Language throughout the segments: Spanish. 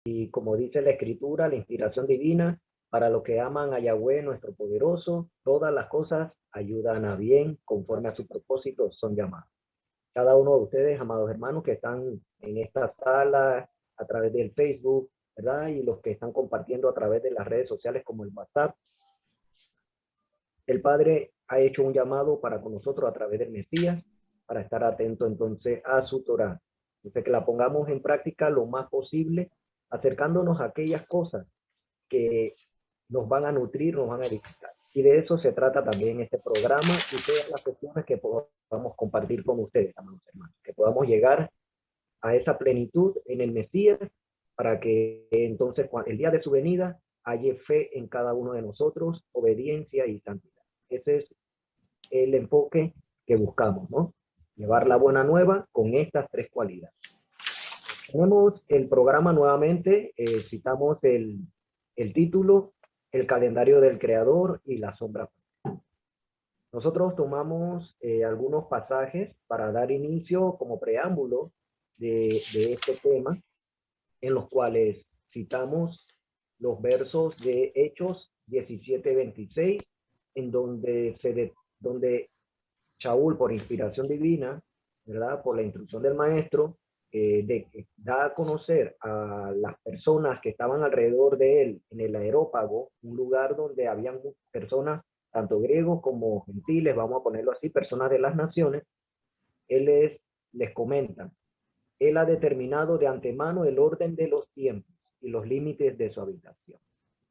y como dice la Escritura, la inspiración divina, para los que aman a Yahweh, nuestro poderoso, todas las cosas ayudan a bien, conforme a su propósito son llamadas. Cada uno de ustedes, amados hermanos, que están en esta sala a través del Facebook, ¿verdad? Y los que están compartiendo a través de las redes sociales como el WhatsApp, el Padre ha hecho un llamado para con nosotros a través del Mesías, para estar atento entonces a su Torah. Entonces que la pongamos en práctica lo más posible, acercándonos a aquellas cosas que nos van a nutrir, nos van a edificar. Y de eso se trata también este programa y todas las cuestiones que podamos compartir con ustedes, amados hermanos, que podamos llegar a esa plenitud en el Mesías para que entonces el día de su venida haya fe en cada uno de nosotros, obediencia y santidad. Ese es el enfoque que buscamos, ¿no? Llevar la buena nueva con estas tres cualidades. Tenemos el programa nuevamente, citamos el título, el calendario del creador y la sombra. Nosotros tomamos algunos pasajes para dar inicio como preámbulo de este tema, en los cuales citamos los versos de Hechos 17:26, en donde Shaul, por inspiración divina, ¿verdad? Por la instrucción del maestro, da a conocer a las personas que estaban alrededor de él en el Areópago, un lugar donde habían personas, tanto griegos como gentiles, vamos a ponerlo así, personas de las naciones. Les comenta, él ha determinado de antemano el orden de los tiempos y los límites de su habitación.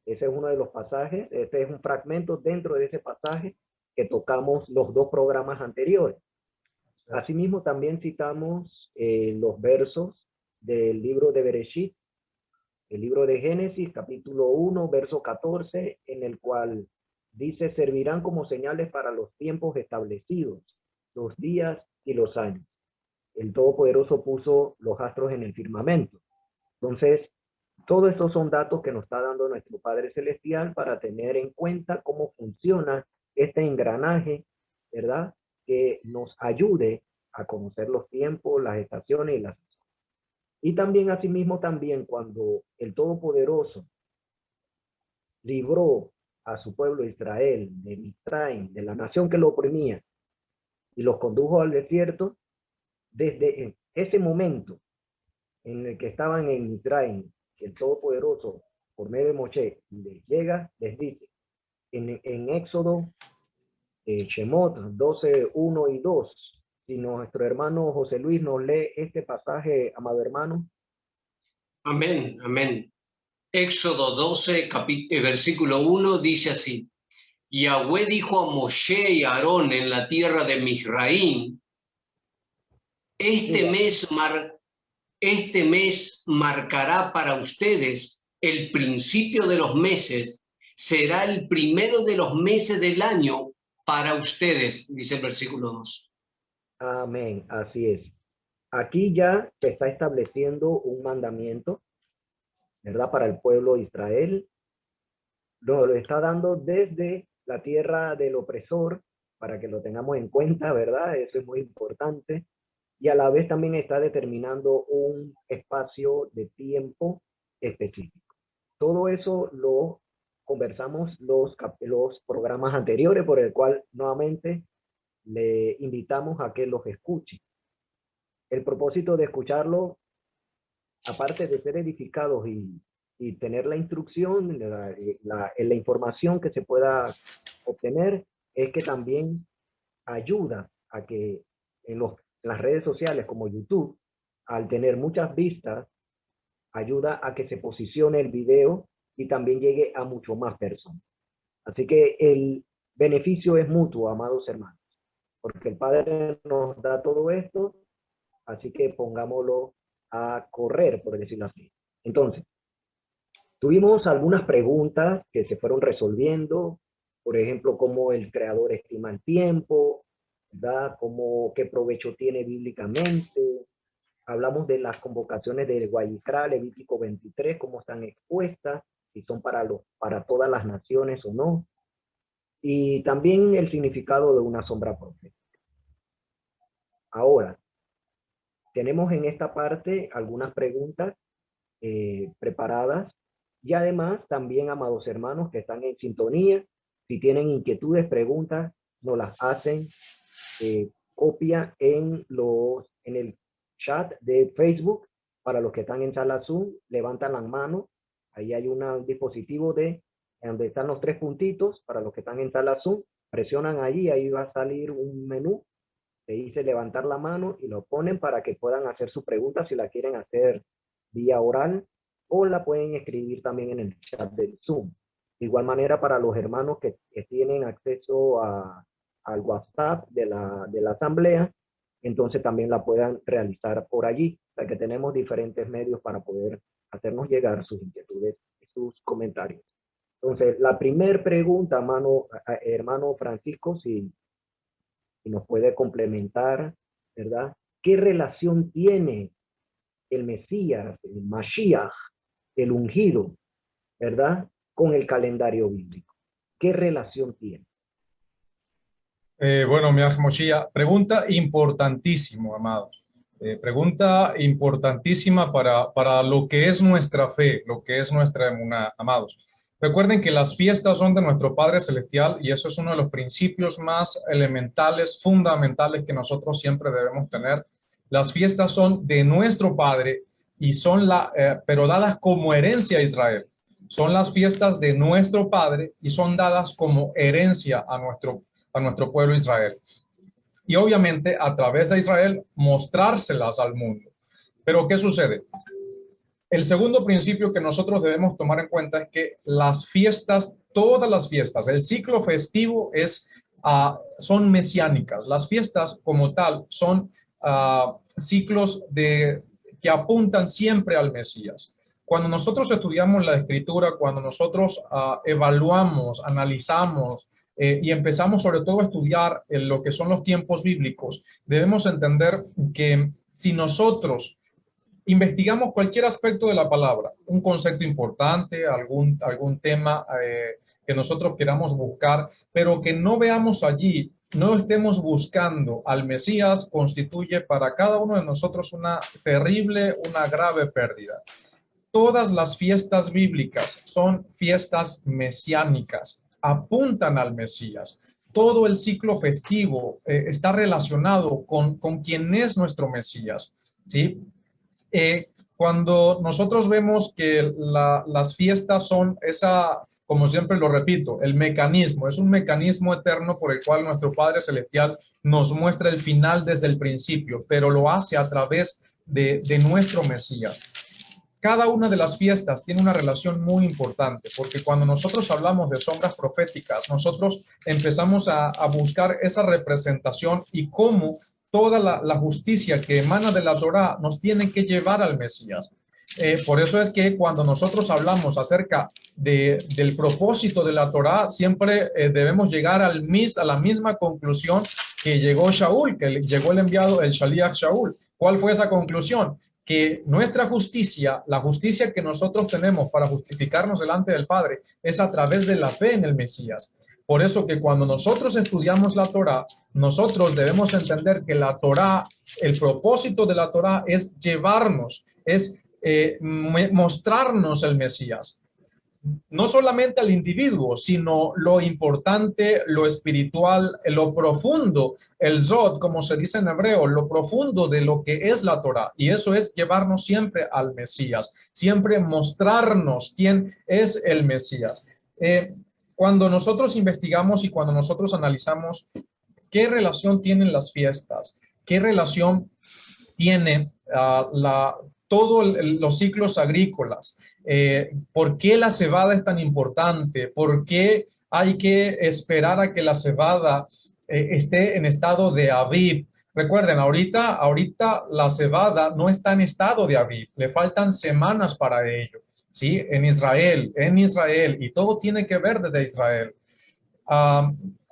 Ese es uno de los pasajes, este es un fragmento dentro de ese pasaje que tocamos los dos programas anteriores. Asimismo, también citamos los versos del libro de Bereshit, el libro de Génesis, capítulo 1, verso 14, en el cual dice, servirán como señales para los tiempos establecidos, los días y los años. El Todopoderoso puso los astros en el firmamento. Entonces, todos estos son datos que nos está dando nuestro Padre Celestial para tener en cuenta cómo funciona este engranaje, ¿verdad? Que nos ayude a conocer los tiempos, las estaciones y las... Y también, asimismo, también cuando el Todopoderoso libró a su pueblo Israel de Mitzrayim, de la nación que lo oprimía, y los condujo al desierto, desde ese momento en el que estaban en Mitzrayim, que el Todopoderoso, por medio de Moshe, les llega, les dice, en Éxodo, Shemot 12, 1 y 2, si nuestro hermano José Luis nos lee este pasaje, amado hermano. Amén, amén. Éxodo 12, versículo 1 dice así, Yahweh dijo a Moshe y a Aarón en la tierra de Mizraim, este mes marcará para ustedes el principio de los meses, será el primero de los meses del año para ustedes, dice el versículo 2. Amén, así es. Aquí ya se está estableciendo un mandamiento, ¿verdad? Para el pueblo de Israel. Lo está dando desde la tierra del opresor, para que lo tengamos en cuenta, ¿verdad? Eso es muy importante. Y a la vez también está determinando un espacio de tiempo específico. Todo eso lo conversamos los programas anteriores, por el cual nuevamente le invitamos a que los escuche. El propósito de escucharlo, aparte de ser edificados y tener la instrucción, la información que se pueda obtener, es que también ayuda a que en las redes sociales como YouTube, al tener muchas vistas, ayuda a que se posicione el video y también llegue a mucho más personas. Así que el beneficio es mutuo, amados hermanos, porque el Padre nos da todo esto, así que pongámoslo a correr, por decirlo así. Entonces, tuvimos algunas preguntas que se fueron resolviendo, por ejemplo, cómo el creador estima el tiempo, ¿verdad? Qué provecho tiene bíblicamente. Hablamos de las convocaciones de Guayicrá, Levítico 23, cómo están expuestas, si son para todas las naciones o no. Y también el significado de una sombra profética. Ahora, tenemos en esta parte algunas preguntas preparadas. Y además, también, amados hermanos que están en sintonía, si tienen inquietudes, preguntas, nos las hacen copia en el chat de Facebook. Para los que están en sala Zoom, levantan las manos. Ahí hay un dispositivo donde están los 3 puntitos. Para los que están en sala Zoom, presionan ahí va a salir un menú. Se dice levantar la mano y lo ponen para que puedan hacer su pregunta si la quieren hacer vía oral, o la pueden escribir también en el chat del Zoom. De igual manera, para los hermanos que tienen acceso al WhatsApp de la asamblea, entonces también la puedan realizar por allí. O sea que tenemos diferentes medios para poder hacernos llegar sus inquietudes y sus comentarios. Entonces, la primera pregunta, hermano Francisco, si nos puede complementar, ¿verdad? ¿Qué relación tiene el Mesías, el Mashiach, el ungido, ¿verdad?, con el calendario bíblico? ¿Qué relación tiene? Bueno, mi Moshia, pregunta importantísima, amados. Pregunta importantísima para lo que es nuestra fe, lo que es nuestra emuná, amados. Recuerden que las fiestas son de nuestro Padre Celestial y eso es uno de los principios más elementales, fundamentales que nosotros siempre debemos tener. Las fiestas son de nuestro Padre y son pero dadas como herencia a Israel. Son las fiestas de nuestro Padre y son dadas como herencia a nuestro pueblo Israel. Y obviamente a través de Israel mostrárselas al mundo. Pero ¿qué sucede? El segundo principio que nosotros debemos tomar en cuenta es que las fiestas, todas las fiestas, el ciclo festivo son mesiánicas. Las fiestas como tal son ciclos que apuntan siempre al Mesías. Cuando nosotros estudiamos la Escritura, cuando nosotros evaluamos, analizamos y empezamos sobre todo a estudiar lo que son los tiempos bíblicos, debemos entender que si nosotros investigamos cualquier aspecto de la palabra, un concepto importante, algún tema que nosotros queramos buscar, pero que no veamos allí, no estemos buscando al Mesías, constituye para cada uno de nosotros una terrible, una grave pérdida. Todas las fiestas bíblicas son fiestas mesiánicas, apuntan al Mesías. Todo el ciclo festivo está relacionado con quien es nuestro Mesías, ¿sí? Cuando nosotros vemos que las fiestas son como siempre lo repito, el mecanismo, es un mecanismo eterno por el cual nuestro Padre Celestial nos muestra el final desde el principio, pero lo hace a través de nuestro Mesías. Cada una de las fiestas tiene una relación muy importante, porque cuando nosotros hablamos de sombras proféticas, nosotros empezamos a buscar esa representación y cómo toda la justicia que emana de la Torá nos tiene que llevar al Mesías. Por eso es que cuando nosotros hablamos acerca del propósito de la Torá, siempre debemos llegar a la misma conclusión que llegó Shaul, que llegó el enviado, el Shaliach Shaul. ¿Cuál fue esa conclusión? Que nuestra justicia, la justicia que nosotros tenemos para justificarnos delante del Padre, es a través de la fe en el Mesías. Por eso que cuando nosotros estudiamos la Torá, nosotros debemos entender que la Torá, el propósito de la Torá es llevarnos, es mostrarnos el Mesías. No solamente al individuo, sino lo importante, lo espiritual, lo profundo, el Zod, como se dice en hebreo, lo profundo de lo que es la Torá. Y eso es llevarnos siempre al Mesías, siempre mostrarnos quién es el Mesías. Cuando nosotros investigamos y cuando nosotros analizamos qué relación tienen las fiestas, qué relación tiene todos los ciclos agrícolas, por qué la cebada es tan importante, por qué hay que esperar a que la cebada esté en estado de Aviv. Recuerden, ahorita la cebada no está en estado de Aviv, le faltan semanas para ello. ¿Sí? En Israel, y todo tiene que ver desde Israel.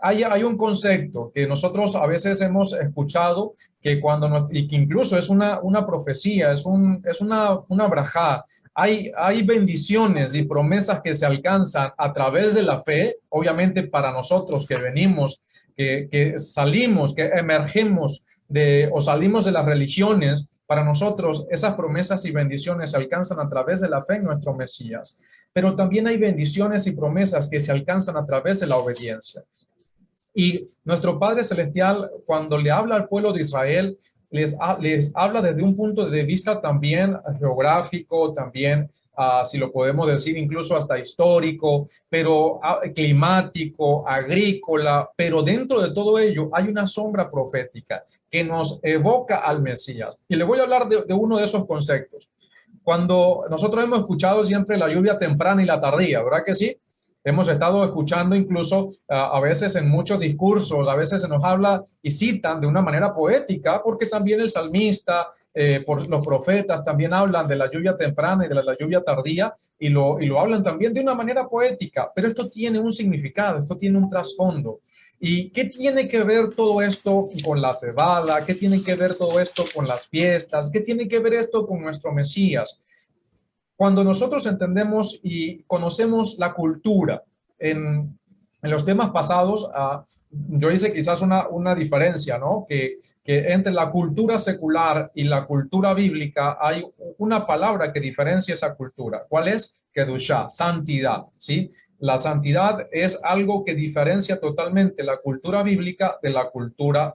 Hay un concepto que nosotros a veces hemos escuchado y que incluso es una profecía, es una brajá. Hay bendiciones y promesas que se alcanzan a través de la fe, obviamente para nosotros que venimos, que salimos, que emergemos o salimos de las religiones, Para nosotros, esas promesas y bendiciones se alcanzan a través de la fe en nuestro Mesías, pero también hay bendiciones y promesas que se alcanzan a través de la obediencia. Y nuestro Padre Celestial, cuando le habla al pueblo de Israel, les habla desde un punto de vista también geográfico, también, si lo podemos decir, incluso hasta histórico, pero climático, agrícola, pero dentro de todo ello hay una sombra profética que nos evoca al Mesías. Y le voy a hablar de uno de esos conceptos. Cuando nosotros hemos escuchado siempre la lluvia temprana y la tardía, ¿verdad que sí? Hemos estado escuchando incluso a veces en muchos discursos, a veces se nos habla y citan de una manera poética, porque también el salmista, por los profetas también hablan de la lluvia temprana y de la lluvia tardía y lo hablan también de una manera poética, pero esto tiene un significado, esto tiene un trasfondo. ¿Y qué tiene que ver todo esto con la cebada? ¿Qué tiene que ver todo esto con las fiestas? ¿Qué tiene que ver esto con nuestro Mesías? Cuando nosotros entendemos y conocemos la cultura en los temas pasados, yo hice quizás una diferencia, ¿no? Que entre la cultura secular y la cultura bíblica hay una palabra que diferencia esa cultura. ¿Cuál es? Kedushá, santidad, ¿sí? La santidad es algo que diferencia totalmente la cultura bíblica de la cultura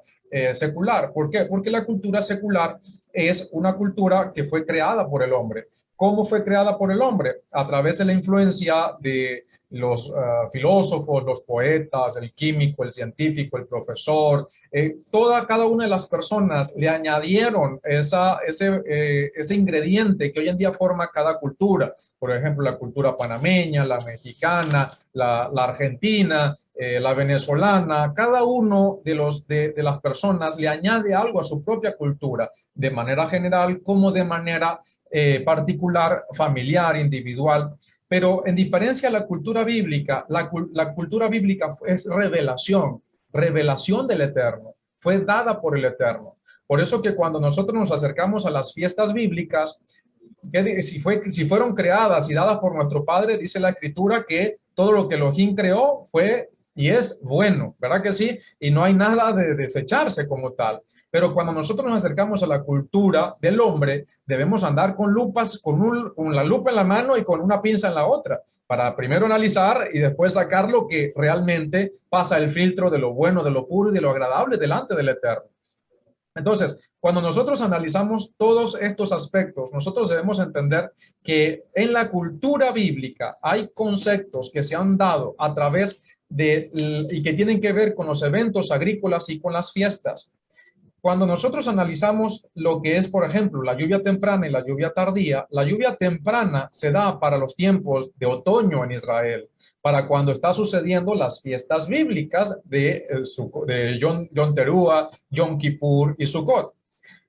secular. ¿Por qué? Porque la cultura secular es una cultura que fue creada por el hombre. ¿Cómo fue creada por el hombre? A través de la influencia de los filósofos, los poetas, el químico, el científico, el profesor, cada una de las personas le añadieron ese ingrediente que hoy en día forma cada cultura. Por ejemplo, la cultura panameña, la mexicana, la argentina, la venezolana. Cada uno de las personas le añade algo a su propia cultura, de manera general como de manera particular, familiar, individual. Pero en diferencia a la cultura bíblica, la cultura bíblica es revelación del Eterno, fue dada por el Eterno. Por eso que cuando nosotros nos acercamos a las fiestas bíblicas, si fueron creadas y dadas por nuestro Padre, dice la Escritura que todo lo que Elohim creó fue y es bueno, ¿verdad que sí? Y no hay nada de desecharse como tal. Pero cuando nosotros nos acercamos a la cultura del hombre, debemos andar con lupas, con la lupa en la mano y con una pinza en la otra, para primero analizar y después sacar lo que realmente pasa el filtro de lo bueno, de lo puro y de lo agradable delante del Eterno. Entonces, cuando nosotros analizamos todos estos aspectos, nosotros debemos entender que en la cultura bíblica hay conceptos que se han dado a través y que tienen que ver con los eventos agrícolas y con las fiestas. Cuando nosotros analizamos lo que es, por ejemplo, la lluvia temprana y la lluvia tardía, la lluvia temprana se da para los tiempos de otoño en Israel, para cuando está sucediendo las fiestas bíblicas de Yom Teruah, Yom Kippur y Sukkot.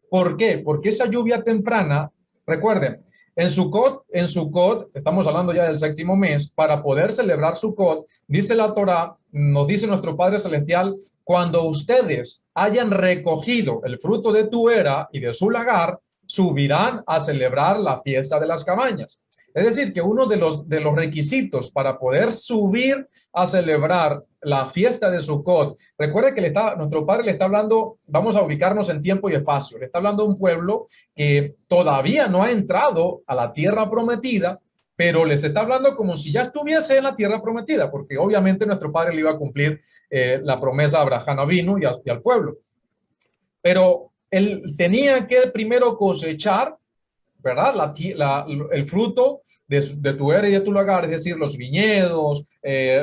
¿Por qué? Porque esa lluvia temprana, recuerden, en Sukkot, estamos hablando ya del séptimo mes, para poder celebrar Sukkot, dice la Torá, nos dice nuestro Padre Celestial, cuando ustedes hayan recogido el fruto de tu era y de su lagar, subirán a celebrar la fiesta de las cabañas. Es decir, que uno de los requisitos para poder subir a celebrar la fiesta de Sukkot, recuerde que nuestro Padre le está hablando, vamos a ubicarnos en tiempo y espacio, le está hablando a un pueblo que todavía no ha entrado a la tierra prometida, pero les está hablando como si ya estuviese en la tierra prometida, porque obviamente nuestro Padre le iba a cumplir la promesa a Abraham Avinu y al pueblo. Pero él tenía que primero cosechar, ¿verdad? El fruto de tu era y de tu lagar, es decir, los viñedos,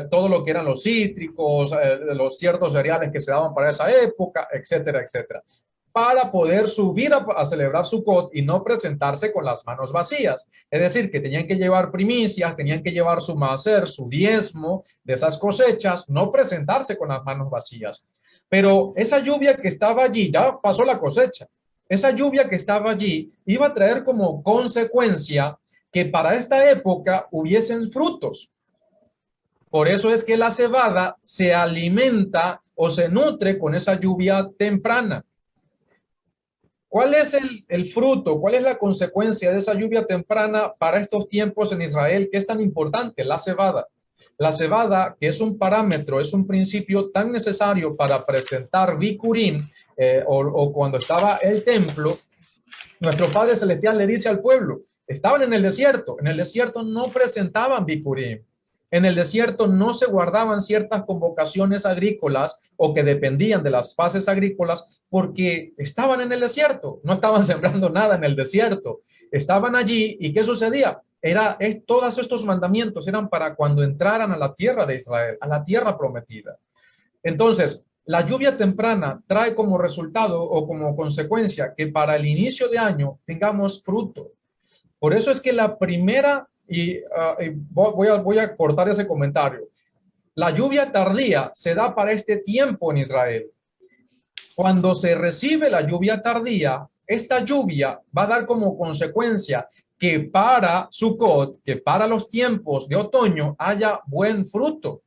todo lo que eran los cítricos, los ciertos cereales que se daban para esa época, etcétera, etcétera, para poder subir a celebrar Sukkot y no presentarse con las manos vacías. Es decir, que tenían que llevar primicias, tenían que llevar su maaser, su diezmo de esas cosechas, no presentarse con las manos vacías. Pero esa lluvia que estaba allí, ya pasó la cosecha, esa lluvia que estaba allí iba a traer como consecuencia que para esta época hubiesen frutos. Por eso es que la cebada se alimenta o se nutre con esa lluvia temprana. ¿Cuál es el fruto? ¿Cuál es la consecuencia de esa lluvia temprana para estos tiempos en Israel que es tan importante? La cebada. La cebada, que es un parámetro, es un principio tan necesario para presentar Bikurim o cuando estaba el templo, Nuestro Padre Celestial le dice al pueblo, estaban en el desierto no presentaban Bikurim. En el desierto no se guardaban ciertas convocaciones agrícolas o que dependían de las fases agrícolas porque estaban en el desierto, no estaban sembrando nada en el desierto, estaban allí. ¿Y qué sucedía? Todos estos mandamientos eran para cuando entraran a la tierra de Israel, a la tierra prometida. Entonces, la lluvia temprana trae como resultado o como consecuencia que para el inicio de año tengamos fruto. Por eso es que la primera, voy a cortar ese comentario, la lluvia tardía se da para este tiempo en Israel. Cuando se recibe la lluvia tardía, esta lluvia va a dar como consecuencia que para Sukkot, que para los tiempos de otoño haya buen fruto,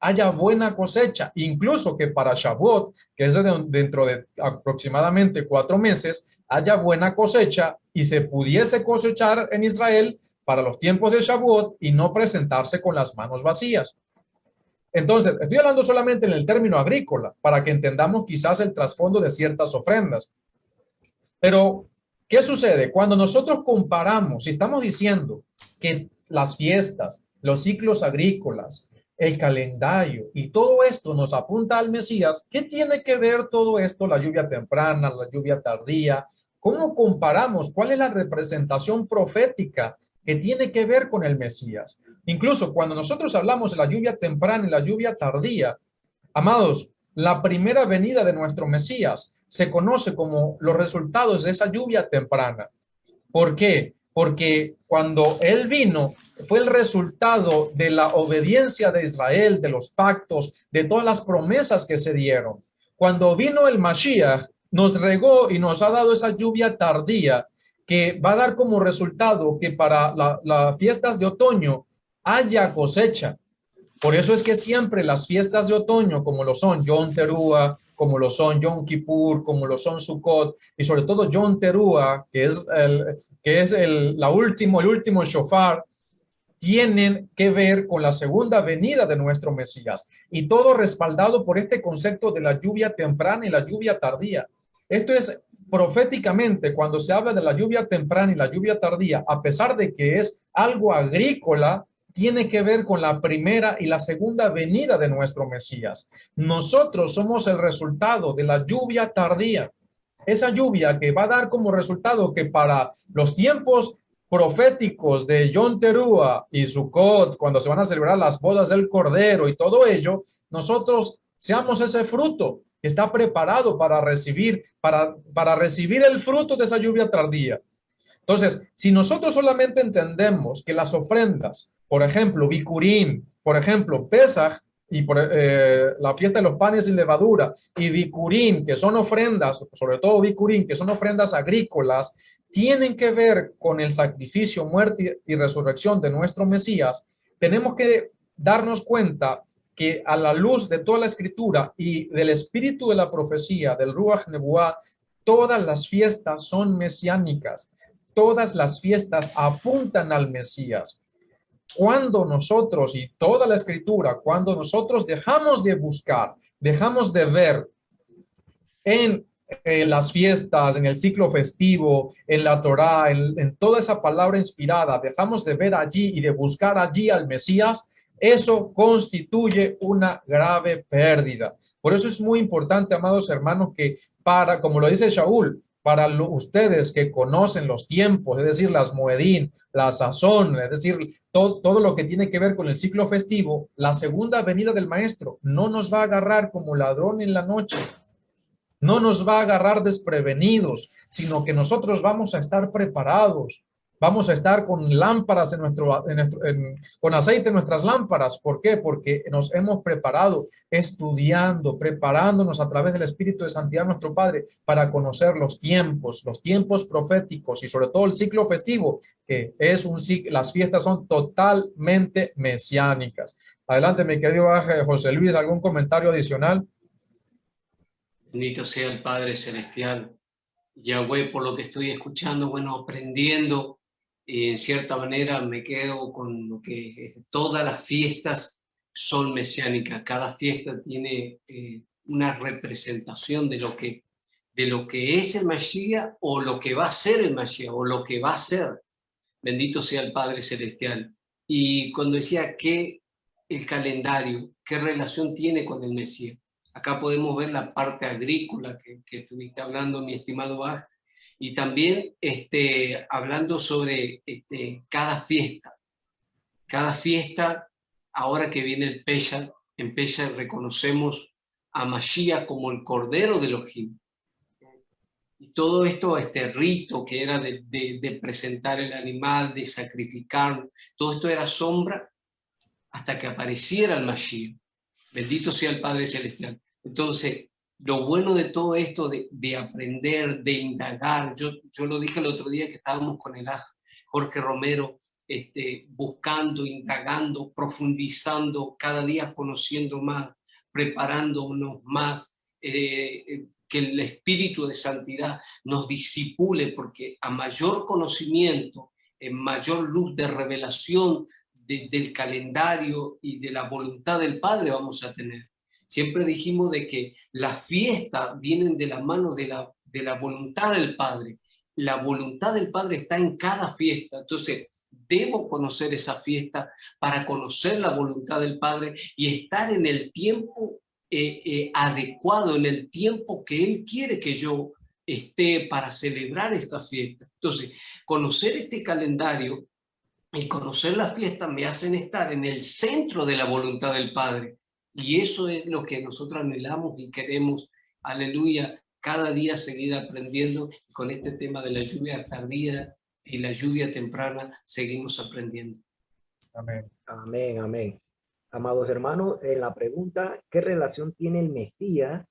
haya buena cosecha, incluso que para Shavuot, que es dentro de aproximadamente 4 meses, haya buena cosecha y se pudiese cosechar en Israel para los tiempos de Shavuot y no presentarse con las manos vacías. Entonces, estoy hablando solamente en el término agrícola para que entendamos quizás el trasfondo de ciertas ofrendas. Pero, ¿qué sucede? Cuando nosotros comparamos, si estamos diciendo que las fiestas, los ciclos agrícolas, el calendario y todo esto nos apunta al Mesías, ¿qué tiene que ver todo esto? La lluvia temprana, la lluvia tardía. ¿Cómo comparamos? ¿Cuál es la representación profética que tiene que ver con el Mesías? Incluso cuando nosotros hablamos de la lluvia temprana y la lluvia tardía, amados, la primera venida de nuestro Mesías se conoce como los resultados de esa lluvia temprana. ¿Por qué? Porque cuando Él vino, fue el resultado de la obediencia de Israel, de los pactos, de todas las promesas que se dieron. Cuando vino el Mashiach, nos regó y nos ha dado esa lluvia tardía que va a dar como resultado que para las fiestas de otoño haya cosecha. Por eso es que siempre las fiestas de otoño, como lo son Yom Teruah, como lo son Yom Kippur, como lo son Sukkot, y sobre todo Yom Teruah, que es el último shofar, tienen que ver con la segunda venida de nuestro Mesías. Y todo respaldado por este concepto de la lluvia temprana y la lluvia tardía. Esto es proféticamente, cuando se habla de la lluvia temprana y la lluvia tardía, a pesar de que es algo agrícola, tiene que ver con la primera y la segunda venida de nuestro Mesías. Nosotros somos el resultado de la lluvia tardía. Esa lluvia que va a dar como resultado que para los tiempos proféticos de Yom Teruah y Sukkot, cuando se van a celebrar las bodas del Cordero y todo ello, nosotros seamos ese fruto que está preparado para recibir el fruto de esa lluvia tardía. Entonces, si nosotros solamente entendemos que las ofrendas, por ejemplo, Bikurim, por ejemplo, Pesach, y la fiesta de los panes sin levadura, y Bikurim, que son ofrendas, sobre todo Bikurim, que son ofrendas agrícolas, tienen que ver con el sacrificio, muerte y resurrección de nuestro Mesías, tenemos que darnos cuenta que a la luz de toda la escritura y del espíritu de la profecía, del Ruach Nebuah, todas las fiestas son mesiánicas. Todas las fiestas apuntan al Mesías. Cuando nosotros, y toda la escritura, cuando nosotros dejamos de buscar, dejamos de ver en las fiestas, en el ciclo festivo, en la Torá, en toda esa palabra inspirada, dejamos de ver allí y de buscar allí al Mesías, eso constituye una grave pérdida. Por eso es muy importante, amados hermanos, que como lo dice Shaul, para ustedes que conocen los tiempos, es decir, las moedín, la sazón, es decir, todo lo que tiene que ver con el ciclo festivo, la segunda venida del Maestro no nos va a agarrar como ladrón en la noche, no nos va a agarrar desprevenidos, sino que nosotros vamos a estar preparados, vamos a estar con lámparas con aceite en nuestras lámparas. ¿Por qué? Porque nos hemos preparado, estudiando, preparándonos a través del Espíritu de Santidad nuestro Padre para conocer los tiempos proféticos y sobre todo el ciclo festivo, que es las fiestas son totalmente mesiánicas. Adelante, mi querido José Luis, ¿algún comentario adicional? Bendito sea el Padre Celestial, Yahweh, por lo que estoy escuchando, bueno, aprendiendo, y en cierta manera me quedo con lo que todas las fiestas son mesiánicas. Cada fiesta tiene una representación de de lo que es el Mashiach o lo que va a ser el Mashiach o lo que va a ser. Bendito sea el Padre Celestial. Y cuando decía que el calendario, ¿qué relación tiene con el Mesías? Acá podemos ver la parte agrícola que estuviste hablando, mi estimado Baj, y también hablando sobre cada fiesta. Cada fiesta, ahora que viene el Pesach, en Pesach reconocemos a Mashiach como el Cordero de Elohim. Y todo esto, este rito que era de presentar el animal, de sacrificarlo, todo esto era sombra hasta que apareciera el Mashiach. Bendito sea el Padre Celestial. Entonces, lo bueno de todo esto de aprender, de indagar, yo lo dije el otro día que estábamos con el Jorge Romero, buscando, indagando, profundizando, cada día conociendo más, preparándonos más, que el Espíritu de Santidad nos disipule, porque a mayor conocimiento, en mayor luz de revelación del calendario y de la voluntad del Padre vamos a tener. Siempre dijimos de que las fiestas vienen de la mano de la voluntad del Padre. La voluntad del Padre está en cada fiesta. Entonces, debo conocer esa fiesta para conocer la voluntad del Padre y estar en el tiempo adecuado, en el tiempo que Él quiere que yo esté para celebrar esta fiesta. Entonces, conocer este calendario y conocer la fiesta me hacen estar en el centro de la voluntad del Padre. Y eso es lo que nosotros anhelamos y queremos, aleluya, cada día seguir aprendiendo. Y con este tema de la lluvia tardía y la lluvia temprana, seguimos aprendiendo. Amén. Amén, amén. Amados hermanos, en la pregunta, ¿qué relación tiene el Mesías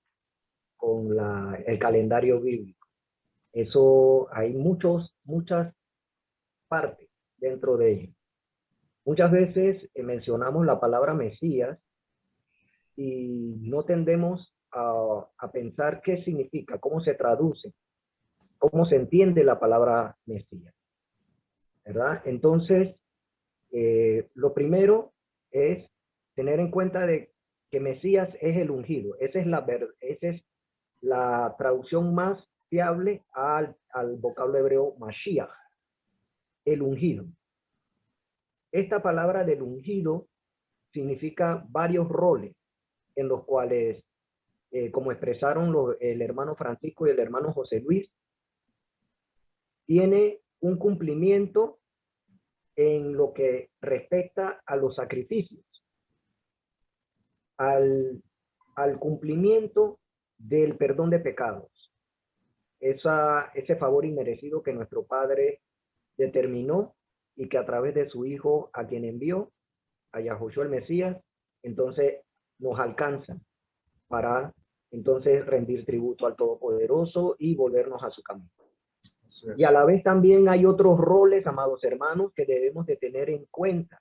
con el calendario bíblico? Eso hay muchas partes dentro de ello. Muchas veces mencionamos la palabra Mesías y no tendemos a pensar qué significa, cómo se traduce, cómo se entiende la palabra Mesías, ¿verdad? Entonces, lo primero es tener en cuenta de que Mesías es el ungido. Esa es la traducción más fiable al vocablo hebreo Mashiach, el ungido. Esta palabra del ungido significa varios roles en los cuales, como expresaron el hermano Francisco y el hermano José Luis, tiene un cumplimiento en lo que respecta a los sacrificios, al cumplimiento del perdón de pecados, ese favor inmerecido que nuestro Padre determinó y que a través de su Hijo, a quien envió, a Yahushua el Mesías, entonces nos alcanza para entonces rendir tributo al Todopoderoso y volvernos a su camino. Y a la vez también hay otros roles, amados hermanos, que debemos de tener en cuenta.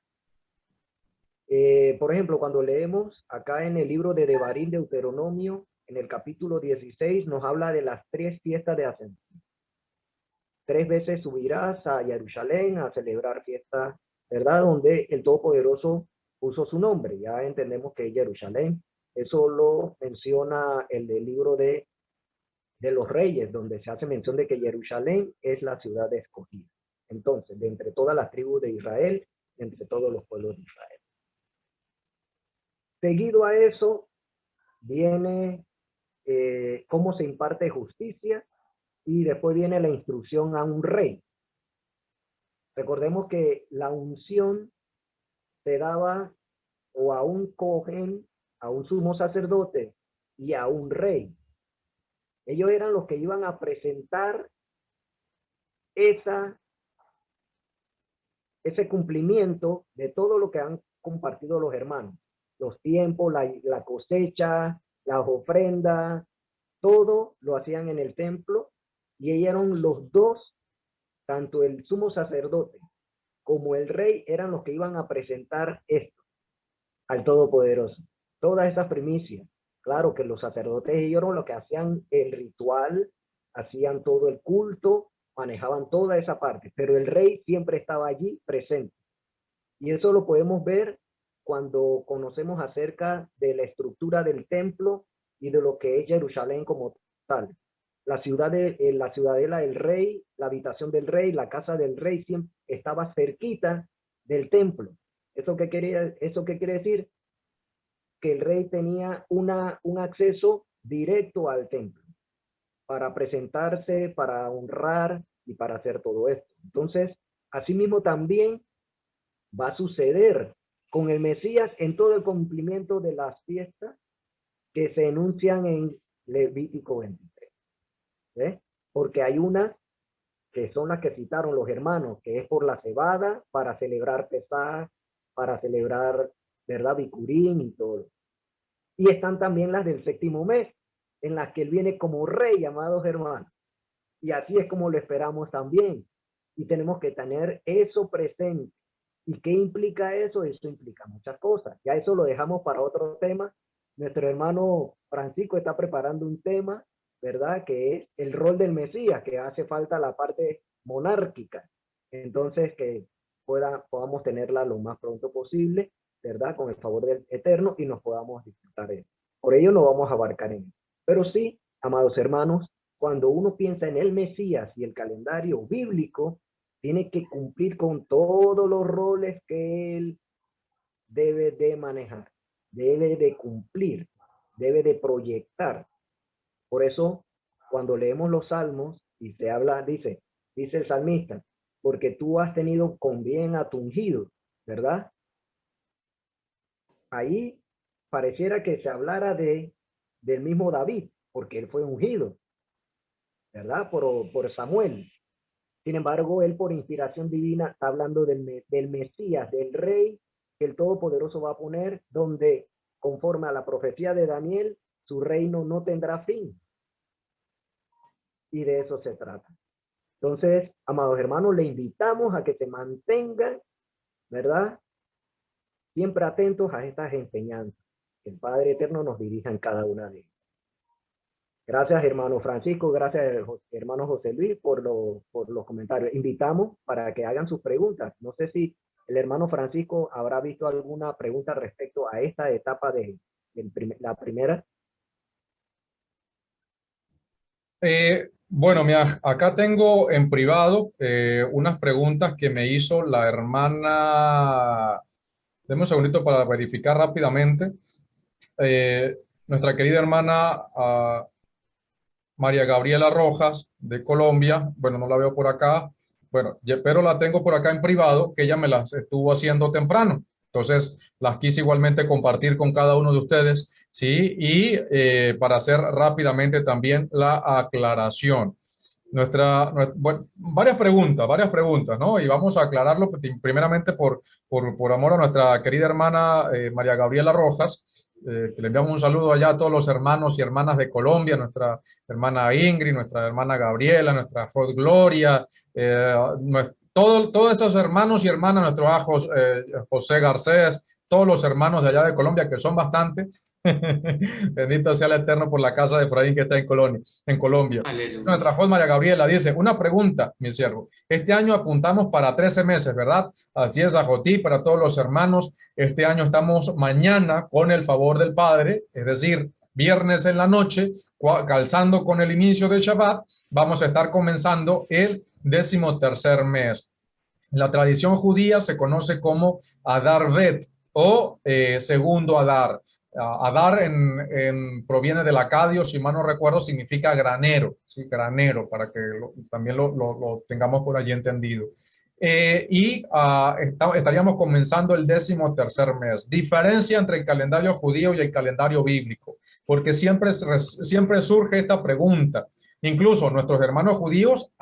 Por ejemplo, cuando leemos acá en el libro de Devarim, Deuteronomio, en el capítulo 16, nos habla de las 3 fiestas de ascensión. 3 veces subirás a Jerusalén a celebrar fiestas, ¿verdad? Donde el Todopoderoso puso su nombre. Ya entendemos que es Jerusalén. Eso lo menciona el libro de los Reyes, donde se hace mención de que Jerusalén es la ciudad escogida. Entonces, de entre todas las tribus de Israel, entre todos los pueblos de Israel. Seguido a eso, viene cómo se imparte justicia y después viene la instrucción a un rey. Recordemos que la unción se daba o a un cohen, a un sumo sacerdote y a un rey. Ellos eran los que iban a presentar ese cumplimiento de todo lo que han compartido los hermanos. Los tiempos, la cosecha, las ofrendas, todo lo hacían en el templo y ellos eran los dos, tanto el sumo sacerdote como el rey, eran los que iban a presentar esto al Todopoderoso. Todas esas primicias. Claro que los sacerdotes ellos eran los que hacían el ritual, hacían todo el culto, manejaban toda esa parte, pero el rey siempre estaba allí presente. Y eso lo podemos ver cuando conocemos acerca de la estructura del templo y de lo que es Jerusalén como tal. la ciudadela del rey, la habitación del rey, la casa del rey siempre estaba cerquita del templo. ¿Eso qué quiere decir? Que el rey tenía un acceso directo al templo para presentarse, para honrar y para hacer todo esto. Entonces, asimismo también va a suceder con el Mesías en todo el cumplimiento de las fiestas que se enuncian en Levítico 23. ¿Ves? Porque hay unas que son las que citaron los hermanos, que es por la cebada, para celebrar Pesaj, para celebrar, ¿verdad?, Bicurín y todo. Y están también las del séptimo mes, en las que él viene como rey, amados hermanos. Y así es como lo esperamos también. Y tenemos que tener eso presente. ¿Y qué implica eso? Eso implica muchas cosas. Ya eso lo dejamos para otro tema. Nuestro hermano Francisco está preparando un tema, ¿verdad?, que es el rol del Mesías, que hace falta la parte monárquica. Entonces, que podamos tenerla lo más pronto posible, ¿verdad?, con el favor del Eterno, y nos podamos disfrutar de él. Por ello no vamos a abarcar en él. Pero sí, amados hermanos, cuando uno piensa en el Mesías y el calendario bíblico, tiene que cumplir con todos los roles que él debe de manejar, debe de cumplir, debe de proyectar. Por eso, cuando leemos los salmos y se habla, dice el salmista, porque tú has tenido con bien a tu ungido, ¿verdad? Ahí pareciera que se hablara del mismo David, porque él fue ungido, ¿verdad? Por Samuel. Sin embargo, él por inspiración divina está hablando del Mesías, del Rey, que el Todopoderoso va a poner, donde, conforme a la profecía de Daniel, su reino no tendrá fin. Y de eso se trata. Entonces, amados hermanos, le invitamos a que se mantengan, ¿verdad?, siempre atentos a estas enseñanzas. Que el Padre Eterno nos dirija en cada una de ellas. Gracias, hermano Francisco. Gracias, hermano José Luis, por los comentarios. Invitamos para que hagan sus preguntas. No sé si el hermano Francisco habrá visto alguna pregunta respecto a esta etapa de la primera. Bueno, mira, acá tengo en privado unas preguntas que me hizo la hermana. Deme un segundito para verificar rápidamente. Nuestra querida hermana María Gabriela Rojas, de Colombia. Bueno, no la veo por acá. Bueno, pero la tengo por acá en privado, que ella me las estuvo haciendo temprano. Entonces, las quise igualmente compartir con cada uno de ustedes, ¿sí? Y para hacer rápidamente también la aclaración. Bueno, varias preguntas, ¿no? Y vamos a aclararlo primeramente por amor a nuestra querida hermana María Gabriela Rojas, que le enviamos un saludo allá a todos los hermanos y hermanas de Colombia, nuestra hermana Ingrid, nuestra hermana Gabriela, nuestra Rod Gloria, todos esos hermanos y hermanas, nuestro José Garcés, todos los hermanos de allá de Colombia, que son bastantes. Bendito sea el Eterno por la casa de Efraín que está en Colombia. Aleluya. Nuestra José María Gabriela dice, una pregunta, mi siervo. Este año apuntamos para 13 meses, ¿verdad? Así es, Ajotí, para todos los hermanos. Este año estamos mañana, con el favor del Padre, es decir, viernes en la noche, calzando con el inicio de Shabbat, vamos a estar comenzando el 13º mes. La tradición judía se conoce como Adar Bet o segundo Adar. Adar proviene del acadio, si mal no recuerdo, significa granero, ¿sí? Granero, para que también lo tengamos por allí entendido. Estaríamos comenzando el 13º mes. Diferencia entre el calendario judío y el calendario bíblico, porque siempre surge esta pregunta. Incluso nuestros hermanos judíos,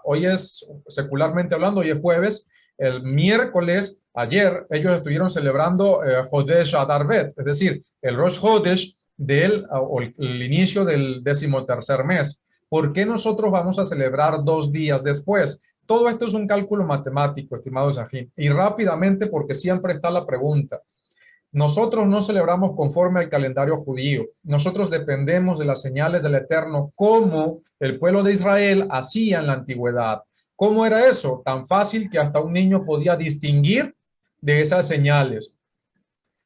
hoy es, secularmente hablando, hoy es jueves, el miércoles, ayer, ellos estuvieron celebrando Hodesh Adar Bet, es decir, el Rosh Hodesh el inicio del 13º mes. ¿Por qué nosotros vamos a celebrar 2 días después? Todo esto es un cálculo matemático, estimados Sajín, y rápidamente, porque siempre está la pregunta. Nosotros no celebramos conforme al calendario judío. Nosotros dependemos de las señales del Eterno, como el pueblo de Israel hacía en la antigüedad. ¿Cómo era eso? Tan fácil que hasta un niño podía distinguir de esas señales.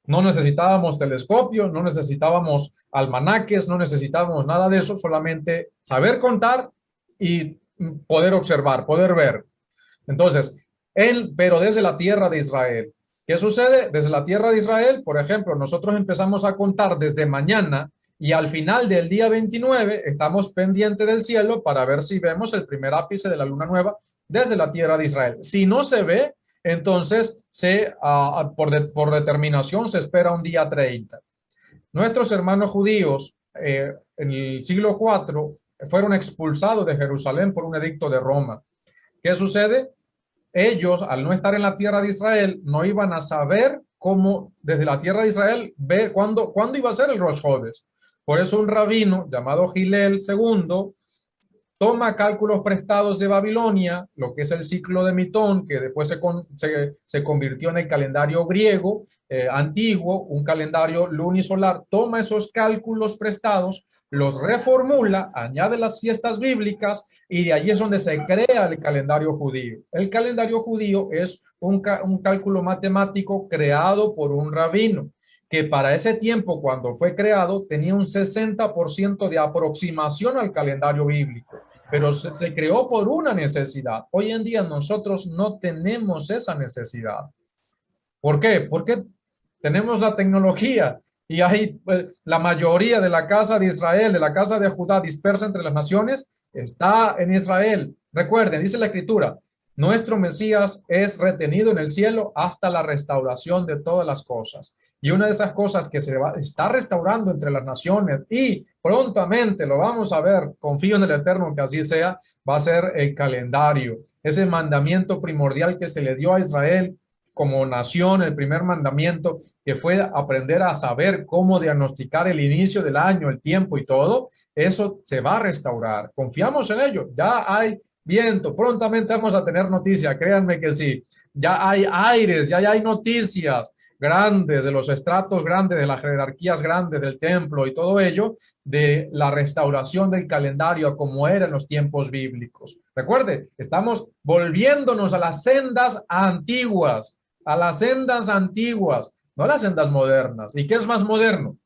No necesitábamos telescopio, no necesitábamos almanaques, no necesitábamos nada de eso, solamente saber contar y poder observar, poder ver. Entonces, pero desde la tierra de Israel. ¿Qué sucede? Desde la tierra de Israel, por ejemplo, nosotros empezamos a contar desde mañana y al final del día 29 estamos pendientes del cielo para ver si vemos el primer ápice de la luna nueva desde la tierra de Israel. Si no se ve, entonces por determinación se espera un día 30. Nuestros hermanos judíos en el siglo IV fueron expulsados de Jerusalén por un edicto de Roma. ¿Qué sucede? Ellos, al no estar en la tierra de Israel, no iban a saber cómo desde la tierra de Israel ver cuándo iba a ser el Rosh Hodesh. Por eso un rabino llamado Gilel II toma cálculos prestados de Babilonia, lo que es el ciclo de Mitón, que después se convirtió en el calendario griego antiguo, un calendario lunisolar, toma esos cálculos prestados, los reformula, añade las fiestas bíblicas y de allí es donde se crea el calendario judío. El calendario judío es un cálculo matemático creado por un rabino que para ese tiempo, cuando fue creado, tenía un 60% de aproximación al calendario bíblico, pero se creó por una necesidad. Hoy en día nosotros no tenemos esa necesidad. ¿Por qué? Porque tenemos la tecnología y hay la mayoría de la casa de Israel, de la casa de Judá dispersa entre las naciones, está en Israel. Recuerden, dice la Escritura, nuestro Mesías es retenido en el cielo hasta la restauración de todas las cosas. Y una de esas cosas que está restaurando entre las naciones y prontamente lo vamos a ver, confío en el Eterno que así sea, va a ser el calendario. Ese mandamiento primordial que se le dio a Israel como nación, el primer mandamiento, que fue aprender a saber cómo diagnosticar el inicio del año, el tiempo y todo, eso se va a restaurar. Confiamos en ello. Ya hay viento, prontamente vamos a tener noticias, créanme que sí. Ya hay aires, ya hay noticias grandes, de los estratos grandes, de las jerarquías grandes del templo y todo ello, de la restauración del calendario como era en los tiempos bíblicos. Recuerde, estamos volviéndonos a las sendas antiguas, no a las sendas modernas. ¿Y qué es más moderno?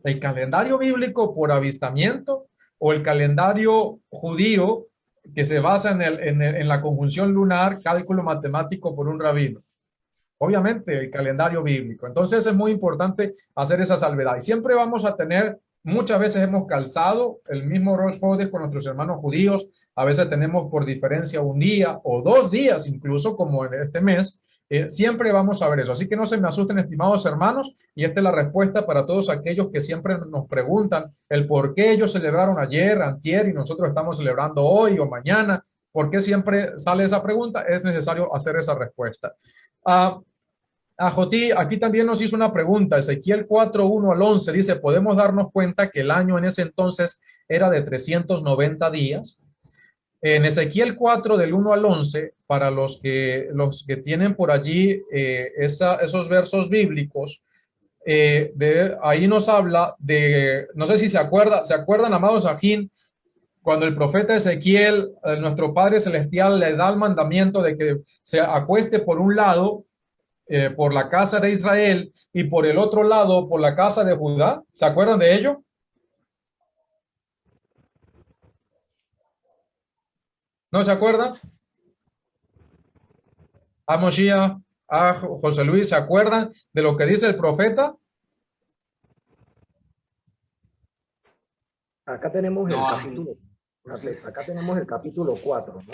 ¿El calendario bíblico por avistamiento o el calendario judío que se basa en la conjunción lunar, cálculo matemático por un rabino? Obviamente el calendario bíblico. Entonces es muy importante hacer esa salvedad. Y siempre vamos a tener, muchas veces hemos calzado el mismo Rosh Hodesh con nuestros hermanos judíos. A veces tenemos por diferencia un día o 2 días, incluso como en este mes. Siempre vamos a ver eso. Así que no se me asusten, estimados hermanos. Y esta es la respuesta para todos aquellos que siempre nos preguntan el por qué ellos celebraron ayer, antier, y nosotros estamos celebrando hoy o mañana. ¿Por qué siempre sale esa pregunta? Es necesario hacer esa respuesta. Jotí, aquí también nos hizo una pregunta. Ezequiel 4, 1 al 11 dice, podemos darnos cuenta que el año en ese entonces era de 390 días. En Ezequiel 4, del 1 al 11, para los que tienen por allí esos versos bíblicos, ahí nos habla de, no sé si se acuerdan, amados Ajín, cuando el profeta Ezequiel, nuestro Padre Celestial, le da el mandamiento de que se acueste por un lado, por la casa de Israel y por el otro lado por la casa de Judá. ¿Se acuerdan de ello? ¿No se acuerdan? A Moshiach, a José Luis, ¿se acuerdan de lo que dice el profeta? Acá tenemos el capítulo. Acá tenemos el capítulo 4, ¿no?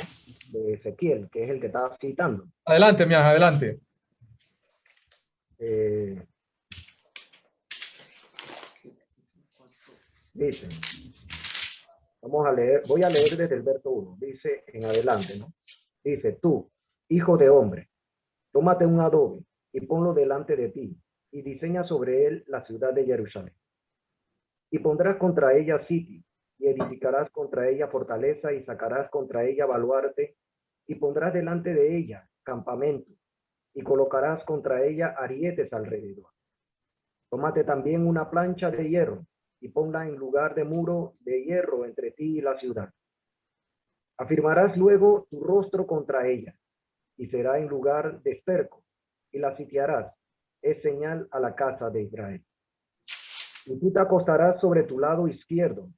De Ezequiel, que es el que estaba citando. Adelante, Mía, adelante. Dice, vamos a leer, voy a leer desde el verso 1, dice en adelante, ¿no? Dice, tú, hijo de hombre, tómate un adobe y ponlo delante de ti y diseña sobre él la ciudad de Jerusalén. Y pondrás contra ella sitio y edificarás contra ella fortaleza y sacarás contra ella baluarte y pondrás delante de ella campamento y colocarás contra ella arietes alrededor. Tómate también una plancha de hierro y ponla en lugar de muro de hierro entre ti y la ciudad. Afirmarás luego tu rostro contra ella y será en lugar de cerco y la sitiarás es señal a la casa de Israel. Y tú te acostarás sobre tu lado izquierdo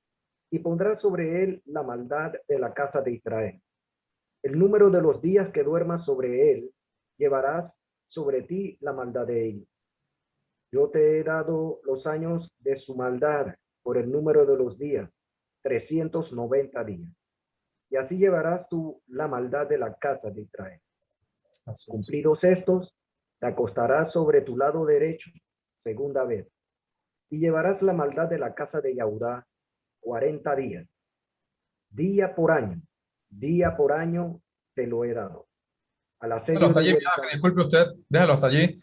y pondrás sobre él la maldad de la casa de Israel. El número de los días que duermas sobre él, llevarás sobre ti la maldad de ellos. Yo te he dado los años de su maldad por el número de los días, 390 días. Y así llevarás tú la maldad de la casa de Israel. Cumplidos estos, te acostarás sobre tu lado derecho, segunda vez, y llevarás la maldad de la casa de Yahudá 40 días. Día por año te lo he dado. Al asedio hasta allí, disculpe usted, déjalo hasta allí.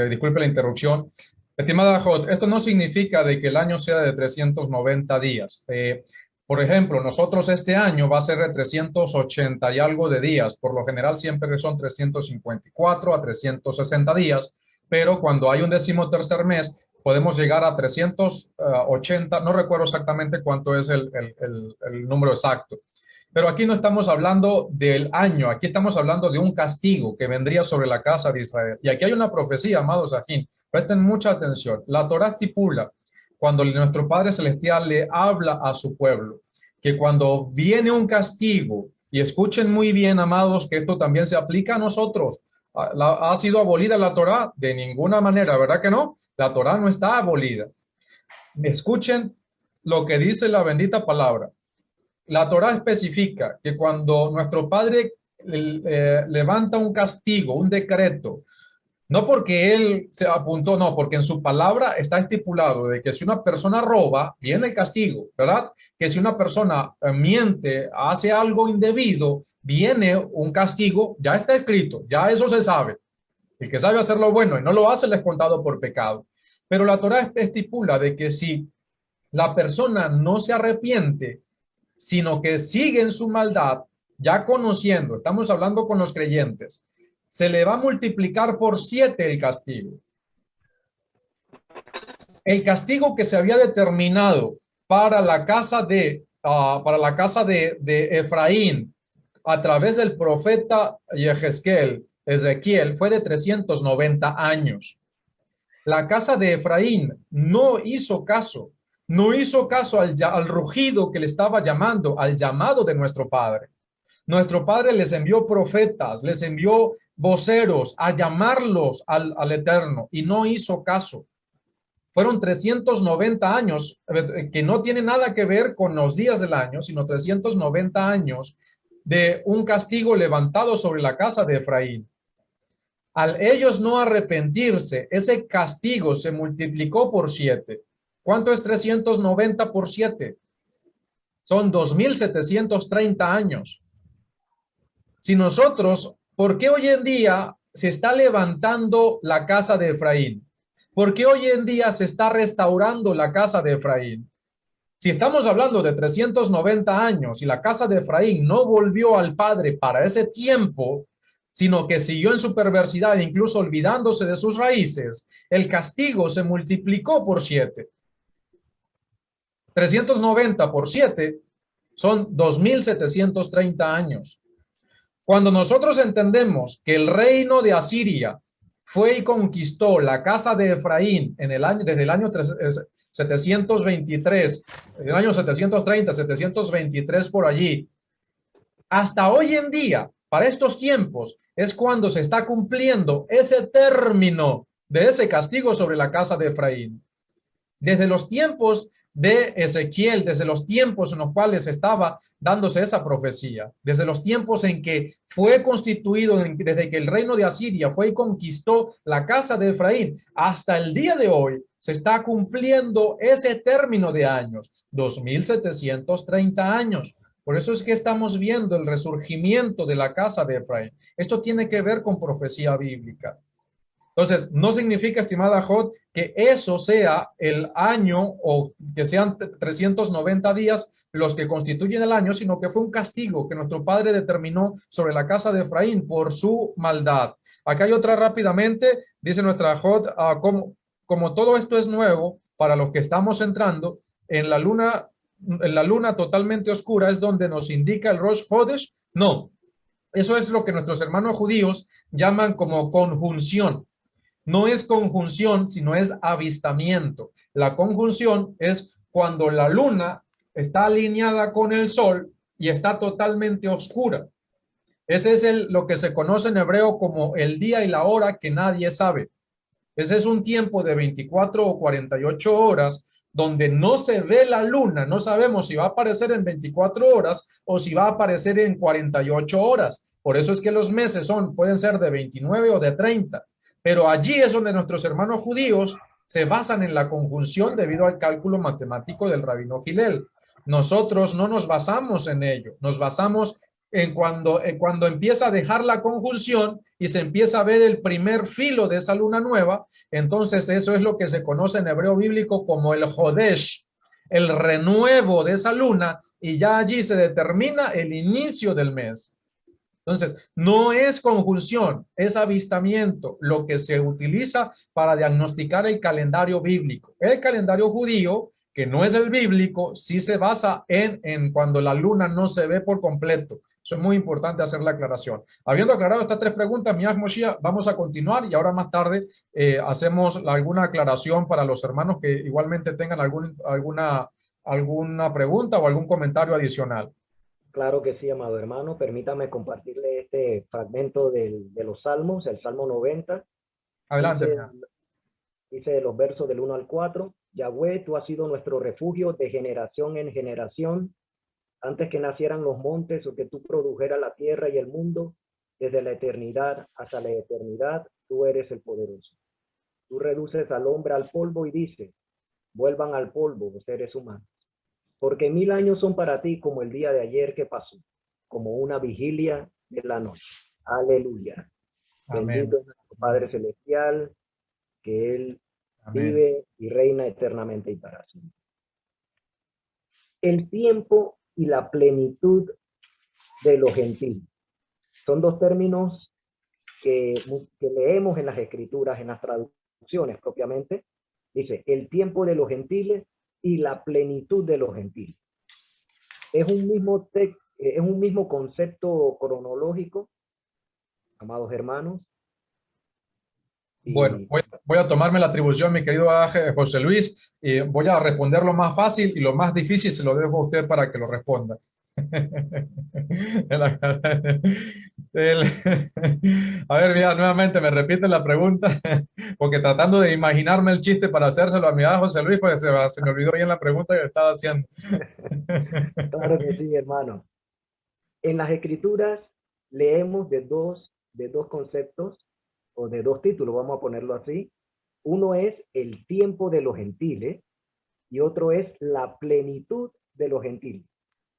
Disculpe la interrupción. Estimada Jot, esto no significa de que el año sea de 390 días. Por ejemplo, nosotros este año va a ser de 380 y algo de días. Por lo general siempre son 354 a 360 días, pero cuando hay un 13º mes, podemos llegar a 380, no recuerdo exactamente cuánto es el número exacto. Pero aquí no estamos hablando del año, aquí estamos hablando de un castigo que vendría sobre la casa de Israel. Y aquí hay una profecía, amados aquí. Presten mucha atención. La Torá estipula, cuando nuestro Padre Celestial le habla a su pueblo, que cuando viene un castigo, y escuchen muy bien, amados, que esto también se aplica a nosotros. ¿Ha sido abolida la Torá? De ninguna manera, ¿verdad que no? La Torá no está abolida. Escuchen lo que dice la bendita palabra. La Torá especifica que cuando nuestro Padre levanta un castigo, un decreto, no porque él se apuntó, no, porque en su palabra está estipulado de que si una persona roba, viene el castigo, ¿verdad? Que si una persona miente, hace algo indebido, viene un castigo, ya está escrito, ya eso se sabe. El que sabe hacer lo bueno y no lo hace, le es contado por pecado. Pero la Torá estipula de que si la persona no se arrepiente, sino que sigue en su maldad, ya conociendo, estamos hablando con los creyentes, se le va a multiplicar por 7 el castigo. El castigo que se había determinado para la casa de Efraín a través del profeta Ezequiel fue de 390 años. La casa de Efraín no hizo caso al rugido que le estaba llamando, al llamado de nuestro Padre. Nuestro Padre les envió profetas, les envió voceros a llamarlos al Eterno y no hizo caso. Fueron 390 años que no tiene nada que ver con los días del año, sino 390 años de un castigo levantado sobre la casa de Efraín. Al ellos no arrepentirse, ese castigo se multiplicó por 7. ¿Cuánto es 390 por 7? Son 2,730 años. Si nosotros, ¿por qué hoy en día se está levantando la casa de Efraín? ¿Por qué hoy en día se está restaurando la casa de Efraín? Si estamos hablando de 390 años y la casa de Efraín no volvió al Padre para ese tiempo, sino que siguió en su perversidad, incluso olvidándose de sus raíces, el castigo se multiplicó por 7. 390 por 7 son 2,730 años. Cuando nosotros entendemos que el reino de Asiria fue y conquistó la casa de Efraín desde el año 723, el año 730, 723 por allí, hasta hoy en día, para estos tiempos, es cuando se está cumpliendo ese término de ese castigo sobre la casa de Efraín. Desde los tiempos de Ezequiel, desde los tiempos en los cuales estaba dándose esa profecía, desde los tiempos en que fue constituido, desde que el reino de Asiria fue y conquistó la casa de Efraín, hasta el día de hoy se está cumpliendo ese término de años, 2,730 años. Por eso es que estamos viendo el resurgimiento de la casa de Efraín. Esto tiene que ver con profecía bíblica. Entonces, no significa, estimada Jot, que eso sea el año o que sean 390 días los que constituyen el año, sino que fue un castigo que nuestro Padre determinó sobre la casa de Efraín por su maldad. Acá hay otra rápidamente, dice nuestra Jot, como todo esto es nuevo para los que estamos entrando, en la luna totalmente oscura es donde nos indica el Rosh Hodesh. No, eso es lo que nuestros hermanos judíos llaman como conjunción. No es conjunción, sino es avistamiento. La conjunción es cuando la luna está alineada con el sol y está totalmente oscura. Ese es lo que se conoce en hebreo como el día y la hora que nadie sabe. Ese es un tiempo de 24 o 48 horas donde no se ve la luna. No sabemos si va a aparecer en 24 horas o si va a aparecer en 48 horas. Por eso es que los meses pueden ser de 29 o de 30. Pero allí es donde nuestros hermanos judíos se basan en la conjunción debido al cálculo matemático del rabino Hillel. Nosotros no nos basamos en ello, nos basamos en cuando empieza a dejar la conjunción y se empieza a ver el primer filo de esa luna nueva. Entonces eso es lo que se conoce en hebreo bíblico como el Jodesh, el renuevo de esa luna, y ya allí se determina el inicio del mes. Entonces, no es conjunción, es avistamiento lo que se utiliza para diagnosticar el calendario bíblico. El calendario judío, que no es el bíblico, sí se basa en cuando la luna no se ve por completo. Eso es muy importante hacer la aclaración. Habiendo aclarado estas tres preguntas, Miaj Moshiach, vamos a continuar y ahora más tarde hacemos alguna aclaración para los hermanos que igualmente tengan alguna pregunta o algún comentario adicional. Claro que sí, amado hermano. Permítame compartirle este fragmento de los Salmos, el Salmo 90. Adelante. Dice de los versos del 1 al 4. Yahweh, tú has sido nuestro refugio de generación en generación. Antes que nacieran los montes o que tú produjeras la tierra y el mundo, desde la eternidad hasta la eternidad, tú eres el poderoso. Tú reduces al hombre al polvo y dices, vuelvan al polvo, los seres humanos. Porque 1000 años son para ti como el día de ayer que pasó, como una vigilia de la noche. Aleluya. Amén. Bendito es nuestro Padre Celestial, que Él Amén. vive y reina eternamente y para siempre. El tiempo y la plenitud de los gentiles. Son dos términos que leemos en las escrituras, en las traducciones propiamente. Dice, el tiempo de los gentiles y la plenitud de los gentiles. Es un mismo concepto cronológico, amados hermanos. Bueno, voy a tomarme la atribución, mi querido José Luis, y voy a responder lo más fácil y lo más difícil se lo dejo a usted para que lo responda. A ver, mira, nuevamente me repite la pregunta, porque tratando de imaginarme el chiste para hacérselo a mi José Luis, pues se me olvidó bien la pregunta que estaba haciendo. Claro que sí, hermano. En las escrituras leemos de dos conceptos, o de dos títulos, vamos a ponerlo así. Uno es el tiempo de los gentiles y otro es la plenitud de los gentiles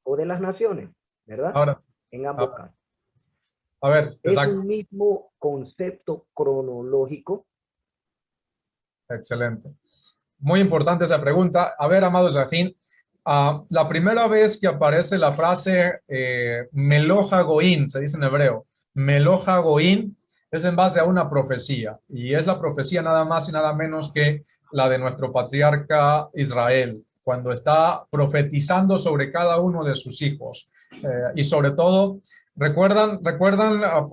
o de las naciones, ¿verdad? Ahora, en ambos casos. A ver, es un mismo concepto cronológico. Excelente. Muy importante esa pregunta. A ver, amado Shahin, la primera vez que aparece la frase Meloja Goín, se dice en hebreo, Meloja Goín, es en base a una profecía, y es la profecía nada más y nada menos que la de nuestro patriarca Israel, cuando está profetizando sobre cada uno de sus hijos. Y sobre todo, recuerdan,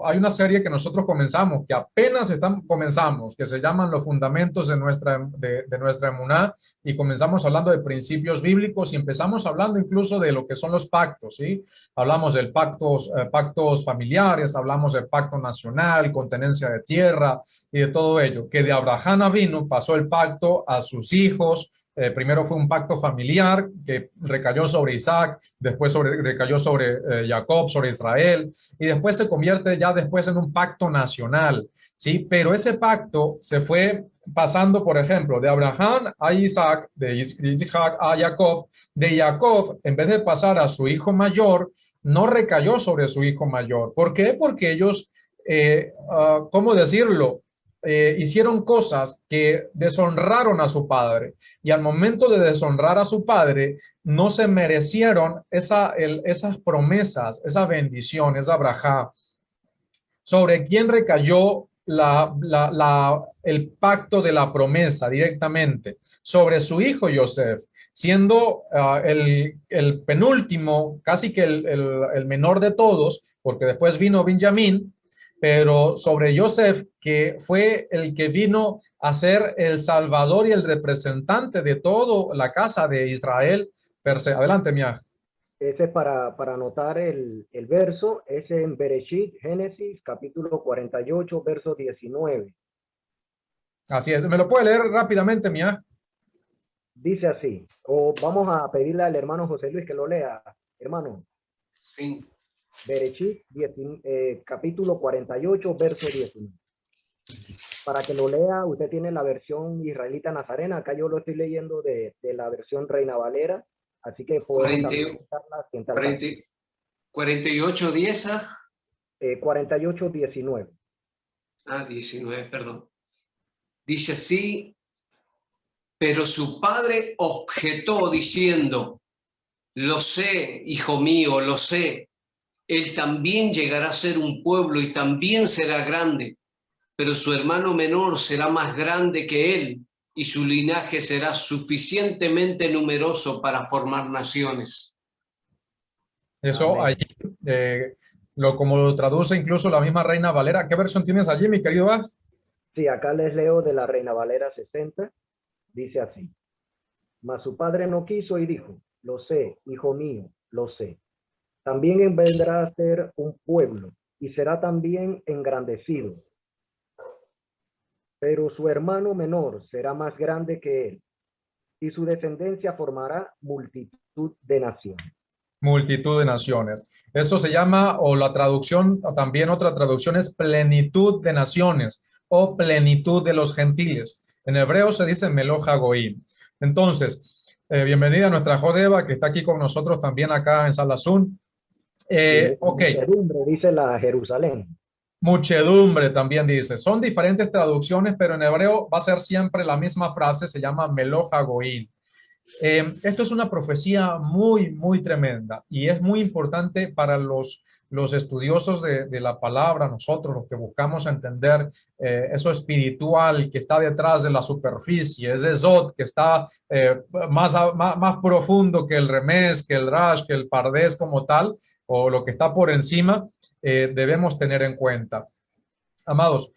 hay una serie que nosotros comenzamos, que apenas comenzamos, que se llaman Los Fundamentos de nuestra emuná, y comenzamos hablando de principios bíblicos y empezamos hablando incluso de lo que son los pactos, ¿sí? Hablamos del pactos familiares, hablamos del pacto nacional, con tenencia de tierra y de todo ello, que de Abraham Avinu pasó el pacto a sus hijos. Primero fue un pacto familiar que recayó sobre Isaac, después recayó sobre Jacob, sobre Israel, y después se convierte ya después en un pacto nacional, ¿sí? Pero ese pacto se fue pasando, por ejemplo, de Abraham a Isaac, de Isaac a Jacob, de Jacob, en vez de pasar a su hijo mayor, no recayó sobre su hijo mayor. ¿Por qué? Porque ellos, ¿cómo decirlo? Hicieron cosas que deshonraron a su padre, y al momento de deshonrar a su padre no se merecieron esas promesas, esa bendición, esa brajá. ¿Sobre quién recayó el pacto de la promesa directamente? Sobre su hijo Yosef, siendo el penúltimo, casi que el menor de todos, porque después vino Benjamín. pero sobre Yosef, que fue el que vino a ser el salvador y el representante de toda la casa de Israel. Adelante, Mia. Ese es para anotar el verso, es en Bereshit, Génesis, capítulo 48, verso 19. Así es. ¿Me lo puede leer rápidamente, Mia? Dice así, o vamos a pedirle al hermano José Luis que lo lea. Hermano, Sí. Bereshit, capítulo 48, verso 19. Para que lo lea, usted tiene la versión israelita nazarena. Acá yo lo estoy leyendo de la versión Reina Valera. Así que podemos 40, también usarla en tal 40, 48, 10 caso. 48, 19. 19, perdón. Dice así, pero su padre objetó diciendo, lo sé, hijo mío, lo sé, él también llegará a ser un pueblo y también será grande, pero su hermano menor será más grande que él y su linaje será suficientemente numeroso para formar naciones. Eso Amén. allí, como lo traduce incluso la misma Reina Valera. ¿Qué versión tienes allí, mi querido Bas? Sí, acá les leo de la Reina Valera 60. Dice así. Mas su padre no quiso y dijo, lo sé, hijo mío, lo sé. También él vendrá a ser un pueblo y será también engrandecido. Pero su hermano menor será más grande que él y su descendencia formará multitud de naciones. Multitud de naciones. Eso se llama, o la traducción, o también otra traducción es plenitud de naciones o plenitud de los gentiles. En hebreo se dice Meloja Goim. Entonces, bienvenida a nuestra Jodeva que está aquí con nosotros también acá en Salazún. Ok. Muchedumbre, dice la Jerusalén. Muchedumbre también dice. Son diferentes traducciones, pero en hebreo va a ser siempre la misma frase, se llama Meloja Goim. Esto es una profecía muy, muy tremenda y es muy importante para los estudiosos de la palabra, nosotros los que buscamos entender eso espiritual que está detrás de la superficie, ese Zod que está más profundo que el Remés, que el Rash, que el Pardés como tal, o lo que está por encima, debemos tener en cuenta. Amados,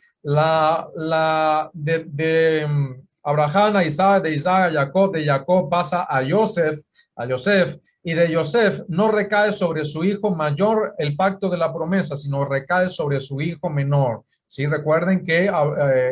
Abraham a Isaac, de Isaac a Jacob, de Jacob pasa a Joseph, y de Joseph no recae sobre su hijo mayor el pacto de la promesa, sino recae sobre su hijo menor. ¿Sí? Recuerden que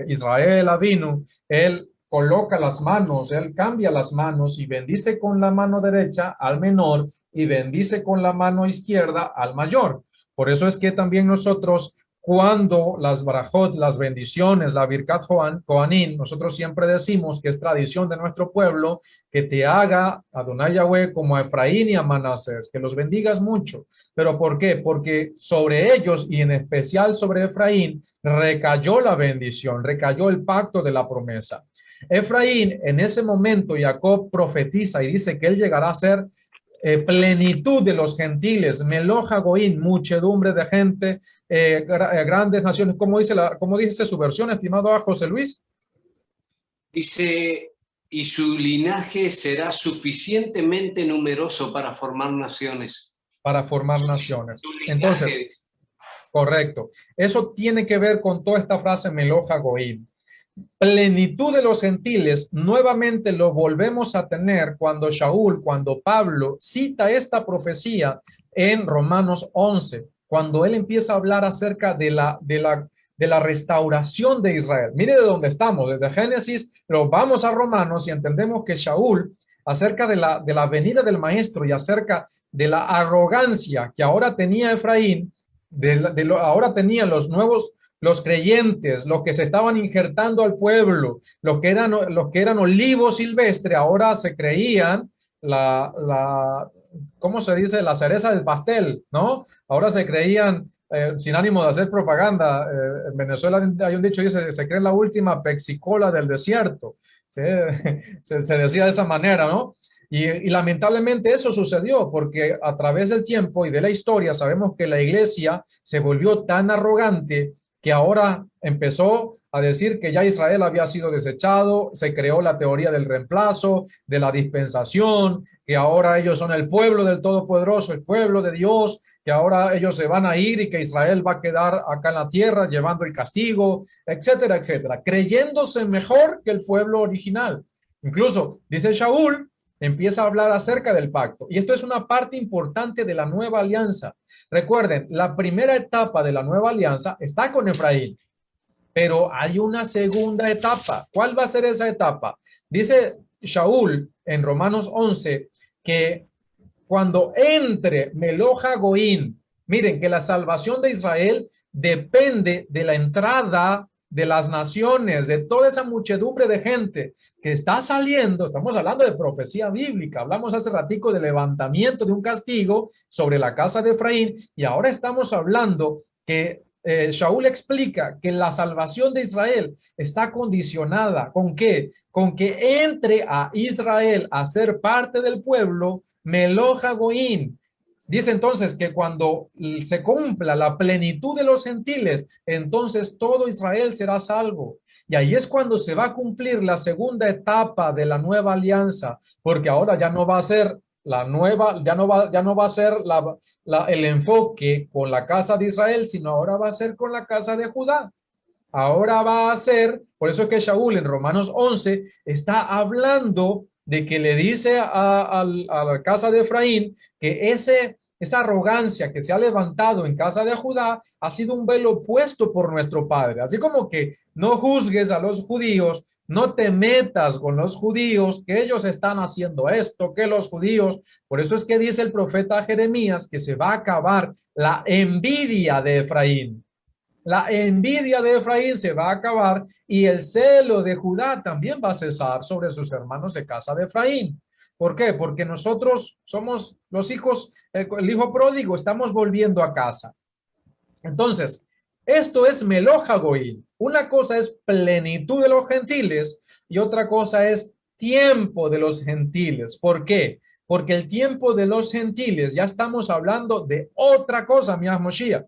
Israel Avinu, él coloca las manos, él cambia las manos y bendice con la mano derecha al menor y bendice con la mano izquierda al mayor. Por eso es que también nosotros, cuando las barajot, las bendiciones, la birkat Kohanim, nosotros siempre decimos que es tradición de nuestro pueblo que te haga Adonai Yahweh como a Efraín y a Manasés, que los bendigas mucho. ¿Pero por qué? Porque sobre ellos y en especial sobre Efraín recayó la bendición, recayó el pacto de la promesa. Efraín, en ese momento, Jacob profetiza y dice que él llegará a ser plenitud de los gentiles, Meloja Goín, muchedumbre de gente, grandes naciones. ¿Cómo dice su versión, estimado a José Luis? Dice, y su linaje será suficientemente numeroso para formar naciones. Para formar naciones. Entonces, correcto. Eso tiene que ver con toda esta frase Meloja Goín. Plenitud de los gentiles, nuevamente lo volvemos a tener cuando Pablo cita esta profecía en Romanos 11, cuando él empieza a hablar acerca de la restauración de Israel. Mire de dónde estamos, desde Génesis, pero vamos a Romanos y entendemos que Shaul, acerca de la venida del maestro y acerca de la arrogancia que ahora tenía Efraín, ahora tenían los creyentes, los que se estaban injertando al pueblo, los que eran olivos silvestres, ahora se creían ¿cómo se dice? La cereza del pastel, ¿no? Ahora se creían, sin ánimo de hacer propaganda, en Venezuela hay un dicho que dice, se cree la última pexicola del desierto. Se decía de esa manera, ¿no? Y lamentablemente eso sucedió porque a través del tiempo y de la historia sabemos que la iglesia se volvió tan arrogante que ahora empezó a decir que ya Israel había sido desechado, se creó la teoría del reemplazo, de la dispensación, que ahora ellos son el pueblo del Todopoderoso, el pueblo de Dios, que ahora ellos se van a ir y que Israel va a quedar acá en la tierra llevando el castigo, etcétera, etcétera, creyéndose mejor que el pueblo original. Incluso, dice Shaul, empieza a hablar acerca del pacto. Y esto es una parte importante de la nueva alianza. Recuerden, la primera etapa de la nueva alianza está con Efraín, pero hay una segunda etapa. ¿Cuál va a ser esa etapa? Dice Shaul en Romanos 11 que cuando entre Meloja Goín, miren que la salvación de Israel depende de la entrada de las naciones, de toda esa muchedumbre de gente que está saliendo. Estamos hablando de profecía bíblica. Hablamos hace ratico del levantamiento de un castigo sobre la casa de Efraín y ahora estamos hablando que Shaul explica que la salvación de Israel está condicionada ¿con qué? Con que entre a Israel a ser parte del pueblo Meloja Goín. Dice entonces que cuando se cumpla la plenitud de los gentiles, entonces todo Israel será salvo. Y ahí es cuando se va a cumplir la segunda etapa de la nueva alianza, porque ahora ya no va a ser la nueva, ya no va a ser el enfoque con la casa de Israel, sino ahora va a ser con la casa de Judá. Ahora va a ser, por eso es que Shaul en Romanos 11 está hablando de que le dice a la casa de Efraín que esa arrogancia que se ha levantado en casa de Judá ha sido un velo puesto por nuestro Padre. Así como que no juzgues a los judíos, no te metas con los judíos, que ellos están haciendo esto, que los judíos. Por eso es que dice el profeta Jeremías que se va a acabar la envidia de Efraín. La envidia de Efraín se va a acabar y el celo de Judá también va a cesar sobre sus hermanos de casa de Efraín. ¿Por qué? Porque nosotros somos los hijos, el hijo pródigo, estamos volviendo a casa. Entonces, esto es Meloja Goín. Una cosa es plenitud de los gentiles y otra cosa es tiempo de los gentiles. ¿Por qué? Porque el tiempo de los gentiles, ya estamos hablando de otra cosa, mi Moshiach.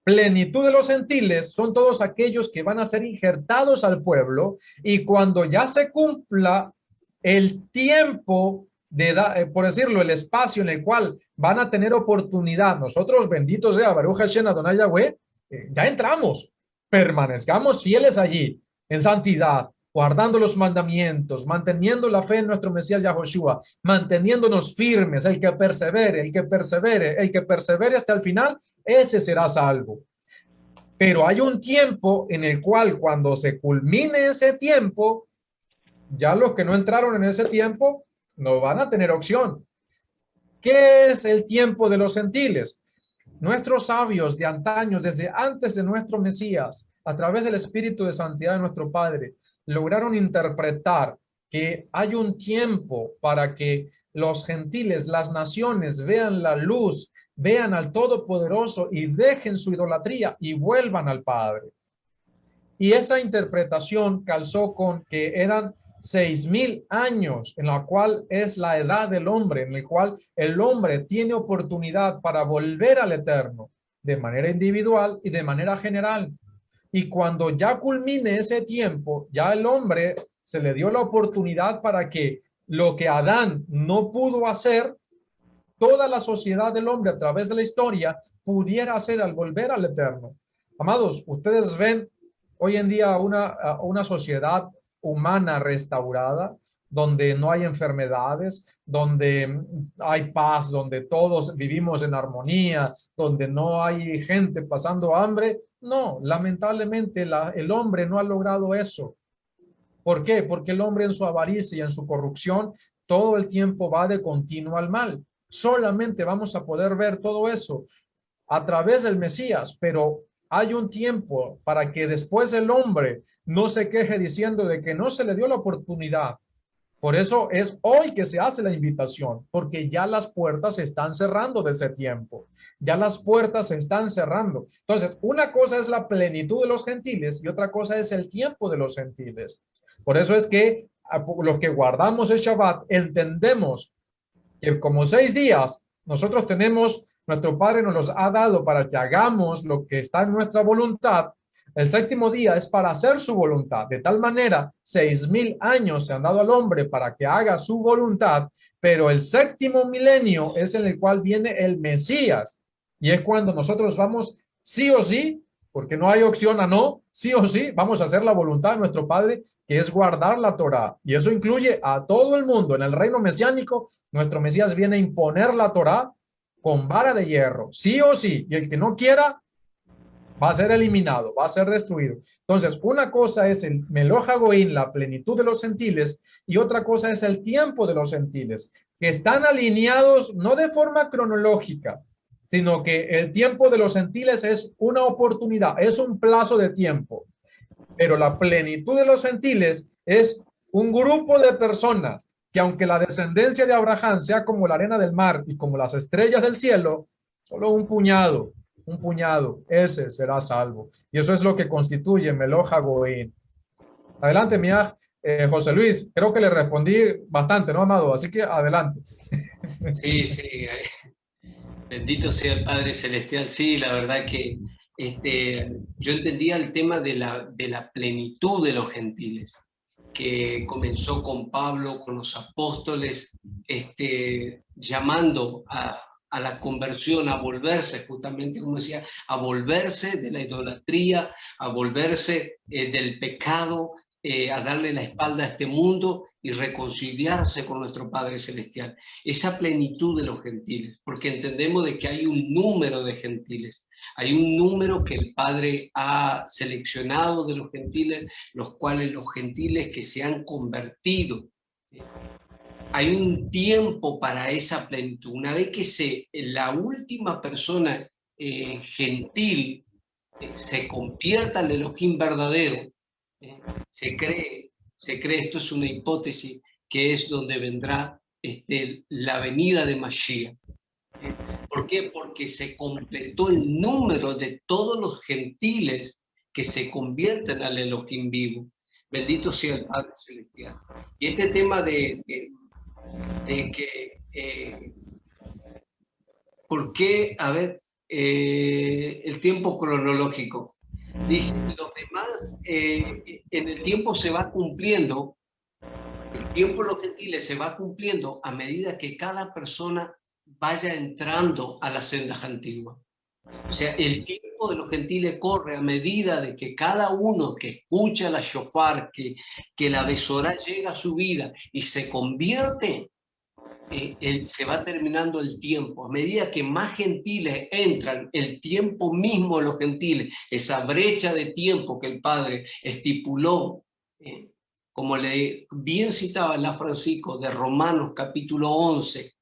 Plenitud de los gentiles son todos aquellos que van a ser injertados al pueblo y cuando ya se cumpla el tiempo de por decirlo, el espacio en el cual van a tener oportunidad, nosotros, bendito sea Baruch Hashem Adonai Yahweh, ya entramos, permanezcamos fieles allí, en santidad, guardando los mandamientos, manteniendo la fe en nuestro Mesías Yahoshua, manteniéndonos firmes, el que persevere hasta el final, ese será salvo. Pero hay un tiempo en el cual cuando se culmine ese tiempo, ya los que no entraron en ese tiempo no van a tener opción. ¿Qué es el tiempo de los gentiles? Nuestros sabios de antaño, desde antes de nuestro Mesías, a través del Espíritu de Santidad de nuestro Padre, lograron interpretar que hay un tiempo para que los gentiles, las naciones, vean la luz, vean al Todopoderoso y dejen su idolatría y vuelvan al Padre. Y esa interpretación calzó con que eran 6,000 años, en la cual es la edad del hombre, en el cual el hombre tiene oportunidad para volver al Eterno, de manera individual y de manera general. Y cuando ya culmine ese tiempo, ya el hombre se le dio la oportunidad para que lo que Adán no pudo hacer, toda la sociedad del hombre a través de la historia pudiera hacer al volver al Eterno. Amados, ustedes ven hoy en día una sociedad humana restaurada, donde no hay enfermedades, donde hay paz, donde todos vivimos en armonía, donde no hay gente pasando hambre. No, lamentablemente el hombre no ha logrado eso. ¿Por qué? Porque el hombre en su avaricia y en su corrupción todo el tiempo va de continuo al mal. Solamente vamos a poder ver todo eso a través del Mesías, pero hay un tiempo para que después el hombre no se queje diciendo de que no se le dio la oportunidad. Por eso es hoy que se hace la invitación, porque ya las puertas se están cerrando de ese tiempo. Ya las puertas se están cerrando. Entonces, una cosa es la plenitud de los gentiles y otra cosa es el tiempo de los gentiles. Por eso es que los que guardamos el Shabbat entendemos que como 6 días nosotros tenemos nuestro Padre nos los ha dado para que hagamos lo que está en nuestra voluntad. El séptimo día es para hacer su voluntad. De tal manera, 6,000 años se han dado al hombre para que haga su voluntad, pero el séptimo milenio es en el cual viene el Mesías. Y es cuando nosotros vamos sí o sí, porque no hay opción a no, sí o sí, vamos a hacer la voluntad de nuestro Padre, que es guardar la Torá. Y eso incluye a todo el mundo. En el reino mesiánico, nuestro Mesías viene a imponer la Torá con vara de hierro, sí o sí. Y el que no quiera, va a ser eliminado, va a ser destruido. Entonces, una cosa es el Meloj HaGoim, la plenitud de los gentiles, y otra cosa es el tiempo de los gentiles, que están alineados no de forma cronológica, sino que el tiempo de los gentiles es una oportunidad, es un plazo de tiempo. Pero la plenitud de los gentiles es un grupo de personas que, aunque la descendencia de Abraham sea como la arena del mar y como las estrellas del cielo, solo un puñado, ese será salvo. Y eso es lo que constituye Meloj HaGoim. Adelante, Miaj. José Luis, creo que le respondí bastante, ¿no, amado? Así que adelante. Sí, sí. Bendito sea el Padre Celestial. Sí, la verdad que yo entendía el tema de la plenitud de los gentiles, que comenzó con Pablo, con los apóstoles, llamando a la conversión, a volverse, justamente como decía, a volverse de la idolatría, a volverse del pecado, a darle la espalda a este mundo y reconciliarse con nuestro Padre Celestial. Esa plenitud de los gentiles, porque entendemos de que hay un número de gentiles, hay un número que el Padre ha seleccionado de los gentiles, los cuales los gentiles que se han convertido. Hay un tiempo para esa plenitud. Una vez que la última persona gentil se convierta en el Elohim verdadero, se cree, esto es una hipótesis, que es donde vendrá la venida de Mashiach. ¿Por qué? Porque se completó el número de todos los gentiles que se convierten al Elohim vivo. Bendito sea el Padre Celestial. Y este tema de que, ¿por qué? A ver, el tiempo cronológico. Dice, los demás, en el tiempo se va cumpliendo, el tiempo de los gentiles se va cumpliendo a medida que cada persona vaya entrando a las sendas antiguas. O sea, el tiempo de los gentiles corre a medida de que cada uno que escucha la shofar, que la besorá llega a su vida y se convierte, se va terminando el tiempo. A medida que más gentiles entran, el tiempo mismo de los gentiles, esa brecha de tiempo que el Padre estipuló, como le bien citaba la Francisco de Romanos capítulo 11,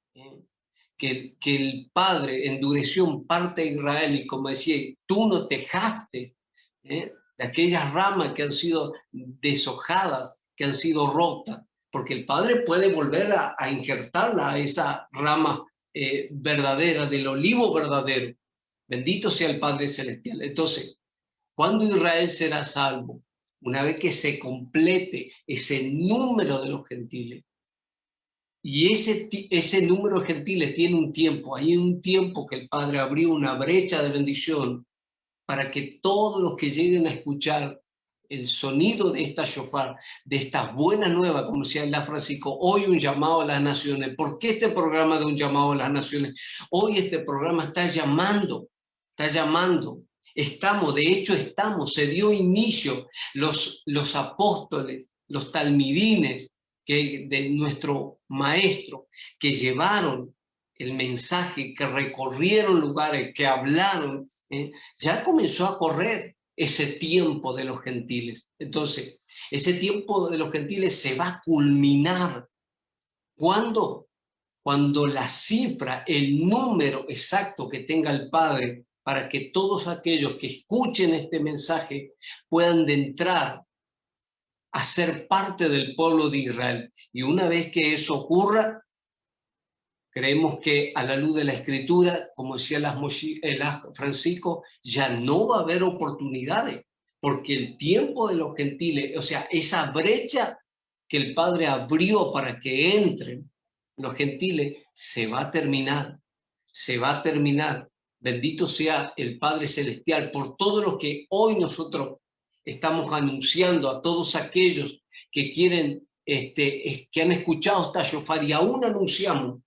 que el Padre endureció en parte de Israel y como decía, tú no te dejaste de aquellas ramas que han sido deshojadas, que han sido rotas, porque el Padre puede volver a injertarla a esa rama verdadera, del olivo verdadero. Bendito sea el Padre Celestial. Entonces, ¿cuándo Israel será salvo? Una vez que se complete ese número de los gentiles. Y ese número de gentiles tiene un tiempo. Hay un tiempo que el Padre abrió una brecha de bendición para que todos los que lleguen a escuchar el sonido de esta shofar, de estas buenas nuevas, como decía la Francisco, hoy un llamado a las naciones. ¿Por qué este programa de un llamado a las naciones? Hoy este programa está llamando. Se dio inicio los apóstoles, los talmidines, de nuestro maestro, que llevaron el mensaje, que recorrieron lugares, que hablaron, ya comenzó a correr ese tiempo de los gentiles. Entonces, ese tiempo de los gentiles se va a culminar. ¿Cuándo? Cuando la cifra, el número exacto que tenga el Padre, para que todos aquellos que escuchen este mensaje puedan entrar a ser parte del pueblo de Israel. Y una vez que eso ocurra, creemos que a la luz de la Escritura, como decía el Francisco, ya no va a haber oportunidades, porque el tiempo de los gentiles, o sea, esa brecha que el Padre abrió para que entren los gentiles, se va a terminar. se va a terminar. Bendito sea el Padre Celestial por todo lo que hoy nosotros estamos anunciando a todos aquellos que quieren, que han escuchado esta shofar, y aún anunciamos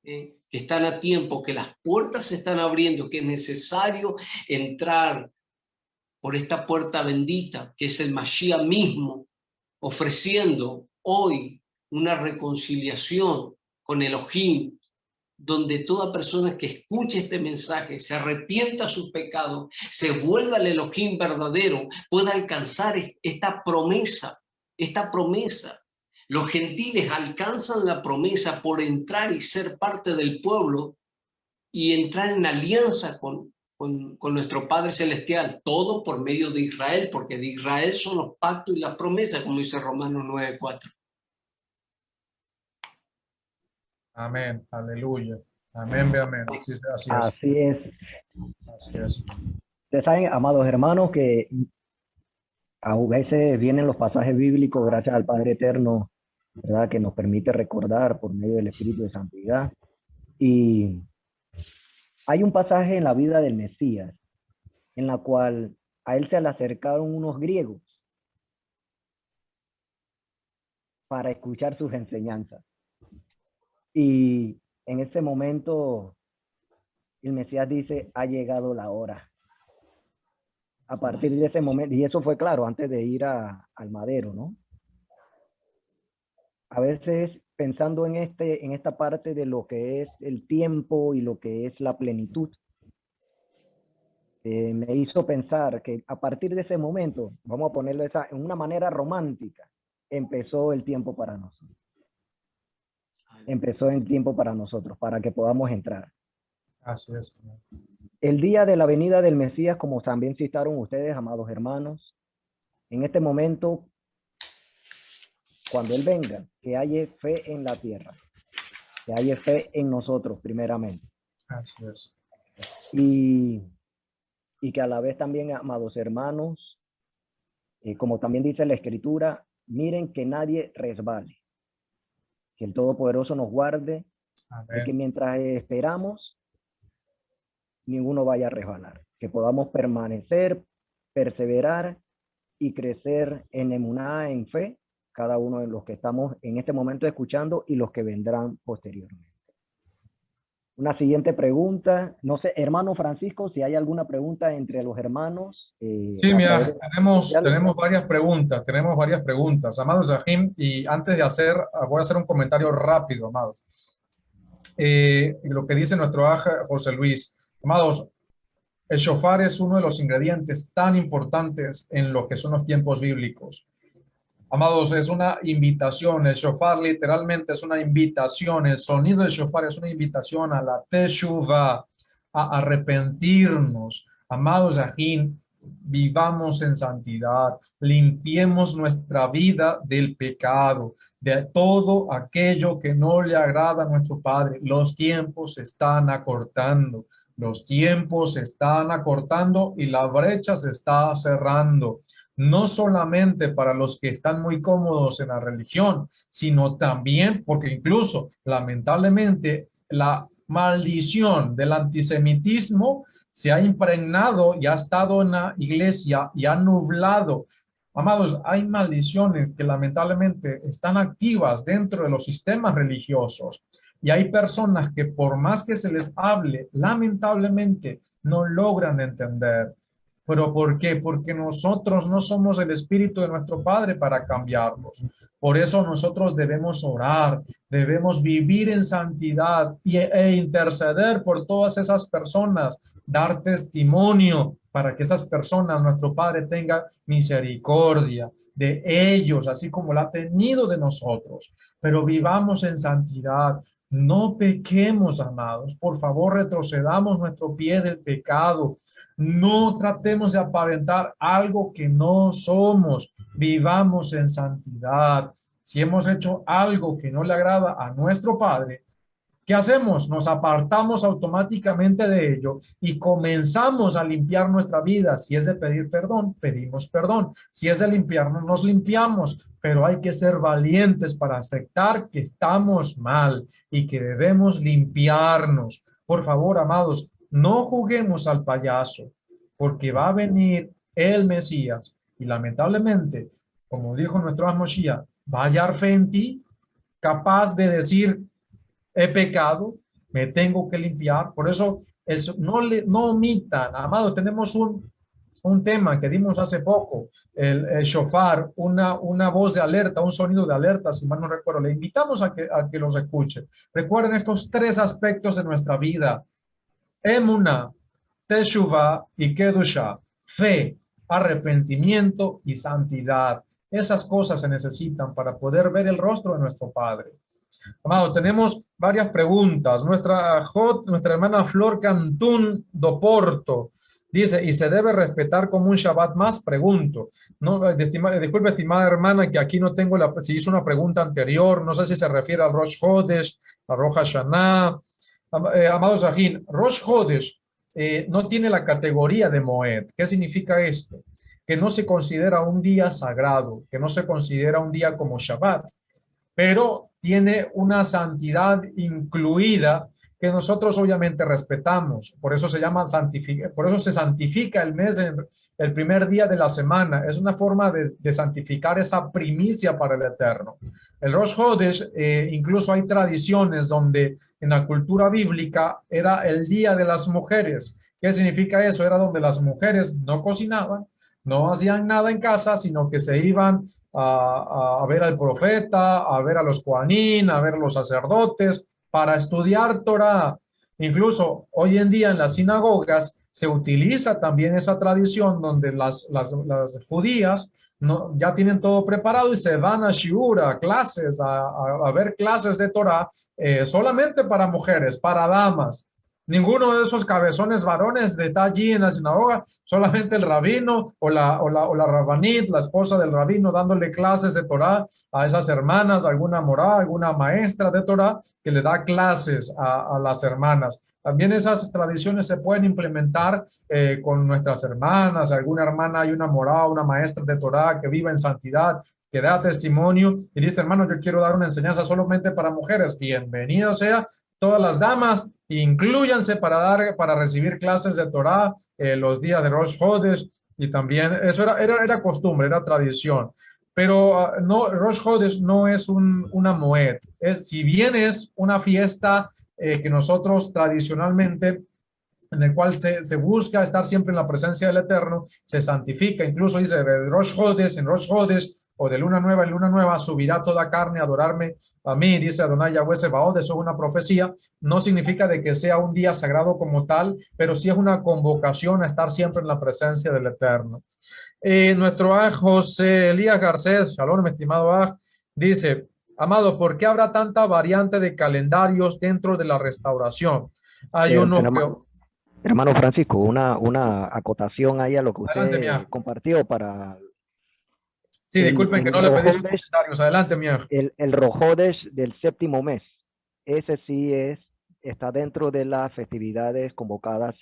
que están a tiempo, que las puertas se están abriendo, que es necesario entrar por esta puerta bendita, que es el Mashiach mismo, ofreciendo hoy una reconciliación con Elohim, donde toda persona que escuche este mensaje se arrepienta de sus pecados, se vuelva al Elohim verdadero, pueda alcanzar esta promesa, esta promesa. Los gentiles alcanzan la promesa por entrar y ser parte del pueblo y entrar en alianza con nuestro Padre Celestial, todo por medio de Israel, porque de Israel son los pactos y las promesas, como dice Romanos 9:4. Amén, aleluya. Amén, amén. Así es. Así es. Así es. Ustedes saben, amados hermanos, que a veces vienen los pasajes bíblicos gracias al Padre Eterno, ¿verdad? Que nos permite recordar por medio del Espíritu de Santidad. Y hay un pasaje en la vida del Mesías en la cual a él se le acercaron unos griegos para escuchar sus enseñanzas. Y en ese momento el Mesías dice, ha llegado la hora. A partir de ese momento, y eso fue claro, antes de ir al madero, ¿no? A veces pensando en esta parte de lo que es el tiempo y lo que es la plenitud, me hizo pensar que a partir de ese momento, vamos a ponerlo en una manera romántica, empezó el tiempo para nosotros. Empezó el tiempo para nosotros, para que podamos entrar. Así es. El día de la venida del Mesías, como también citaron ustedes, amados hermanos, en este momento, cuando Él venga, que haya fe en la tierra, que haya fe en nosotros primeramente. Así es. Y que a la vez también, amados hermanos, como también dice la Escritura, miren que nadie resbale, que el Todopoderoso nos guarde. Amén. Y que mientras esperamos, ninguno vaya a resbalar, que podamos permanecer, perseverar y crecer en emuná, en fe, cada uno de los que estamos en este momento escuchando y los que vendrán posteriormente. Una siguiente pregunta, no sé, hermano Francisco, si hay alguna pregunta entre los hermanos. Sí, mira, tenemos varias preguntas, amados Yahim, y antes de voy a hacer un comentario rápido, amados. Lo que dice nuestro Aja José Luis, amados, el shofar es uno de los ingredientes tan importantes en lo que son los tiempos bíblicos. Amados, es una invitación. El shofar literalmente es una invitación. El sonido del shofar es una invitación a la teshuva, a arrepentirnos. Amados Yahim, vivamos en santidad, limpiemos nuestra vida del pecado, de todo aquello que no le agrada a nuestro Padre. Los tiempos se están acortando. Los tiempos se están acortando y la brecha se está cerrando. No solamente para los que están muy cómodos en la religión, sino también porque incluso, lamentablemente, la maldición del antisemitismo se ha impregnado y ha estado en la iglesia y ha nublado. Amados, hay maldiciones que lamentablemente están activas dentro de los sistemas religiosos. Y hay personas que por más que se les hable, lamentablemente no logran entender. ¿Pero por qué? Porque nosotros no somos el Espíritu de nuestro Padre para cambiarlos. Por eso nosotros debemos orar, debemos vivir en santidad e interceder por todas esas personas, dar testimonio para que esas personas, nuestro Padre, tenga misericordia de ellos, así como la ha tenido de nosotros. Pero vivamos en santidad. No pequemos, amados. Por favor, retrocedamos nuestro pie del pecado. No tratemos de aparentar algo que no somos. Vivamos en santidad. Si hemos hecho algo que no le agrada a nuestro Padre, ¿qué hacemos? Nos apartamos automáticamente de ello y comenzamos a limpiar nuestra vida. Si es de pedir perdón, pedimos perdón. Si es de limpiarnos, nos limpiamos. Pero hay que ser valientes para aceptar que estamos mal y que debemos limpiarnos. Por favor, amados, no juguemos al payaso, porque va a venir el Mesías y lamentablemente, como dijo nuestro Mashiach, va a hallar fe en ti, capaz de decir, he pecado, me tengo que limpiar. Por eso, no omitan, amados, tenemos un tema que dimos hace poco, el shofar, una voz de alerta, un sonido de alerta, si mal no recuerdo. Le invitamos a que los escuche. Recuerden estos tres aspectos de nuestra vida: Emuná, Teshuvah y Kedusha, fe, arrepentimiento y santidad. Esas cosas se necesitan para poder ver el rostro de nuestro Padre. Amado, tenemos varias preguntas. Nuestra hermana Flor Cantún do Porto dice, ¿y se debe respetar como un Shabbat más? Pregunto. No, disculpe, estimada hermana, que aquí no tengo si hizo una pregunta anterior. No sé si se refiere al Rosh Hodesh, a Rosh Hashanah. Amado Zahin, Rosh Hodesh no tiene la categoría de Moed. ¿Qué significa esto? Que no se considera un día sagrado, que no se considera un día como Shabbat, pero tiene una santidad incluida que nosotros obviamente respetamos. Por eso se llama por eso se santifica el mes en el primer día de la semana. Es una forma de santificar esa primicia para el Eterno. El Rosh Hodesh, incluso hay tradiciones donde en la cultura bíblica era el día de las mujeres. ¿Qué significa eso? Era donde las mujeres no cocinaban, no hacían nada en casa, sino que se iban a ver al profeta, a ver a los Kohanim, a ver a los sacerdotes, para estudiar Torah. Incluso hoy en día en las sinagogas se utiliza también esa tradición donde las judías ya tienen todo preparado y se van a shiur, a clases, a ver clases de Torah, solamente para mujeres, para damas. Ninguno de esos cabezones varones está allí en la sinagoga, solamente el rabino o la rabanit, la esposa del rabino, dándole clases de Torah a esas hermanas, alguna morá, alguna maestra de Torah que le da clases a las hermanas. También esas tradiciones se pueden implementar con nuestras hermanas. Alguna hermana, hay una morá, una maestra de Torah que vive en santidad, que da testimonio y dice, hermano, yo quiero dar una enseñanza solamente para mujeres. Bienvenido sea. Todas las damas, inclúyanse para recibir clases de Torah los días de Rosh Hodesh, y también eso era costumbre, era tradición. Pero no, Rosh Hodesh no es una moed. Si bien es una fiesta que nosotros tradicionalmente, en el cual se busca estar siempre en la presencia del Eterno, se santifica. Incluso dice de Rosh Hodesh, en Rosh Hodesh, o de luna nueva en luna nueva, subirá toda carne a adorarme a mí, dice Adonai Yahweh Sebaot. Eso es una profecía. No significa de que sea un día sagrado como tal, pero sí es una convocación a estar siempre en la presencia del Eterno. Nuestro Aj José Elías Garcés, shalom, mi estimado Aj, dice, amado, ¿por qué habrá tanta variante de calendarios dentro de la restauración? Hay hermano Francisco, una acotación ahí a lo que usted compartió para... Sí, disculpen que no le pedí sus comentarios. Adelante, mía. El Rosh Hodesh del séptimo mes. Ese sí está dentro de las festividades convocadas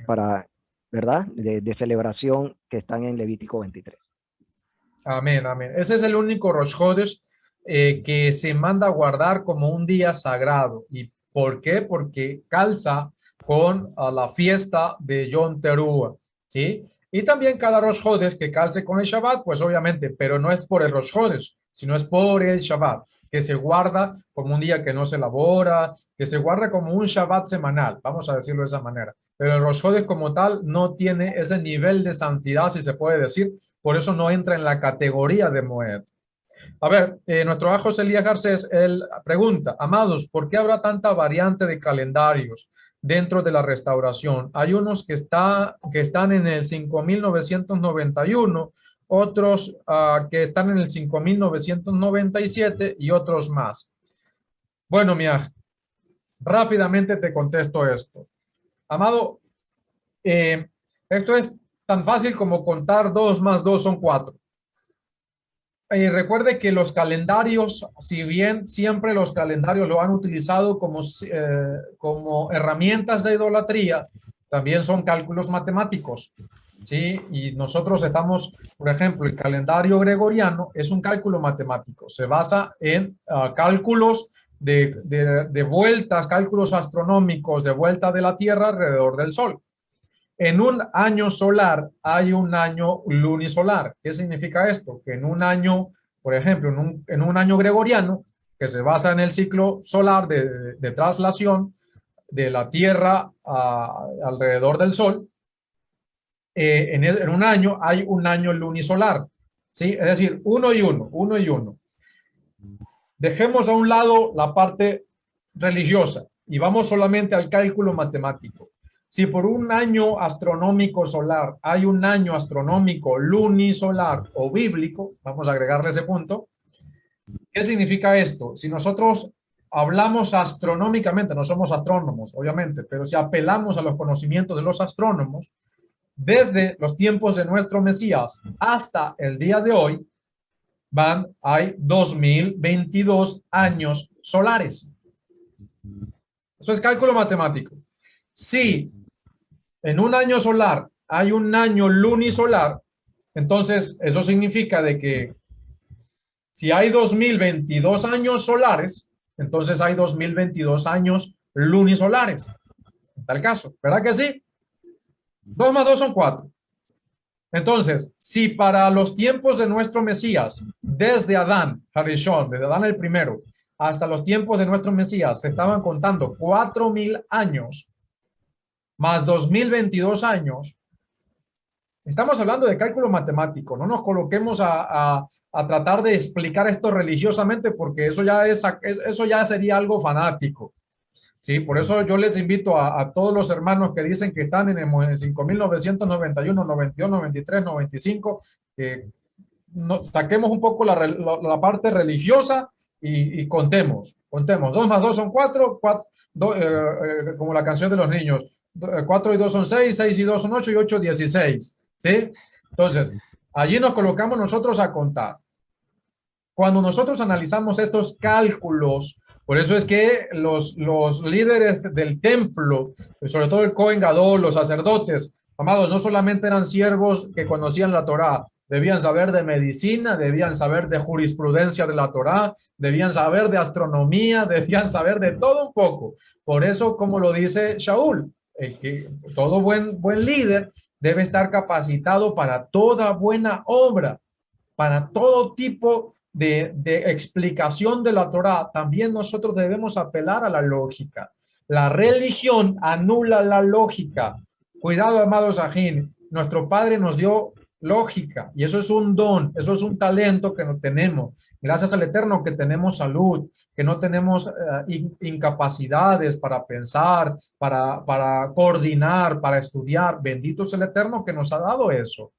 para, ¿verdad? De celebración que están en Levítico 23. Amén, amén. Ese es el único Rosh Hodesh que se manda a guardar como un día sagrado. ¿Y por qué? Porque calza con la fiesta de Yom Teruah, ¿sí? Y también cada Rosh Hodesh que calce con el Shabbat, pues obviamente, pero no es por el Rosh Hodesh, sino es por el Shabbat, que se guarda como un día que no se elabora, que se guarda como un Shabbat semanal, vamos a decirlo de esa manera. Pero el Rosh Hodesh como tal no tiene ese nivel de santidad, si se puede decir, por eso no entra en la categoría de Moed. A ver, nuestro Aj José Elías Garcés, él pregunta, amados, ¿por qué habrá tanta variante de calendarios dentro de la restauración? Hay unos que están en el 5991, otros que están en el 5997 y otros más. Bueno, mía, rápidamente te contesto esto. Amado, esto es tan fácil como contar 2 más 2 son 4. Recuerde que los calendarios, si bien siempre los calendarios lo han utilizado como herramientas de idolatría, también son cálculos matemáticos, ¿sí? Y nosotros estamos, por ejemplo, el calendario gregoriano es un cálculo matemático, se basa en cálculos de vueltas, cálculos astronómicos de vuelta de la Tierra alrededor del Sol. En un año solar hay un año lunisolar. ¿Qué significa esto? Que en un año, por ejemplo, en un año gregoriano, que se basa en el ciclo solar de traslación de la Tierra alrededor del Sol, en un año hay un año lunisolar, ¿sí? Es decir, uno y uno. Dejemos a un lado la parte religiosa y vamos solamente al cálculo matemático. Si por un año astronómico solar hay un año astronómico lunisolar o bíblico, vamos a agregarle ese punto. ¿Qué significa esto? Si nosotros hablamos astronómicamente, no somos astrónomos, obviamente, pero si apelamos a los conocimientos de los astrónomos, desde los tiempos de nuestro Mesías hasta el día de hoy, hay 2022 años solares. Eso es cálculo matemático. Si en un año solar hay un año lunisolar, entonces eso significa de que si hay 2022 años solares, entonces hay 2022 años lunisolares. En tal caso, ¿verdad que sí? 2 más 2 son 4. Entonces, si para los tiempos de nuestro Mesías, desde Adán, Harishon, desde Adán el primero, hasta los tiempos de nuestro Mesías, se estaban contando 4,000 años, más 2022 años, estamos hablando de cálculo matemático. No nos coloquemos a tratar de explicar esto religiosamente, porque eso ya sería algo fanático. Sí, por eso yo les invito a todos los hermanos que dicen que están en el 5.991, 92, 93, 95, que saquemos un poco la parte religiosa y contemos. 2 más 2 son 4, como la canción de los niños. 4 y 2 son 6, 6 y 2 son 8 y 8, 16. ¿Sí? Entonces, allí nos colocamos nosotros a contar. Cuando nosotros analizamos estos cálculos, por eso es que los líderes del templo, sobre todo el Cohen Gadol, los sacerdotes, amados, no solamente eran siervos que conocían la Torá, debían saber de medicina, debían saber de jurisprudencia de la Torá, debían saber de astronomía, debían saber de todo un poco. Por eso, como lo dice Shaul, que todo buen líder debe estar capacitado para toda buena obra, para todo tipo de explicación de la Torá. También nosotros debemos apelar a la lógica. La religión anula la lógica. Cuidado, amados ajín. Nuestro Padre nos dio lógica y eso es un don, eso es un talento que no tenemos. Gracias al Eterno que tenemos salud, que no tenemos incapacidades para pensar, para coordinar, para estudiar. Bendito es el Eterno que nos ha dado eso.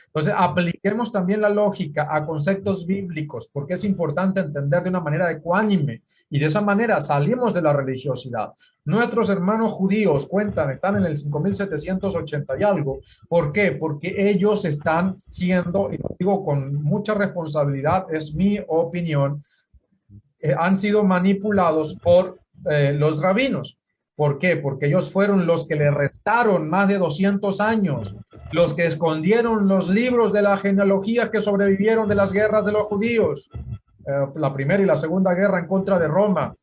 Entonces, apliquemos también la lógica a conceptos bíblicos, porque es importante entender de una manera ecuánime y de esa manera salimos de la religiosidad. Nuestros hermanos judíos están en el 5.780 y algo. ¿Por qué? Porque ellos están siendo, y lo digo con mucha responsabilidad, es mi opinión, han sido manipulados por los rabinos. ¿Por qué? Porque ellos fueron los que le restaron más de 200 años, los que escondieron los libros de la genealogía que sobrevivieron de las guerras de los judíos, la primera y la segunda guerra en contra de Roma,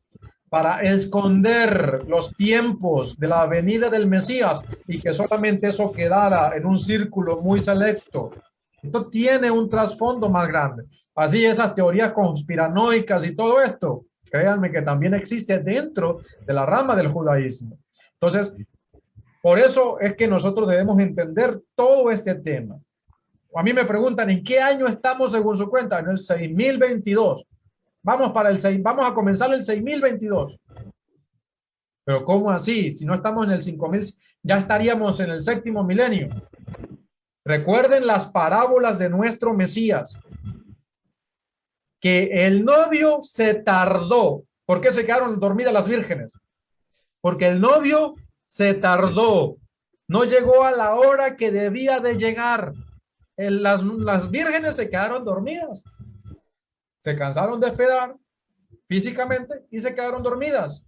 para esconder los tiempos de la venida del Mesías y que solamente eso quedara en un círculo muy selecto. Esto tiene un trasfondo más grande. Así esas teorías conspiranoicas y todo esto, créanme que también existe dentro de la rama del judaísmo. Entonces, por eso es que nosotros debemos entender todo este tema. A mí me preguntan, ¿en qué año estamos según su cuenta? En el 6022. Vamos a comenzar el 6022. Pero ¿cómo así? Si no estamos en el 5000, ya estaríamos en el 7º milenio. Recuerden las parábolas de nuestro Mesías. Que el novio se tardó. ¿Por qué se quedaron dormidas las vírgenes? Porque el novio se tardó. No llegó a la hora que debía de llegar. Las vírgenes se quedaron dormidas. Se cansaron de esperar físicamente y se quedaron dormidas.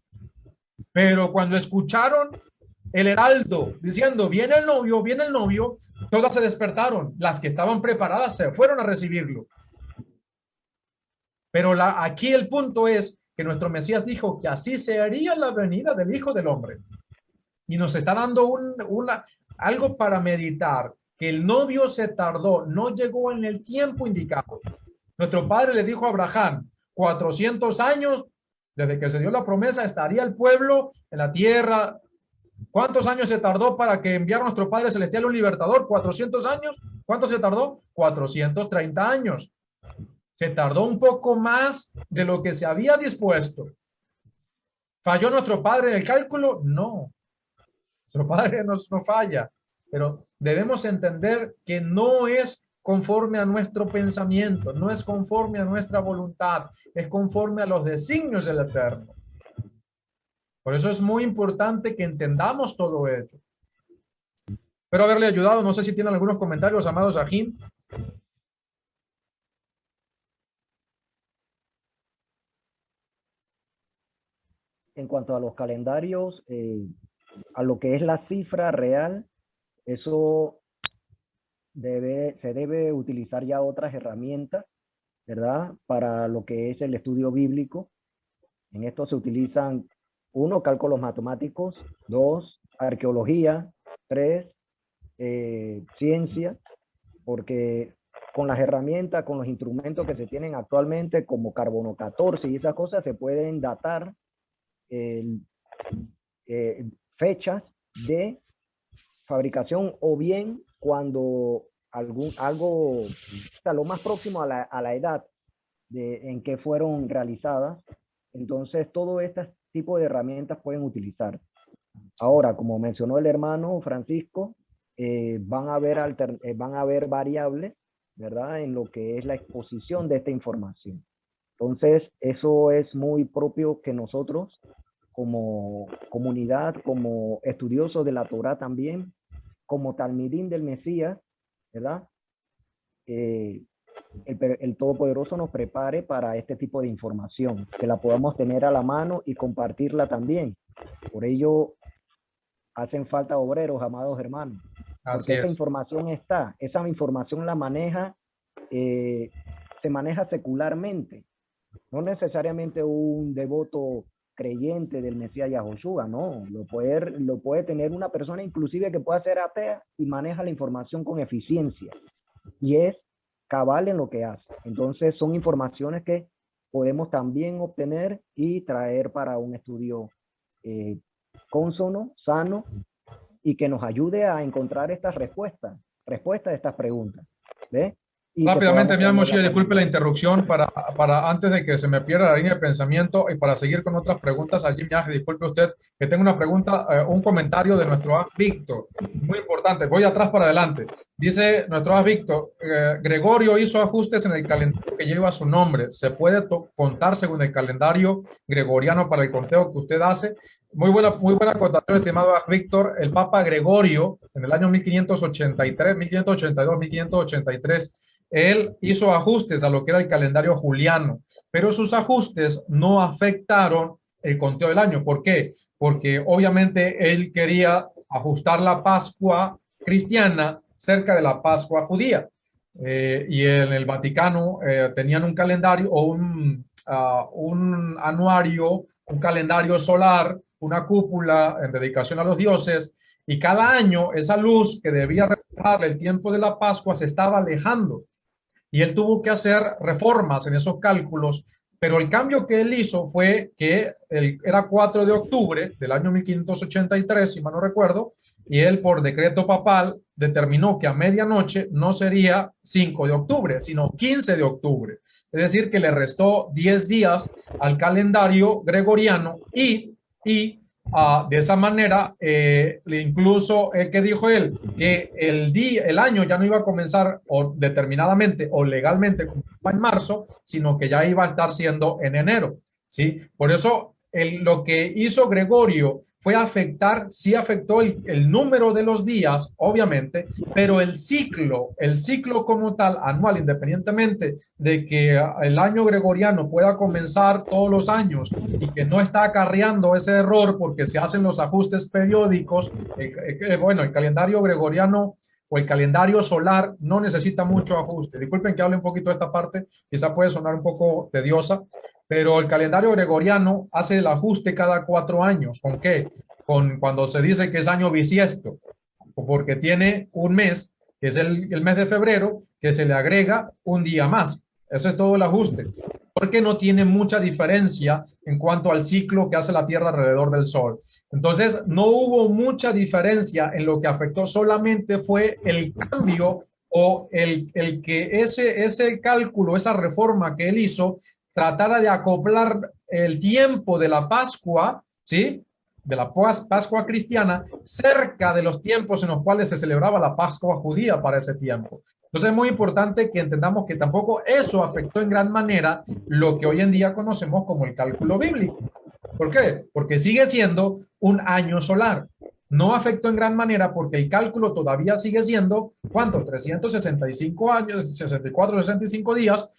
Pero cuando escucharon el heraldo diciendo, viene el novio, todas se despertaron. Las que estaban preparadas se fueron a recibirlo. Pero aquí el punto es que nuestro Mesías dijo que así sería la venida del Hijo del Hombre. Y nos está dando algo para meditar, que el novio se tardó, no llegó en el tiempo indicado. Nuestro padre le dijo a Abraham, 400 años, desde que se dio la promesa, estaría el pueblo en la tierra. ¿Cuántos años se tardó para que enviara nuestro Padre Celestial un libertador? ¿400 años? ¿Cuánto se tardó? 430 años. Se tardó un poco más de lo que se había dispuesto. ¿Falló nuestro Padre en el cálculo? No. Nuestro Padre no falla, pero debemos entender que no es conforme a nuestro pensamiento, no es conforme a nuestra voluntad, es conforme a los designios del Eterno. Por eso es muy importante que entendamos todo esto. Espero haberle ayudado. No sé si tienen algunos comentarios, amados Ajín. En cuanto a los calendarios, a lo que es la cifra real, eso se debe utilizar ya otras herramientas, ¿verdad? Para lo que es el estudio bíblico. En esto se utilizan 1, cálculos matemáticos, 2, arqueología, 3, ciencia, porque con las herramientas, con los instrumentos que se tienen actualmente, como carbono 14 y esas cosas, se pueden datar fechas de fabricación, o bien cuando algo, o sea, lo más próximo a la edad en que fueron realizadas. Entonces, todo este tipo de herramientas pueden utilizar. Ahora, como mencionó el hermano Francisco, van a haber variables, ¿verdad?, en lo que es la exposición de esta información. Entonces, eso es muy propio que nosotros, como comunidad, como estudiosos de la Torá también, como talmidín del Mesías, ¿verdad?, el Todopoderoso nos prepare para este tipo de información, que la podamos tener a la mano y compartirla también. Por ello, hacen falta obreros, amados hermanos. Porque esa información esa información la maneja, se maneja secularmente. No necesariamente un devoto creyente del Mesías Yahoshua, no. Lo puede tener una persona inclusive que pueda ser atea y maneja la información con eficiencia. Y es cabal en lo que hace. Entonces son informaciones que podemos también obtener y traer para un estudio cónsono, sano, y que nos ayude a encontrar estas respuestas a estas preguntas. ¿Ve? Y rápidamente, mi Moshe, disculpe la interrupción para antes de que se me pierda la línea de pensamiento y para seguir con otras preguntas. Allí, disculpe usted, que tengo una pregunta, un comentario de nuestro Víctor, muy importante. Voy atrás para adelante. Dice nuestro Víctor, Gregorio hizo ajustes en el calendario que lleva su nombre. ¿Se puede contar según el calendario gregoriano para el conteo que usted hace? Muy buena acotación, estimado Víctor. El Papa Gregorio, en el año 1583, 1582, 1583, él hizo ajustes a lo que era el calendario juliano, pero sus ajustes no afectaron el conteo del año. ¿Por qué? Porque obviamente él quería ajustar la Pascua cristiana cerca de la Pascua judía. Y en el Vaticano tenían un calendario o un anuario, un calendario solar, una cúpula en dedicación a los dioses, y cada año esa luz que debía reflejar el tiempo de la Pascua se estaba alejando. Y él tuvo que hacer reformas en esos cálculos, pero el cambio que él hizo fue que era 4 de octubre del año 1583, si mal no recuerdo, y él por decreto papal determinó que a medianoche no sería 5 de octubre, sino 15 de octubre. Es decir, que le restó 10 días al calendario gregoriano y de esa manera, incluso que dijo él, que el año ya no iba a comenzar determinadamente o legalmente en marzo, sino que ya iba a estar siendo en enero, ¿sí? Por eso lo que hizo Gregorio fue sí afectó el número de los días, obviamente, pero el ciclo como tal, anual, independientemente de que el año gregoriano pueda comenzar todos los años y que no está acarreando ese error porque se hacen los ajustes periódicos, el calendario gregoriano o el calendario solar no necesita mucho ajuste. Disculpen que hable un poquito de esta parte, quizá puede sonar un poco tediosa, pero el calendario gregoriano hace el ajuste cada 4 años. ¿Con qué? Con cuando se dice que es año bisiesto, porque tiene un mes, que es el mes de febrero, que se le agrega un día más. Eso es todo el ajuste, porque no tiene mucha diferencia en cuanto al ciclo que hace la Tierra alrededor del Sol. Entonces, no hubo mucha diferencia en lo que afectó, solamente fue el cambio o el que ese cálculo, esa reforma que él hizo, tratara de acoplar el tiempo de la Pascua, ¿sí?, de la Pascua cristiana, cerca de los tiempos en los cuales se celebraba la Pascua judía para ese tiempo. Entonces es muy importante que entendamos que tampoco eso afectó en gran manera lo que hoy en día conocemos como el cálculo bíblico. ¿Por qué? Porque sigue siendo un año solar. No afectó en gran manera porque el cálculo todavía sigue siendo, ¿cuánto? 365 años, 64, 65 días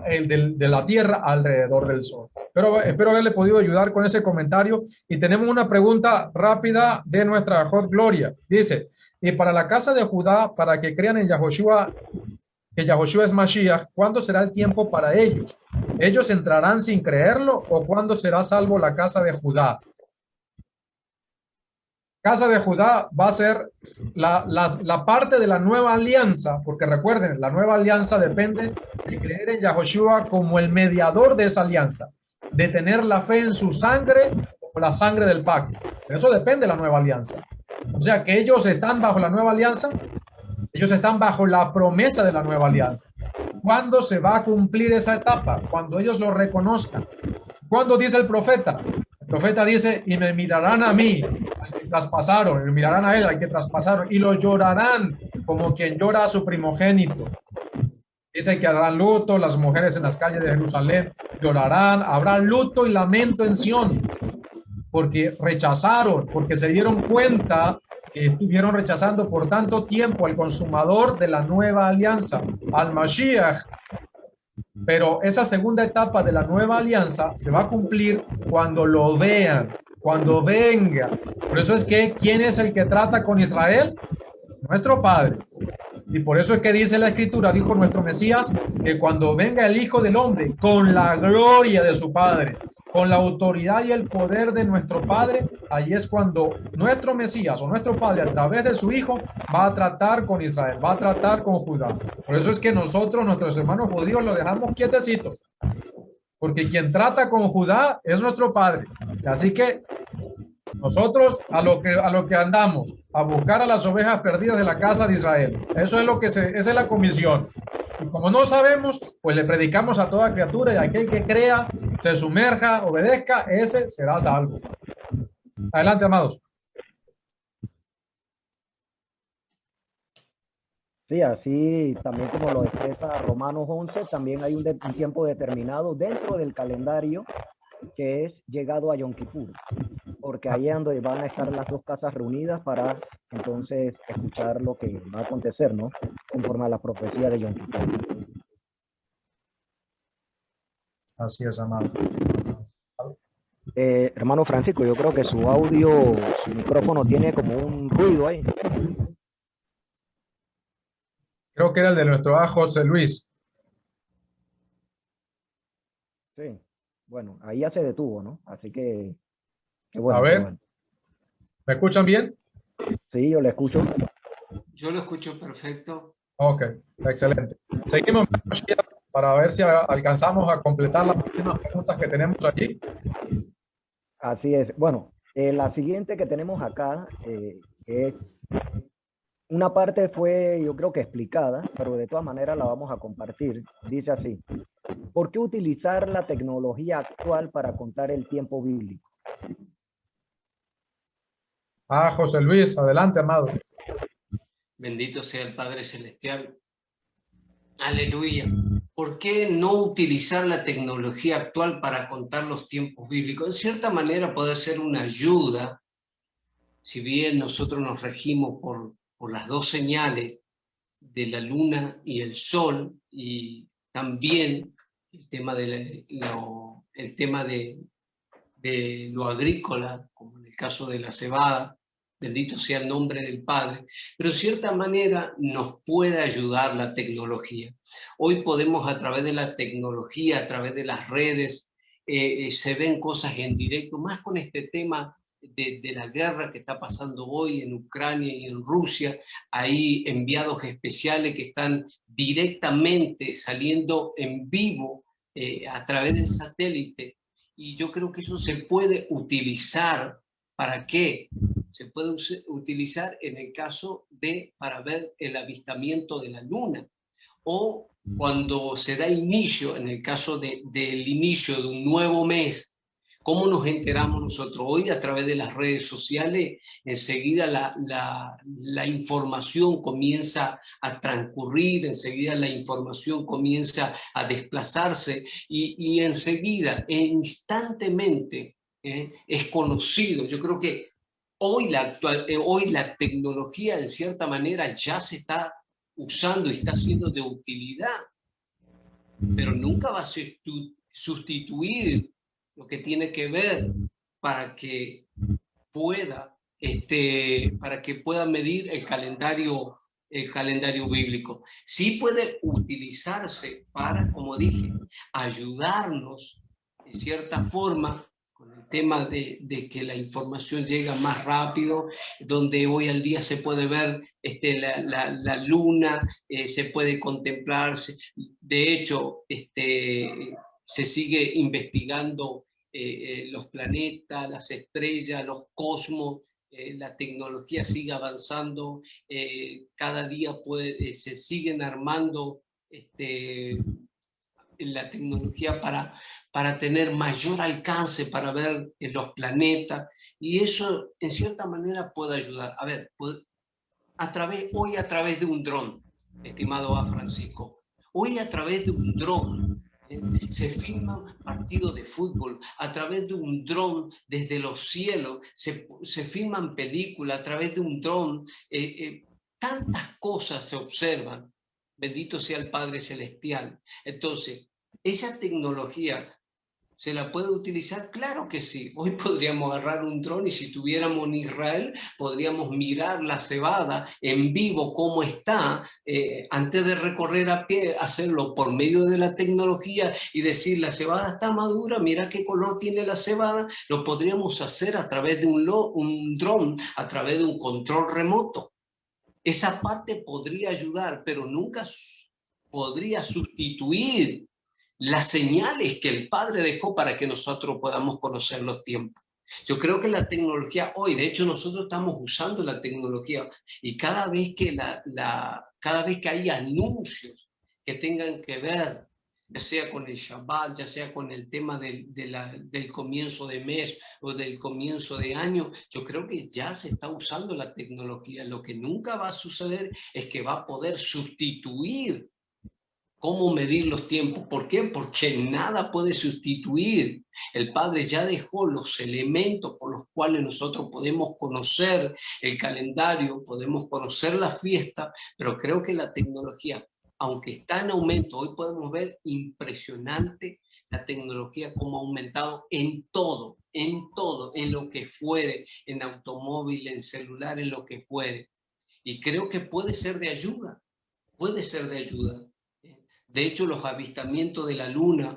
de la Tierra alrededor del Sol. Pero espero haberle podido ayudar con ese comentario. Y tenemos una pregunta rápida de nuestra Hot Gloria. Dice, y para la casa de Judá, para que crean en Yahoshua, que Yahoshua es Mashiach, ¿cuándo será el tiempo para ellos? ¿Ellos entrarán sin creerlo o cuándo será salvo la casa de Judá? Casa de Judá va a ser la parte de la nueva alianza, porque recuerden, la nueva alianza depende de creer en Yahoshua como el mediador de esa alianza, de tener la fe en su sangre o la sangre del pacto. De eso depende la nueva alianza. O sea que ellos están bajo la nueva alianza, ellos están bajo la promesa de la nueva alianza. ¿Cuándo se va a cumplir esa etapa? Cuando ellos lo reconozcan. ¿Cuándo dice el profeta? El profeta dice, y me mirarán a mí, al que traspasaron, y me mirarán a él, al que traspasaron, y lo llorarán como quien llora a su primogénito. Dice que harán luto, las mujeres en las calles de Jerusalén llorarán, habrá luto y lamento en Sión, porque rechazaron, porque se dieron cuenta que estuvieron rechazando por tanto tiempo al consumador de la nueva alianza, al Mashiach. Pero esa segunda etapa de la nueva alianza se va a cumplir cuando lo vean, cuando venga. Por eso es que, ¿quién es el que trata con Israel? Nuestro Padre. Y por eso es que dice la Escritura, dijo nuestro Mesías, que cuando venga el Hijo del Hombre con la gloria de su Padre, con la autoridad y el poder de nuestro Padre, ahí es cuando nuestro Mesías o nuestro Padre a través de su Hijo va a tratar con Israel, va a tratar con Judá. Por eso es que nosotros, nuestros hermanos judíos, lo dejamos quietecitos, porque quien trata con Judá es nuestro Padre. Así que nosotros a lo que andamos, a buscar a las ovejas perdidas de la casa de Israel. Eso es lo que esa es la comisión. Y como no sabemos, pues le predicamos a toda criatura y aquel que crea, se sumerja, obedezca, ese será salvo. Adelante, amados. Sí, así también como lo expresa Romanos 11, también hay un tiempo determinado dentro del calendario que es llegado a Yom Kippur, porque ahí es donde van a estar las dos casas reunidas para entonces escuchar lo que va a acontecer, ¿no? Conforme a la profecía de Yom Kippur. Así es, amado. Hermano Francisco, yo creo que su audio, su micrófono tiene como un ruido ahí. Creo que era el de nuestro José Luis. Sí, bueno, ahí ya se detuvo, ¿no? Así que bueno. A ver, bueno. ¿Me escuchan bien? Sí, yo le escucho. Yo lo escucho perfecto. Ok, excelente. Seguimos para ver si alcanzamos a completar las últimas preguntas que tenemos aquí. Así es. Bueno, la siguiente que tenemos acá es una parte fue, yo creo que explicada, pero de todas maneras la vamos a compartir. Dice así: ¿por qué utilizar la tecnología actual para contar el tiempo bíblico? José Luis, adelante, amado. Bendito sea el Padre Celestial. Aleluya. ¿Por qué no utilizar la tecnología actual para contar los tiempos bíblicos? En cierta manera puede ser una ayuda, si bien nosotros nos regimos por las dos señales de la luna y el sol, y también el tema de lo agrícola, como en el caso de la cebada, Bendito sea el nombre del Padre. Pero de cierta manera nos puede ayudar la tecnología. Hoy podemos a través de la tecnología, a través de las redes, se ven cosas en directo, más con este tema de la guerra que está pasando hoy en Ucrania y en Rusia. Hay enviados especiales que están directamente saliendo en vivo a través del satélite. Y yo creo que eso se puede utilizar. ¿Para qué? Se puede utilizar en el caso de para ver el avistamiento de la luna, o cuando se da inicio, en el caso del inicio de un nuevo mes. ¿Cómo nos enteramos nosotros? Hoy a través de las redes sociales, enseguida la información comienza a transcurrir, enseguida la información comienza a desplazarse y enseguida, instantáneamente, es conocido. Yo creo que hoy la tecnología, en cierta manera, ya se está usando y está siendo de utilidad, pero nunca va a sustituir lo que tiene que ver para que pueda, medir el calendario bíblico. Sí puede utilizarse para, como dije, ayudarnos de cierta forma con el tema de que la información llega más rápido, donde hoy al día se puede ver la luna, se puede contemplar. De hecho, se sigue investigando los planetas, las estrellas, los cosmos. La tecnología sigue avanzando, cada día se siguen armando la tecnología para tener mayor alcance, para ver los planetas, y eso en cierta manera puede ayudar. A ver, hoy a través de un dron, estimado a Francisco, hoy a través de un dron se filman partidos de fútbol, a través de un dron desde los cielos se filman películas, a través de un dron tantas cosas se observan. Bendito sea el Padre Celestial. Entonces, esa tecnología ¿se la puede utilizar? Claro que sí. Hoy podríamos agarrar un dron y si estuviéramos en Israel, podríamos mirar la cebada en vivo, cómo está, antes de recorrer a pie, hacerlo por medio de la tecnología y decir, la cebada está madura, mira qué color tiene la cebada. Lo podríamos hacer a través de un dron, a través de un control remoto. Esa parte podría ayudar, pero nunca podría sustituir las señales que el Padre dejó para que nosotros podamos conocer los tiempos. Yo creo que la tecnología hoy, de hecho nosotros estamos usando la tecnología y cada vez que hay anuncios que tengan que ver, ya sea con el Shabbat, ya sea con el tema del comienzo de mes o del comienzo de año, yo creo que ya se está usando la tecnología. Lo que nunca va a suceder es que va a poder sustituir cómo medir los tiempos. ¿Por qué? Porque nada puede sustituir. El Padre ya dejó los elementos por los cuales nosotros podemos conocer el calendario, podemos conocer la fiesta, pero creo que la tecnología, aunque está en aumento, hoy podemos ver impresionante la tecnología como ha aumentado en todo, en lo que fuere, en automóvil, en celular, en lo que fuere. Y creo que puede ser de ayuda, puede ser de ayuda. De hecho, los avistamientos de la luna,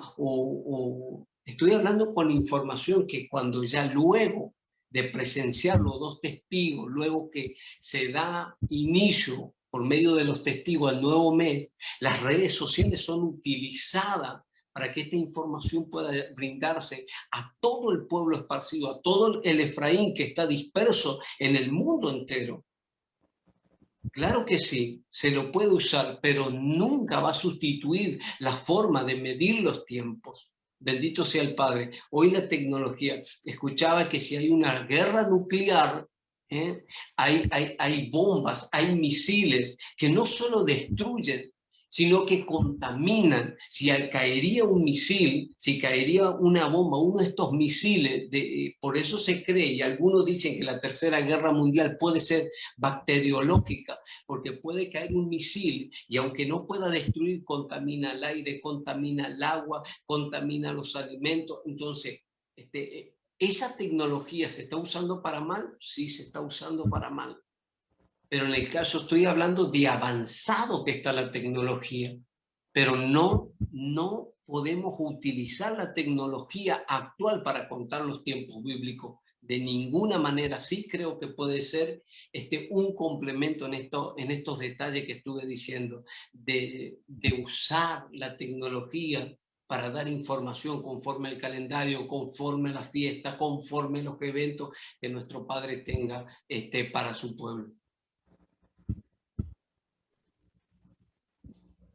estoy hablando con información que cuando ya luego de presenciar los dos testigos, luego que se da inicio por medio de los testigos al nuevo mes, las redes sociales son utilizadas para que esta información pueda brindarse a todo el pueblo esparcido, a todo el Efraín que está disperso en el mundo entero. Claro que sí, se lo puede usar, pero nunca va a sustituir la forma de medir los tiempos. Bendito sea el Padre. Hoy la tecnología, escuchaba que si hay una guerra nuclear, hay bombas, hay misiles que no solo destruyen, sino que contaminan. Si caería un misil, si caería una bomba, uno de estos misiles, por eso se cree, y algunos dicen que la Tercera Guerra Mundial puede ser bacteriológica, porque puede caer un misil y aunque no pueda destruir, contamina el aire, contamina el agua, contamina los alimentos. Entonces, ¿Esa tecnología se está usando para mal? Sí, se está usando para mal. Pero en el caso, estoy hablando de avanzado que está la tecnología, pero no podemos utilizar la tecnología actual para contar los tiempos bíblicos de ninguna manera. Sí creo que puede ser un complemento en estos detalles que estuve diciendo, de usar la tecnología para dar información conforme al calendario, conforme a la fiesta, conforme a los eventos que nuestro Padre tenga para su pueblo.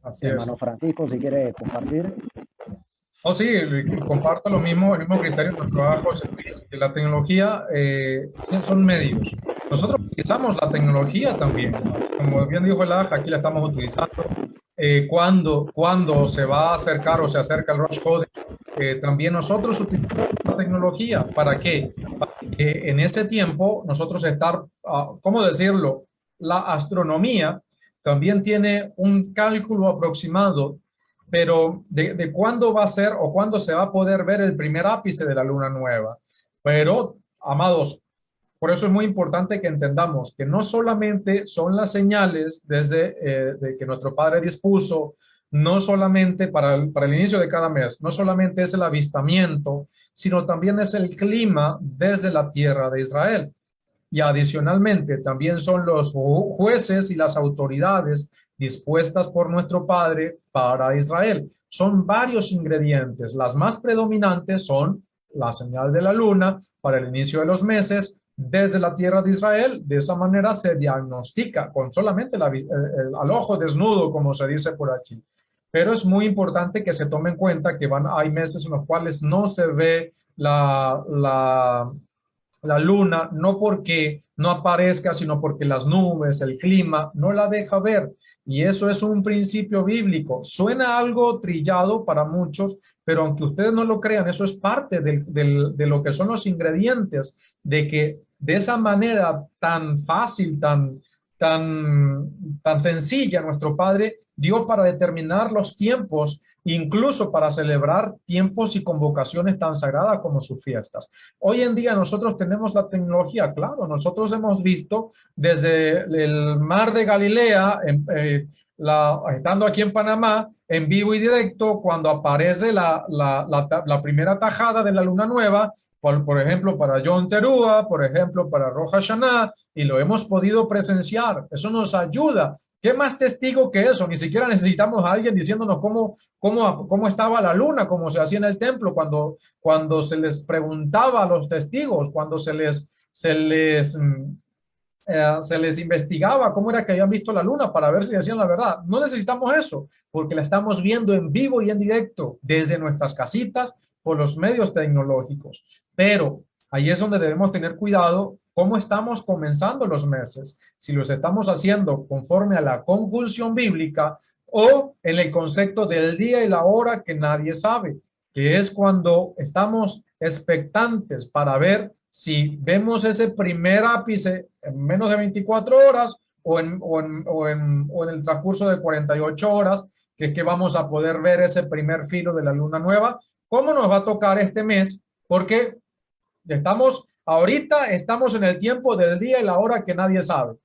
Así es. Hermano Francisco, si quiere compartir. Oh, sí, comparto lo mismo, el mismo criterio que trabaja José Luis, que la tecnología son medios. Nosotros utilizamos la tecnología también, como bien dijo el Aj, aquí la estamos utilizando. Cuando se va a acercar o se acerca el Rosh Chodesh, también nosotros utilizamos la tecnología. ¿Para qué? Para que en ese tiempo nosotros estar, ¿cómo decirlo? La astronomía también tiene un cálculo aproximado, pero de cuándo va a ser o cuándo se va a poder ver el primer ápice de la luna nueva. Pero, amados, por eso es muy importante que entendamos que no solamente son las señales desde de que nuestro Padre dispuso, no solamente para el inicio de cada mes, no solamente es el avistamiento, sino también es el clima desde la tierra de Israel. Y adicionalmente también son los jueces y las autoridades dispuestas por nuestro Padre para Israel. Son varios ingredientes. Las más predominantes son la señal de la luna para el inicio de los meses desde la tierra de Israel. De esa manera se diagnostica con solamente al ojo desnudo, como se dice por aquí. Pero es muy importante que se tome en cuenta que hay meses en los cuales no se ve la luna, no porque no aparezca, sino porque las nubes, el clima, no la deja ver. Y eso es un principio bíblico. Suena algo trillado para muchos, pero aunque ustedes no lo crean, eso es parte de lo que son los ingredientes, de que de esa manera tan fácil, tan sencilla, nuestro Padre dio para determinar los tiempos, incluso para celebrar tiempos y convocaciones tan sagradas como sus fiestas. Hoy en día nosotros tenemos la tecnología, claro, nosotros hemos visto desde el mar de Galilea, estando aquí en Panamá, en vivo y directo, cuando aparece la primera tajada de la luna nueva, por ejemplo, para Yom Teruah, por ejemplo, para Rosh Hashanah, y lo hemos podido presenciar. Eso nos ayuda. ¿Qué más testigo que eso? Ni siquiera necesitamos a alguien diciéndonos cómo estaba la luna, como se hacía en el templo, cuando se les preguntaba a los testigos, cuando se les investigaba cómo era que habían visto la luna para ver si decían la verdad. No necesitamos eso, porque la estamos viendo en vivo y en directo desde nuestras casitas por los medios tecnológicos. Pero ahí es donde debemos tener cuidado cómo estamos comenzando los meses, si los estamos haciendo conforme a la conjunción bíblica o en el concepto del día y la hora que nadie sabe, que es cuando estamos expectantes para ver si vemos ese primer ápice en menos de 24 horas o en el transcurso de 48 horas, que es que vamos a poder ver ese primer filo de la luna nueva. ¿Cómo nos va a tocar este mes? Porque ahorita estamos en el tiempo del día y la hora que nadie sabe.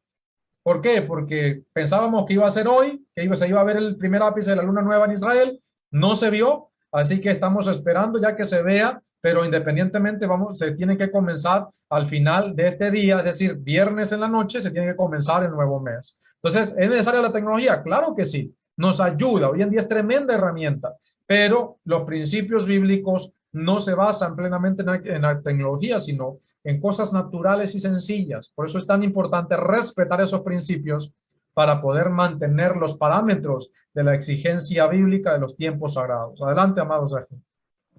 ¿Por qué? Porque pensábamos que iba a ser hoy, que se iba a ver el primer ápice de la luna nueva en Israel, no se vio, así que estamos esperando ya que se vea, pero independientemente se tiene que comenzar al final de este día, es decir, viernes en la noche, se tiene que comenzar el nuevo mes. Entonces, ¿es necesaria la tecnología? Claro que sí, nos ayuda, hoy en día es tremenda herramienta, pero los principios bíblicos no se basan plenamente en la tecnología, sino en cosas naturales y sencillas. Por eso es tan importante respetar esos principios para poder mantener los parámetros de la exigencia bíblica de los tiempos sagrados. Adelante, amados Sergio.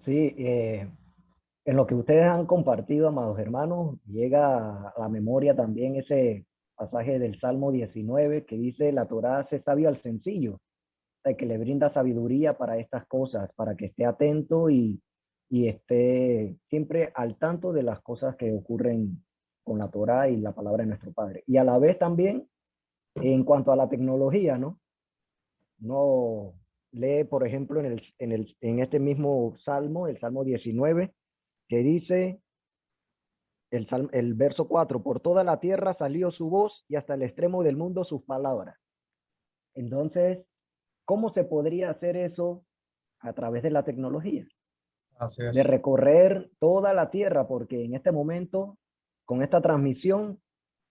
Sí, en lo que ustedes han compartido, amados hermanos, llega a la memoria también ese pasaje del Salmo 19 que dice: la Torá hace sabio al sencillo, que le brinda sabiduría para estas cosas, para que esté atento y esté siempre al tanto de las cosas que ocurren con la Torá y la palabra de nuestro Padre. Y a la vez también, en cuanto a la tecnología, ¿no? No lee, por ejemplo, en este mismo Salmo, el Salmo 19, que dice: el verso 4, por toda la tierra salió su voz y hasta el extremo del mundo sus palabras. Entonces, ¿cómo se podría hacer eso a través de la tecnología? Así es. De recorrer toda la tierra, porque en este momento, con esta transmisión,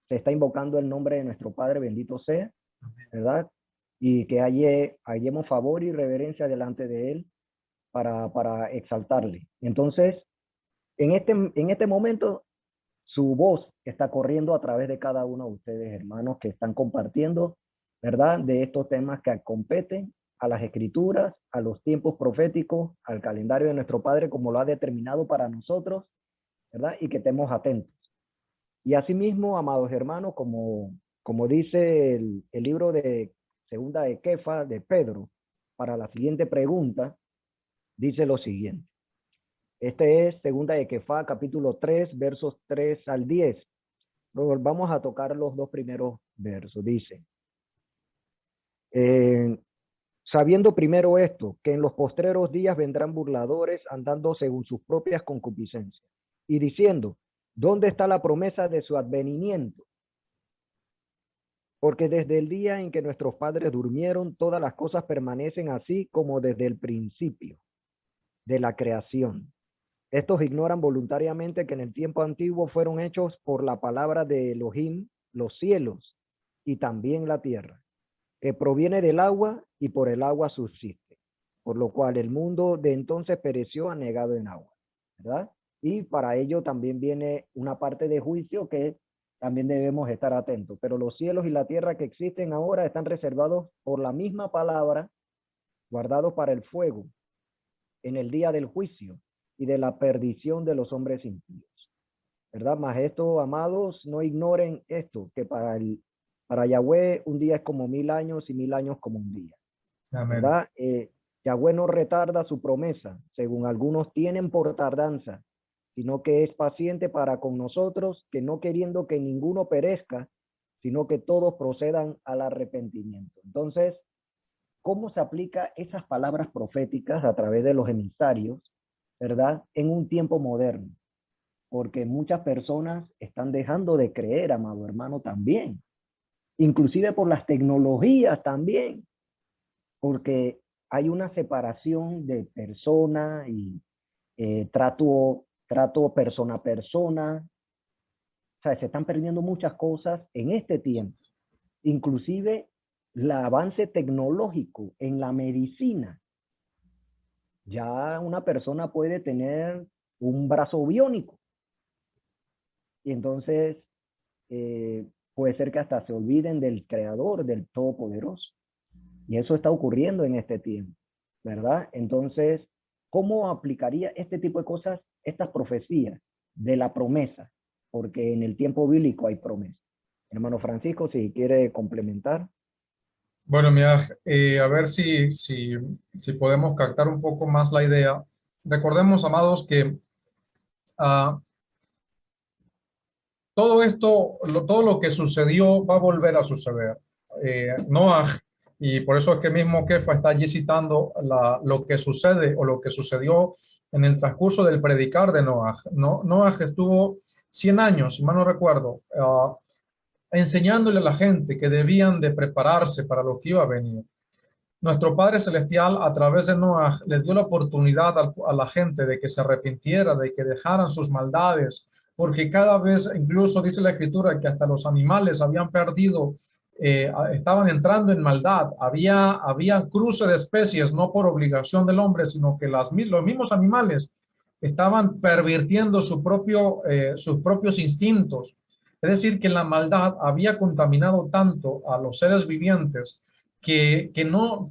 se está invocando el nombre de nuestro Padre, bendito sea, ¿verdad? Y que hallemos favor y reverencia delante de Él para exaltarle. Entonces, en este momento, su voz está corriendo a través de cada uno de ustedes, hermanos, que están compartiendo, ¿verdad? De estos temas que competen a las escrituras, a los tiempos proféticos, al calendario de nuestro Padre, como lo ha determinado para nosotros, ¿verdad? Y que estemos atentos. Y asimismo, amados hermanos, como dice el libro de Segunda de Kefa, de Pedro, para la siguiente pregunta, dice lo siguiente. Este es Segunda de Kefa, capítulo 3, versos 3 al 10. Luego vamos a tocar los dos primeros versos. Dice, sabiendo primero esto, que en los postreros días vendrán burladores andando según sus propias concupiscencias, y diciendo, ¿dónde está la promesa de su advenimiento? Porque desde el día en que nuestros padres durmieron, todas las cosas permanecen así como desde el principio de la creación. Estos ignoran voluntariamente que en el tiempo antiguo fueron hechos por la palabra de Elohim los cielos y también la tierra, que proviene del agua y por el agua subsiste, por lo cual el mundo de entonces pereció anegado en agua, ¿verdad? Y para ello también viene una parte de juicio que también debemos estar atentos. Pero los cielos y la tierra que existen ahora están reservados por la misma palabra, guardados para el fuego, en el día del juicio y de la perdición de los hombres impíos, ¿verdad? Mas esto, amados, no ignoren esto, que para Yahweh un día es como 1000 años y 1000 años como un día. Amén. ¿Verdad? Yahweh no retarda su promesa, según algunos tienen por tardanza, sino que es paciente para con nosotros, que no queriendo que ninguno perezca, sino que todos procedan al arrepentimiento. Entonces, ¿cómo se aplica esas palabras proféticas a través de los emisarios, verdad, en un tiempo moderno? Porque muchas personas están dejando de creer, amado hermano, también. Inclusive por las tecnologías también. Porque hay una separación de persona y trato persona a persona. O sea, se están perdiendo muchas cosas en este tiempo. Inclusive el avance tecnológico en la medicina. Ya una persona puede tener un brazo biónico. Y entonces puede ser que hasta se olviden del Creador, del Todopoderoso. Y eso está ocurriendo en este tiempo, ¿verdad? Entonces, ¿cómo aplicaría este tipo de cosas, estas profecías de la promesa? Porque en el tiempo bíblico hay promesa. Hermano Francisco, si quiere complementar. Bueno, mira, a ver si podemos captar un poco más la idea. Recordemos, amados, que todo esto, todo lo que sucedió va a volver a suceder. Noah, y por eso es que mismo Kefa está allí citando lo que sucede o lo que sucedió en el transcurso del predicar de Noah. Noah estuvo 100 años, si mal no recuerdo, enseñándole a la gente que debían de prepararse para lo que iba a venir. Nuestro Padre Celestial, a través de Noah, le dio la oportunidad a la gente de que se arrepintiera, de que dejaran sus maldades, porque cada vez, incluso dice la Escritura, que hasta los animales habían perdido, estaban entrando en maldad. Había cruce de especies, no por obligación del hombre, sino que los mismos animales estaban pervirtiendo sus propios instintos. Es decir, que la maldad había contaminado tanto a los seres vivientes que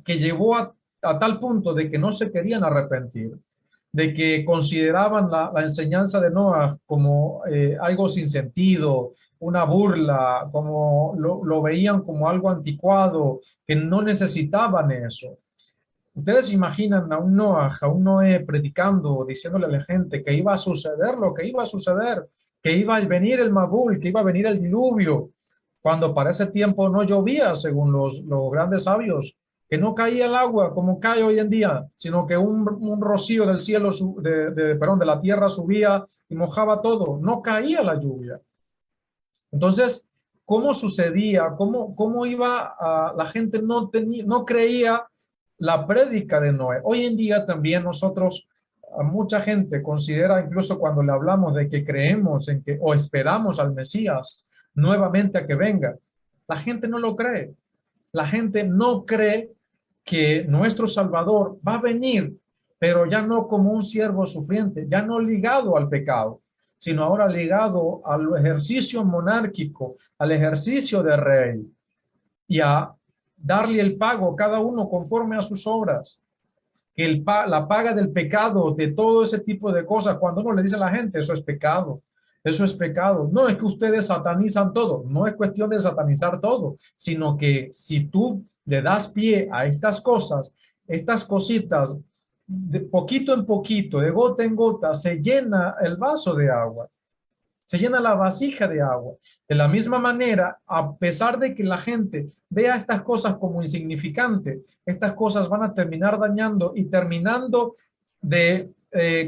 llevó a tal punto de que no se querían arrepentir, de que consideraban la enseñanza de Noah como algo sin sentido, una burla, como lo veían como algo anticuado, que no necesitaban eso. Ustedes imaginan a un Noé predicando, diciéndole a la gente que iba a suceder lo que iba a suceder, que iba a venir el Mabul, que iba a venir el diluvio, cuando para ese tiempo no llovía, según los grandes sabios. que no caía el agua como cae hoy en día, sino que un rocío del cielo, de la tierra subía y mojaba todo, no caía la lluvia. Entonces, ¿cómo sucedía? ¿Cómo iba la gente no creía la prédica de Noé? Hoy en día también nosotros, mucha gente considera, incluso cuando le hablamos de que creemos en que o esperamos al Mesías nuevamente a que venga, la gente no lo cree. La gente no cree que nuestro Salvador va a venir, pero ya no como un siervo sufriente, ya no ligado al pecado, sino ahora ligado al ejercicio monárquico, al ejercicio de rey y a darle el pago cada uno conforme a sus obras. Que la paga del pecado, de todo ese tipo de cosas, cuando uno le dice a la gente, eso es pecado. Eso es pecado. No es que ustedes satanizan todo, no es cuestión de satanizar todo, sino que si tú le das pie a estas cosas, estas cositas, de poquito en poquito, de gota en gota, se llena el vaso de agua, se llena la vasija de agua. De la misma manera, a pesar de que la gente vea estas cosas como insignificantes, estas cosas van a terminar dañando y terminando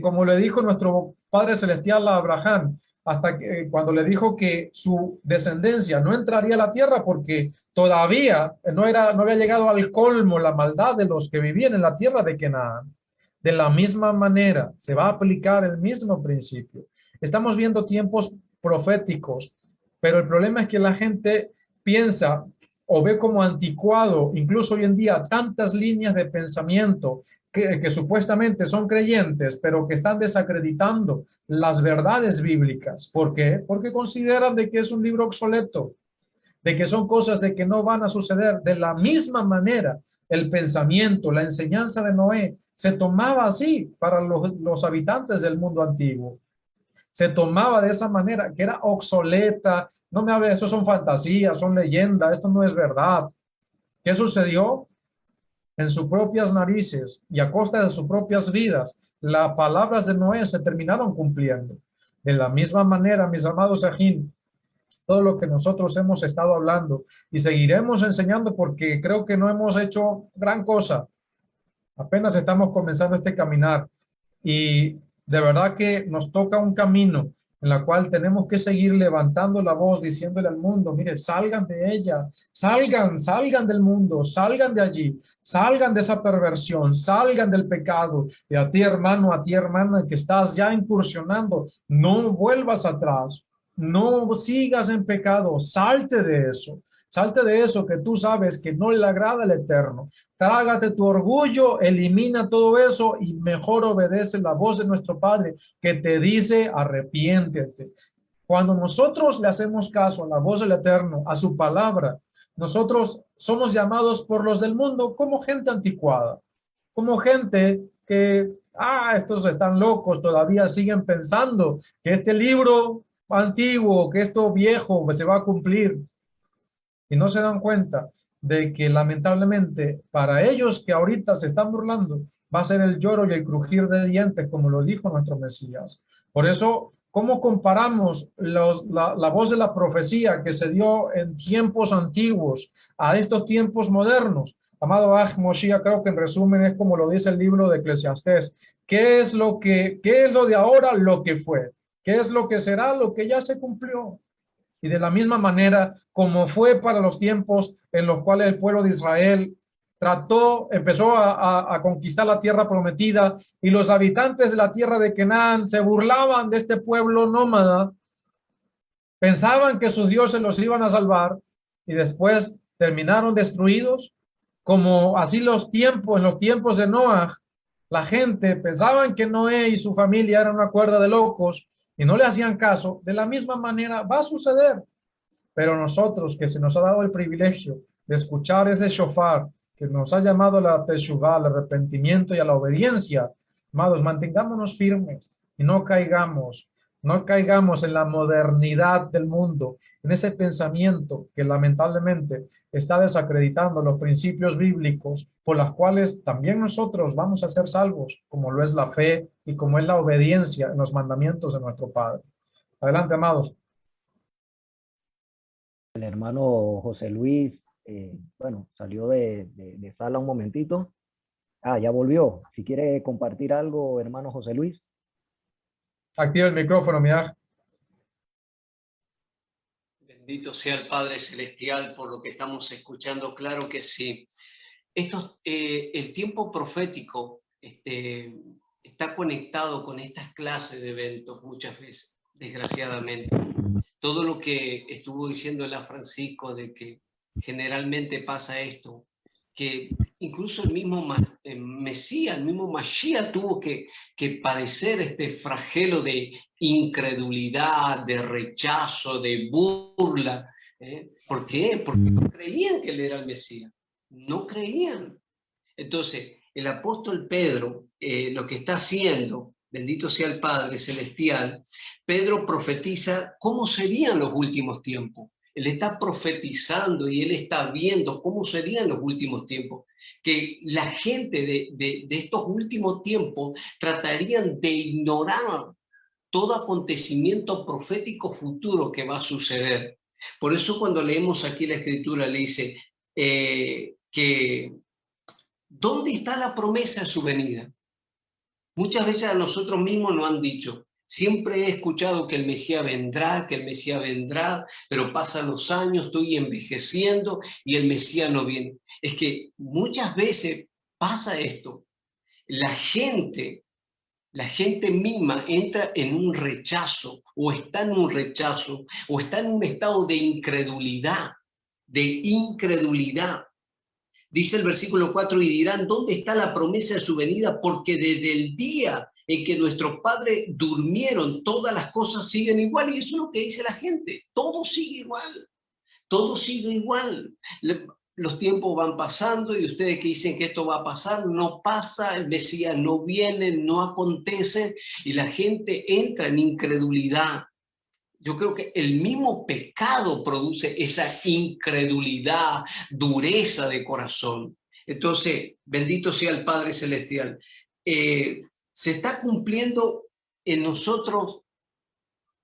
como le dijo nuestro Padre Celestial a Abraham, hasta que cuando le dijo que su descendencia no entraría a la tierra porque todavía no había llegado al colmo la maldad de los que vivían en la tierra de Canaán. De la misma manera se va a aplicar el mismo principio. Estamos viendo tiempos proféticos, pero el problema es que la gente piensa o ve como anticuado, incluso hoy en día, tantas líneas de pensamiento que supuestamente son creyentes, pero que están desacreditando las verdades bíblicas. ¿Por qué? Porque consideran de que es un libro obsoleto, de que son cosas de que no van a suceder. De la misma manera, el pensamiento, la enseñanza de Noé se tomaba así para los habitantes del mundo antiguo. Se tomaba de esa manera, que era obsoleta. No me hable, eso son fantasías, son leyendas, esto no es verdad. ¿Qué sucedió? En sus propias narices y a costa de sus propias vidas, las palabras de Noé se terminaron cumpliendo. De la misma manera, mis amados ajín, todo lo que nosotros hemos estado hablando y seguiremos enseñando porque creo que no hemos hecho gran cosa. Apenas estamos comenzando este caminar y de verdad que nos toca un camino en la cual tenemos que seguir levantando la voz, diciéndole al mundo, mire, salgan de ella, salgan del mundo, salgan de allí, salgan de esa perversión, salgan del pecado. Y a ti, hermano, que estás ya incursionando, no vuelvas atrás, no sigas en pecado, salte de eso que tú sabes que no le agrada al Eterno. Trágate tu orgullo, elimina todo eso y mejor obedece la voz de nuestro Padre que te dice arrepiéntete. Cuando nosotros le hacemos caso a la voz del Eterno, a su palabra, nosotros somos llamados por los del mundo como gente anticuada, como gente que, estos están locos, todavía siguen pensando que este libro antiguo, que esto viejo se va a cumplir. Y no se dan cuenta de que lamentablemente para ellos que ahorita se están burlando va a ser el lloro y el crujir de dientes, como lo dijo nuestro Mesías. Por eso, ¿cómo comparamos la voz de la profecía que se dio en tiempos antiguos a estos tiempos modernos? Amado Moshiach, creo que en resumen es como lo dice el libro de Eclesiastés. ¿Qué es lo de ahora? Lo que fue. ¿Qué es lo que será? Lo que ya se cumplió. Y de la misma manera, como fue para los tiempos en los cuales el pueblo de Israel empezó a conquistar la tierra prometida y los habitantes de la tierra de Canaán se burlaban de este pueblo nómada, pensaban que sus dioses los iban a salvar y después terminaron destruidos, como así en los tiempos de Noah, la gente pensaban que Noé y su familia eran una cuerda de locos y no le hacían caso. De la misma manera va a suceder. Pero nosotros que se nos ha dado el privilegio de escuchar ese shofar que nos ha llamado a la teshuvá, al arrepentimiento y a la obediencia, amados, mantengámonos firmes y no caigamos en la modernidad del mundo, en ese pensamiento que lamentablemente está desacreditando los principios bíblicos por los cuales también nosotros vamos a ser salvos, como lo es la fe y como es la obediencia en los mandamientos de nuestro Padre. Adelante, amados. El hermano José Luis bueno, salió de sala un momentito. Ah, ya volvió. Si quiere compartir algo, hermano José Luis. Activa el micrófono, mira. Bendito sea el Padre Celestial por lo que estamos escuchando. Claro que sí. El tiempo profético está conectado con estas clases de eventos muchas veces, desgraciadamente. Todo lo que estuvo diciendo la Francisco de que generalmente pasa esto, que incluso el mismo Mesías, el mismo Mashiach tuvo que padecer este flagelo de incredulidad, de rechazo, de burla. ¿Por qué? Porque no creían que él era el Mesías. No creían. Entonces, el apóstol Pedro, lo que está haciendo, bendito sea el Padre Celestial, Pedro profetiza cómo serían los últimos tiempos. Él está profetizando y él está viendo cómo serían los últimos tiempos. Que la gente de estos últimos tiempos tratarían de ignorar todo acontecimiento profético futuro que va a suceder. Por eso cuando leemos aquí la Escritura le dice que ¿dónde está la promesa de su venida? Muchas veces a nosotros mismos nos han dicho, siempre he escuchado que el Mesías vendrá, pero pasan los años, estoy envejeciendo y el Mesías no viene. Es que muchas veces pasa esto. La gente misma entra en un rechazo, o está en un rechazo, o está en un estado de incredulidad. Dice el versículo 4, y dirán, ¿dónde está la promesa de su venida? Porque desde el día en que nuestros padres durmieron, todas las cosas siguen igual. Y eso es lo que dice la gente. Todo sigue igual. Todo sigue igual. Los tiempos van pasando y ustedes que dicen que esto va a pasar, no pasa, el Mesías no viene, no acontece y la gente entra en incredulidad. Yo creo que el mismo pecado produce esa incredulidad, dureza de corazón. Entonces, bendito sea el Padre Celestial. Se está cumpliendo en nosotros,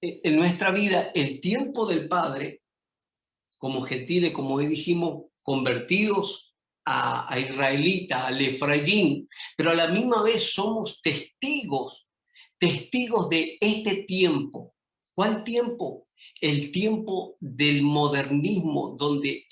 en nuestra vida, el tiempo del Padre, como gentiles, como dijimos, convertidos a israelita, al Efraín, pero a la misma vez somos testigos de este tiempo. ¿Cuál tiempo? El tiempo del modernismo, donde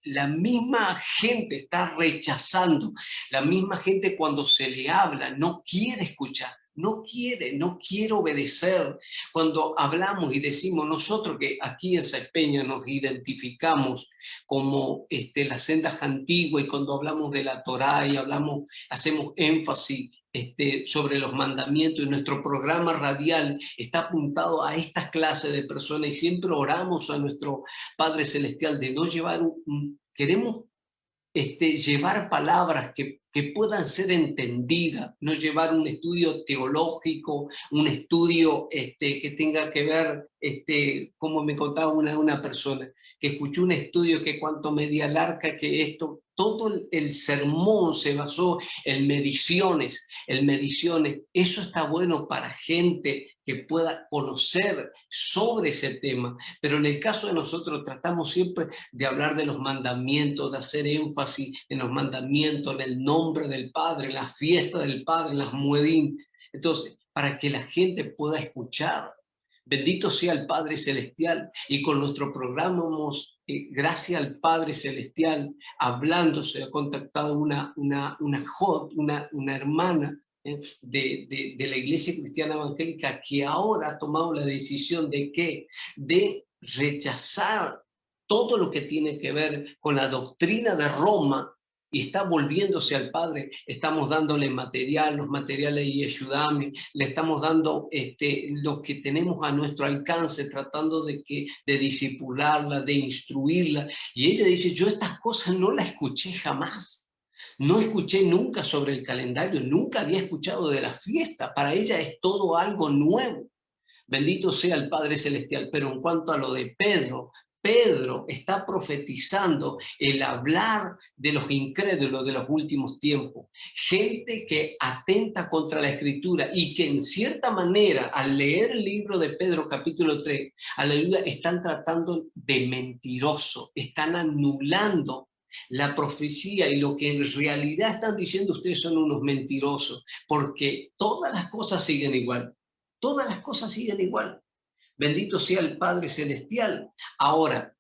la misma gente está rechazando, la misma gente cuando se le habla no quiere escuchar, no quiere obedecer. Cuando hablamos y decimos nosotros que aquí en Saespeña nos identificamos como las sendas antiguas y cuando hablamos de la Torá y hacemos énfasis sobre los mandamientos y nuestro programa radial está apuntado a estas clases de personas y siempre oramos a nuestro Padre Celestial de no llevar queremos llevar palabras que puedan ser entendidas, no llevar un estudio teológico, un estudio que tenga que ver, como me contaba una persona, que escuchó un estudio que cuanto media larga que esto, todo el sermón se basó en mediciones. Eso está bueno para gente que pueda conocer sobre ese tema, pero en el caso de nosotros tratamos siempre de hablar de los mandamientos, de hacer énfasis en los mandamientos, en el nombre del Padre, en la fiesta del Padre, en las muedín. Entonces, para que la gente pueda escuchar. Bendito sea el Padre Celestial. Y con nuestro programa gracias al Padre Celestial, hablando, se ha contactado una hermana de la Iglesia Cristiana Evangélica que ahora ha tomado la decisión de rechazar todo lo que tiene que ver con la doctrina de Roma y está volviéndose al Padre. Estamos dándole material, los materiales y ayúdame, le estamos dando lo que tenemos a nuestro alcance, tratando de discipularla, de instruirla. Y ella dice, yo estas cosas no las escuché jamás. No escuché nunca sobre el calendario, nunca había escuchado de la fiesta. Para ella es todo algo nuevo. Bendito sea el Padre Celestial. Pero en cuanto a lo de Pedro, Pedro está profetizando el hablar de los incrédulos de los últimos tiempos. Gente que atenta contra la Escritura y que en cierta manera, al leer el libro de Pedro capítulo 3, aleluya, están tratando de mentiroso, están anulando la profecía y lo que en realidad están diciendo ustedes son unos mentirosos, porque todas las cosas siguen igual. Todas las cosas siguen igual. Bendito sea el Padre Celestial. Ahora,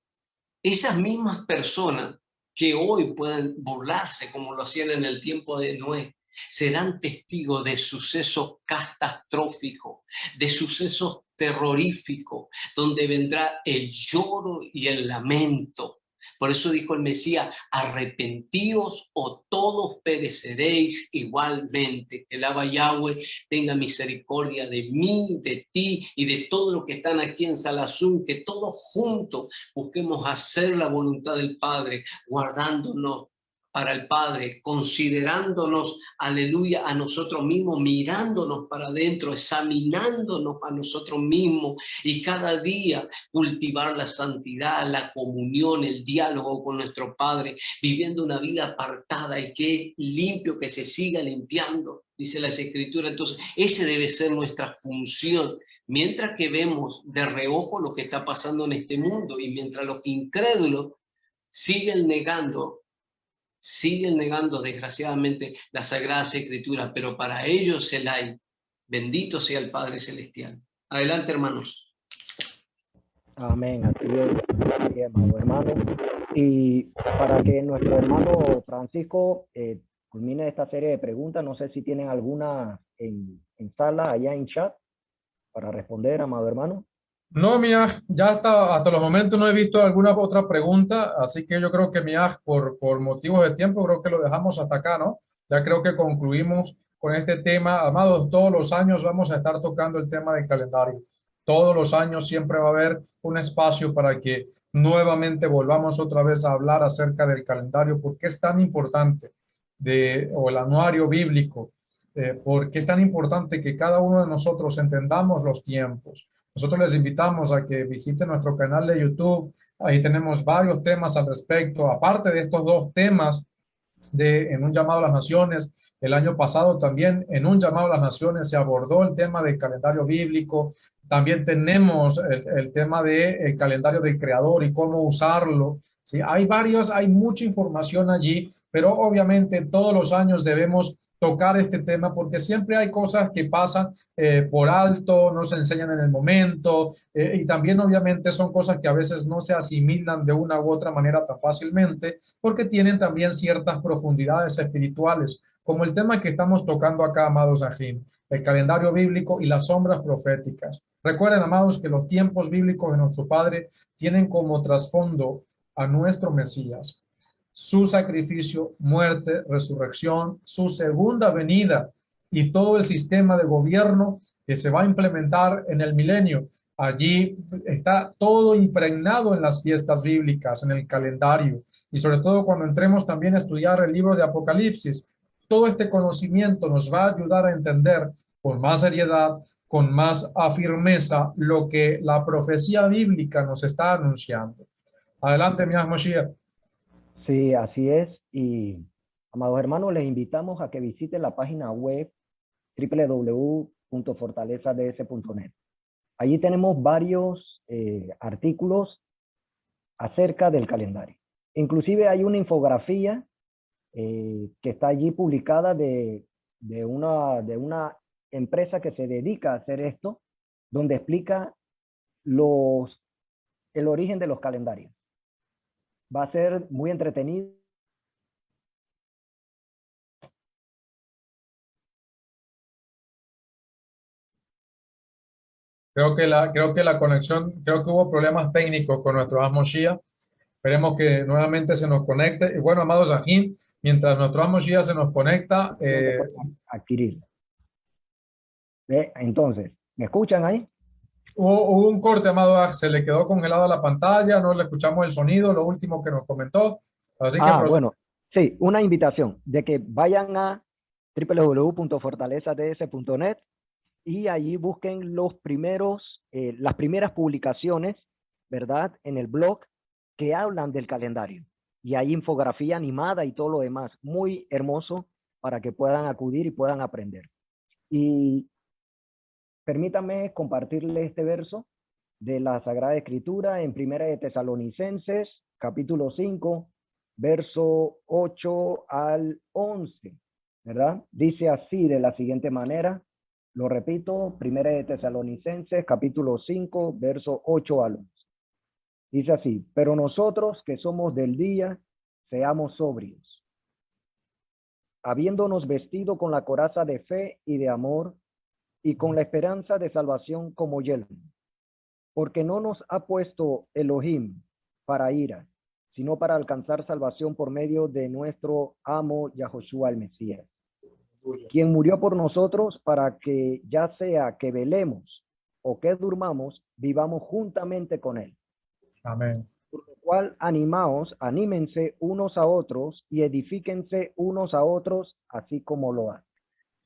esas mismas personas que hoy pueden burlarse como lo hacían en el tiempo de Noé, serán testigos de sucesos catastróficos, de sucesos terroríficos, donde vendrá el lloro y el lamento. Por eso dijo el Mesías, arrepentíos o todos pereceréis igualmente. Que el Abba Yahweh tenga misericordia de mí, de ti y de todos los que están aquí en Salazún, que todos juntos busquemos hacer la voluntad del Padre, guardándonos para el Padre, considerándonos, aleluya, a nosotros mismos, mirándonos para adentro, examinándonos a nosotros mismos y cada día cultivar la santidad, la comunión, el diálogo con nuestro Padre, viviendo una vida apartada y que es limpio, que se siga limpiando, dice las Escrituras. Entonces, esa debe ser nuestra función. Mientras que vemos de reojo lo que está pasando en este mundo y mientras los incrédulos siguen negando desgraciadamente las Sagradas Escrituras, pero para ellos el hay. Bendito sea el Padre Celestial. Adelante, hermanos. Amén, así es, amado hermano. Y para que nuestro hermano Francisco culmine esta serie de preguntas, no sé si tienen alguna en sala, allá en chat, para responder, amado hermano. No, Miaj, ya hasta los momentos no he visto alguna otra pregunta, así que yo creo que Miaj, por motivos de tiempo, creo que lo dejamos hasta acá, ¿no? Ya creo que concluimos con este tema. Amados, todos los años vamos a estar tocando el tema del calendario. Todos los años siempre va a haber un espacio para que nuevamente volvamos otra vez a hablar acerca del calendario, porque es tan importante, o el anuario bíblico, porque es tan importante que cada uno de nosotros entendamos los tiempos. Nosotros les invitamos a que visiten nuestro canal de YouTube. Ahí tenemos varios temas al respecto. Aparte de estos dos temas en un llamado a las naciones, el año pasado también en un llamado a las naciones se abordó el tema del calendario bíblico. También tenemos el tema del calendario del creador y cómo usarlo. ¿Sí? Hay mucha información allí, pero obviamente todos los años debemos tocar este tema porque siempre hay cosas que pasan por alto, no se enseñan en el momento y también obviamente son cosas que a veces no se asimilan de una u otra manera tan fácilmente porque tienen también ciertas profundidades espirituales, como el tema que estamos tocando acá, amados Ajim, el calendario bíblico y las sombras proféticas. Recuerden, amados, que los tiempos bíblicos de nuestro Padre tienen como trasfondo a nuestro Mesías, su sacrificio, muerte, resurrección, su segunda venida y todo el sistema de gobierno que se va a implementar en el milenio. Allí está todo impregnado en las fiestas bíblicas, en el calendario, y sobre todo cuando entremos también a estudiar el libro de Apocalipsis. Todo este conocimiento nos va a ayudar a entender con más seriedad, con más firmeza, lo que la profecía bíblica nos está anunciando. Adelante, mi Moshiach. Sí, así es. Y, amados hermanos, les invitamos a que visiten la página web www.fortalezads.net. Allí tenemos varios artículos acerca del calendario. Inclusive hay una infografía que está allí publicada de una empresa que se dedica a hacer esto, donde explica el origen de los calendarios. Va a ser muy entretenido. Creo que la conexión, creo que hubo problemas técnicos con nuestro Moshiach. Esperemos que nuevamente se nos conecte. Y bueno, amados Ajim, mientras nuestro Moshiach se nos conecta. Adquirir. Entonces, ¿me escuchan ahí? Hubo un corte, amado, se le quedó congelada la pantalla, no le escuchamos el sonido, lo último que nos comentó. Así que bueno, sí, una invitación de que vayan a www.fortalezads.net y allí busquen las primeras publicaciones, ¿verdad? En el blog que hablan del calendario. Y hay infografía animada y todo lo demás. Muy hermoso para que puedan acudir y puedan aprender. Y permítanme compartirle este verso de la Sagrada Escritura en Primera de Tesalonicenses, capítulo 5, verso 8 al 11, ¿verdad? Dice así de la siguiente manera, lo repito, Primera de Tesalonicenses, capítulo 5, verso 8 al 11. Dice así, pero nosotros que somos del día, seamos sobrios, habiéndonos vestido con la coraza de fe y de amor, y con la esperanza de salvación como yelmo. Porque no nos ha puesto Elohim para ira, sino para alcanzar salvación por medio de nuestro amo Yahoshua el Mesías, quien murió por nosotros para que ya sea que velemos o que durmamos, vivamos juntamente con él. Amén. Por lo cual anímense unos a otros y edifíquense unos a otros, así como lo hacen.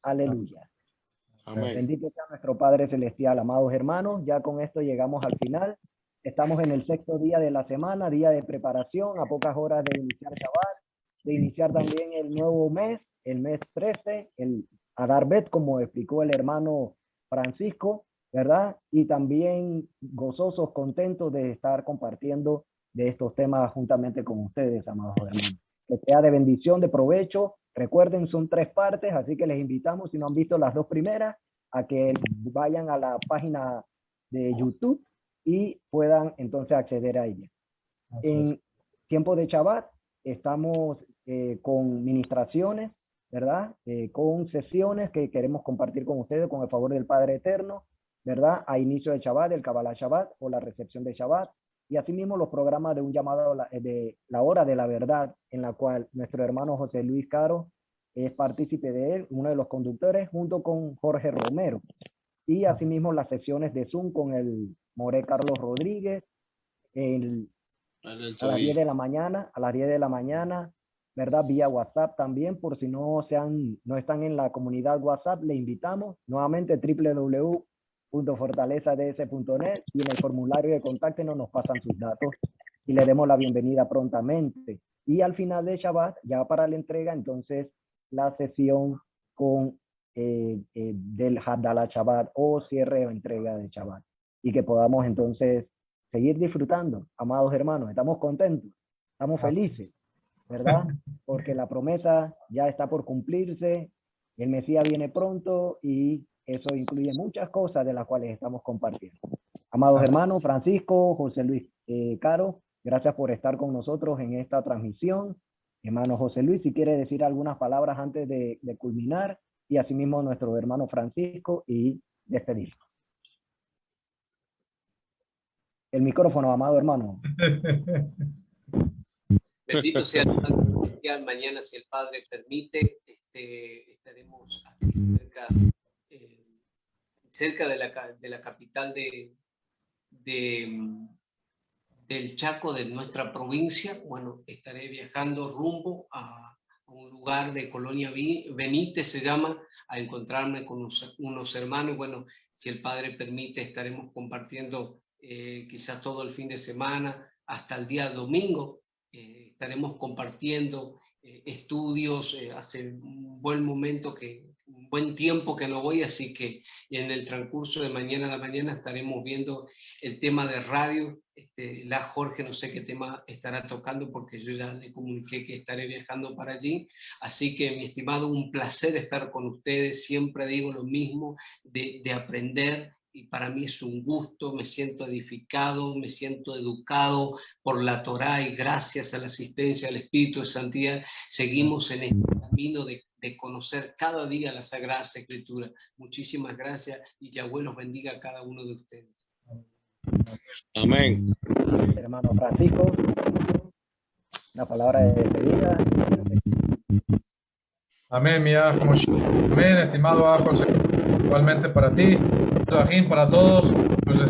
Aleluya. Amén. Bendito sea nuestro Padre Celestial, amados hermanos. Ya con esto llegamos al final. Estamos en el 6º día de la semana, día de preparación, a pocas horas de iniciar Shabbat, de iniciar también el nuevo mes, el mes 13, el Adar Bet, como explicó el hermano Francisco, ¿verdad? Y también gozosos, contentos de estar compartiendo de estos temas juntamente con ustedes, amados hermanos. Que sea de bendición, de provecho. Recuerden, son 3 partes, así que les invitamos, si no han visto las 2 primeras, a que vayan a la página de YouTube y puedan entonces acceder a ella. En tiempo de Shabbat estamos con ministraciones, ¿verdad? Con sesiones que queremos compartir con ustedes con el favor del Padre Eterno, ¿verdad? A inicio de Shabbat, el Kabbalah Shabbat o la recepción de Shabbat. Y asimismo los programas de un llamado de la hora de la verdad, en la cual nuestro hermano José Luis Caro es partícipe de él, uno de los conductores, junto con Jorge Romero. Y asimismo las sesiones de Zoom con el More Carlos Rodríguez, a las 10 de la mañana, ¿verdad? Vía WhatsApp también, por si no están en la comunidad WhatsApp, le invitamos nuevamente www.fortalezads.net y en el formulario de contacto nos pasan sus datos y le demos la bienvenida prontamente. Y al final de Shabbat, ya para la entrega, entonces la sesión con del Havdalah Shabbat o cierre o entrega de Shabbat y que podamos entonces seguir disfrutando, amados hermanos. Estamos contentos, estamos felices, ¿verdad? Porque la promesa ya está por cumplirse, el Mesías viene pronto y eso incluye muchas cosas de las cuales estamos compartiendo. Amados hermanos, Francisco, José Luis Caro, gracias por estar con nosotros en esta transmisión. Hermano José Luis, si quiere decir algunas palabras antes de culminar, y asimismo nuestro hermano Francisco, y despedirlo. El micrófono, amado hermano. Bendito sea el Padre Celestial. Mañana, si el Padre permite, estaremos aquí cerca de la capital del Chaco, de nuestra provincia. Bueno, estaré viajando rumbo a un lugar de Colonia Benítez, se llama, a encontrarme con unos hermanos. Bueno, si el Padre permite, estaremos compartiendo quizás todo el fin de semana, hasta el día domingo. Estaremos compartiendo estudios. Hace un buen tiempo que no voy, así que en el transcurso de mañana a la mañana estaremos viendo el tema de radio. Jorge, no sé qué tema estará tocando porque yo ya le comuniqué que estaré viajando para allí. Así que, mi estimado, un placer estar con ustedes. Siempre digo lo mismo, de aprender. Y para mí es un gusto, me siento edificado, me siento educado por la Torá, y gracias a la asistencia del Espíritu de Santidad seguimos en este camino de conocer cada día la Sagrada Escritura. Muchísimas gracias y Yahweh los bendiga a cada uno de ustedes. Amén. Hermano Francisco, una palabra de despedida. Amén, mi hijo. Amén, estimado José. Igualmente para ti, para todos. Los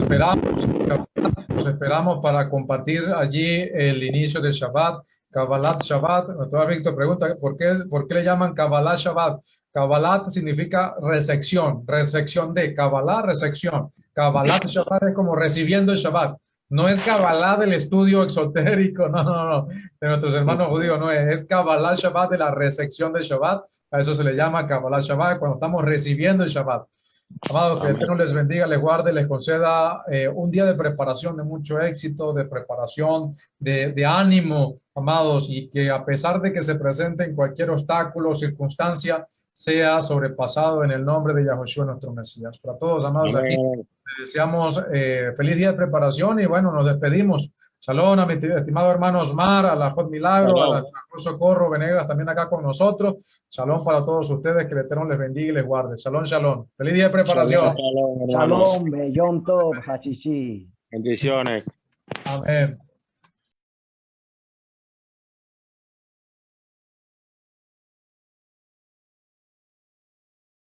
esperamos para compartir allí el inicio de Shabbat, Kabbalat Shabbat. Doctor Víctor pregunta, ¿por qué le llaman Kabbalah Shabbat? Kabbalat significa recepción de Kabbalah, recepción. Kabbalat Shabbat es como recibiendo el Shabbat. No es Kabbalah del estudio exotérico, no, de nuestros hermanos judíos, no es Kabbalah Shabbat de la recepción de Shabbat, a eso se le llama Kabbalah Shabbat, cuando estamos recibiendo el Shabbat. Amados, que el Eterno les bendiga, les guarde, les conceda un día de preparación, de mucho éxito, de preparación, de ánimo, amados, y que a pesar de que se presenten cualquier obstáculo o circunstancia, sea sobrepasado en el nombre de Yahushua, nuestro Mesías. Para todos, amados, aquí les deseamos feliz día de preparación y bueno, nos despedimos. Shalom a mi estimado hermano Osmar, a la Jod Milagro, a la Socorro Venegas también acá con nosotros. Shalom para todos ustedes, que el Eterno les bendiga y les guarde. Shalom, shalom. Feliz día de preparación. Shalom, Yom Tov, Hashishi. Bendiciones. Amén.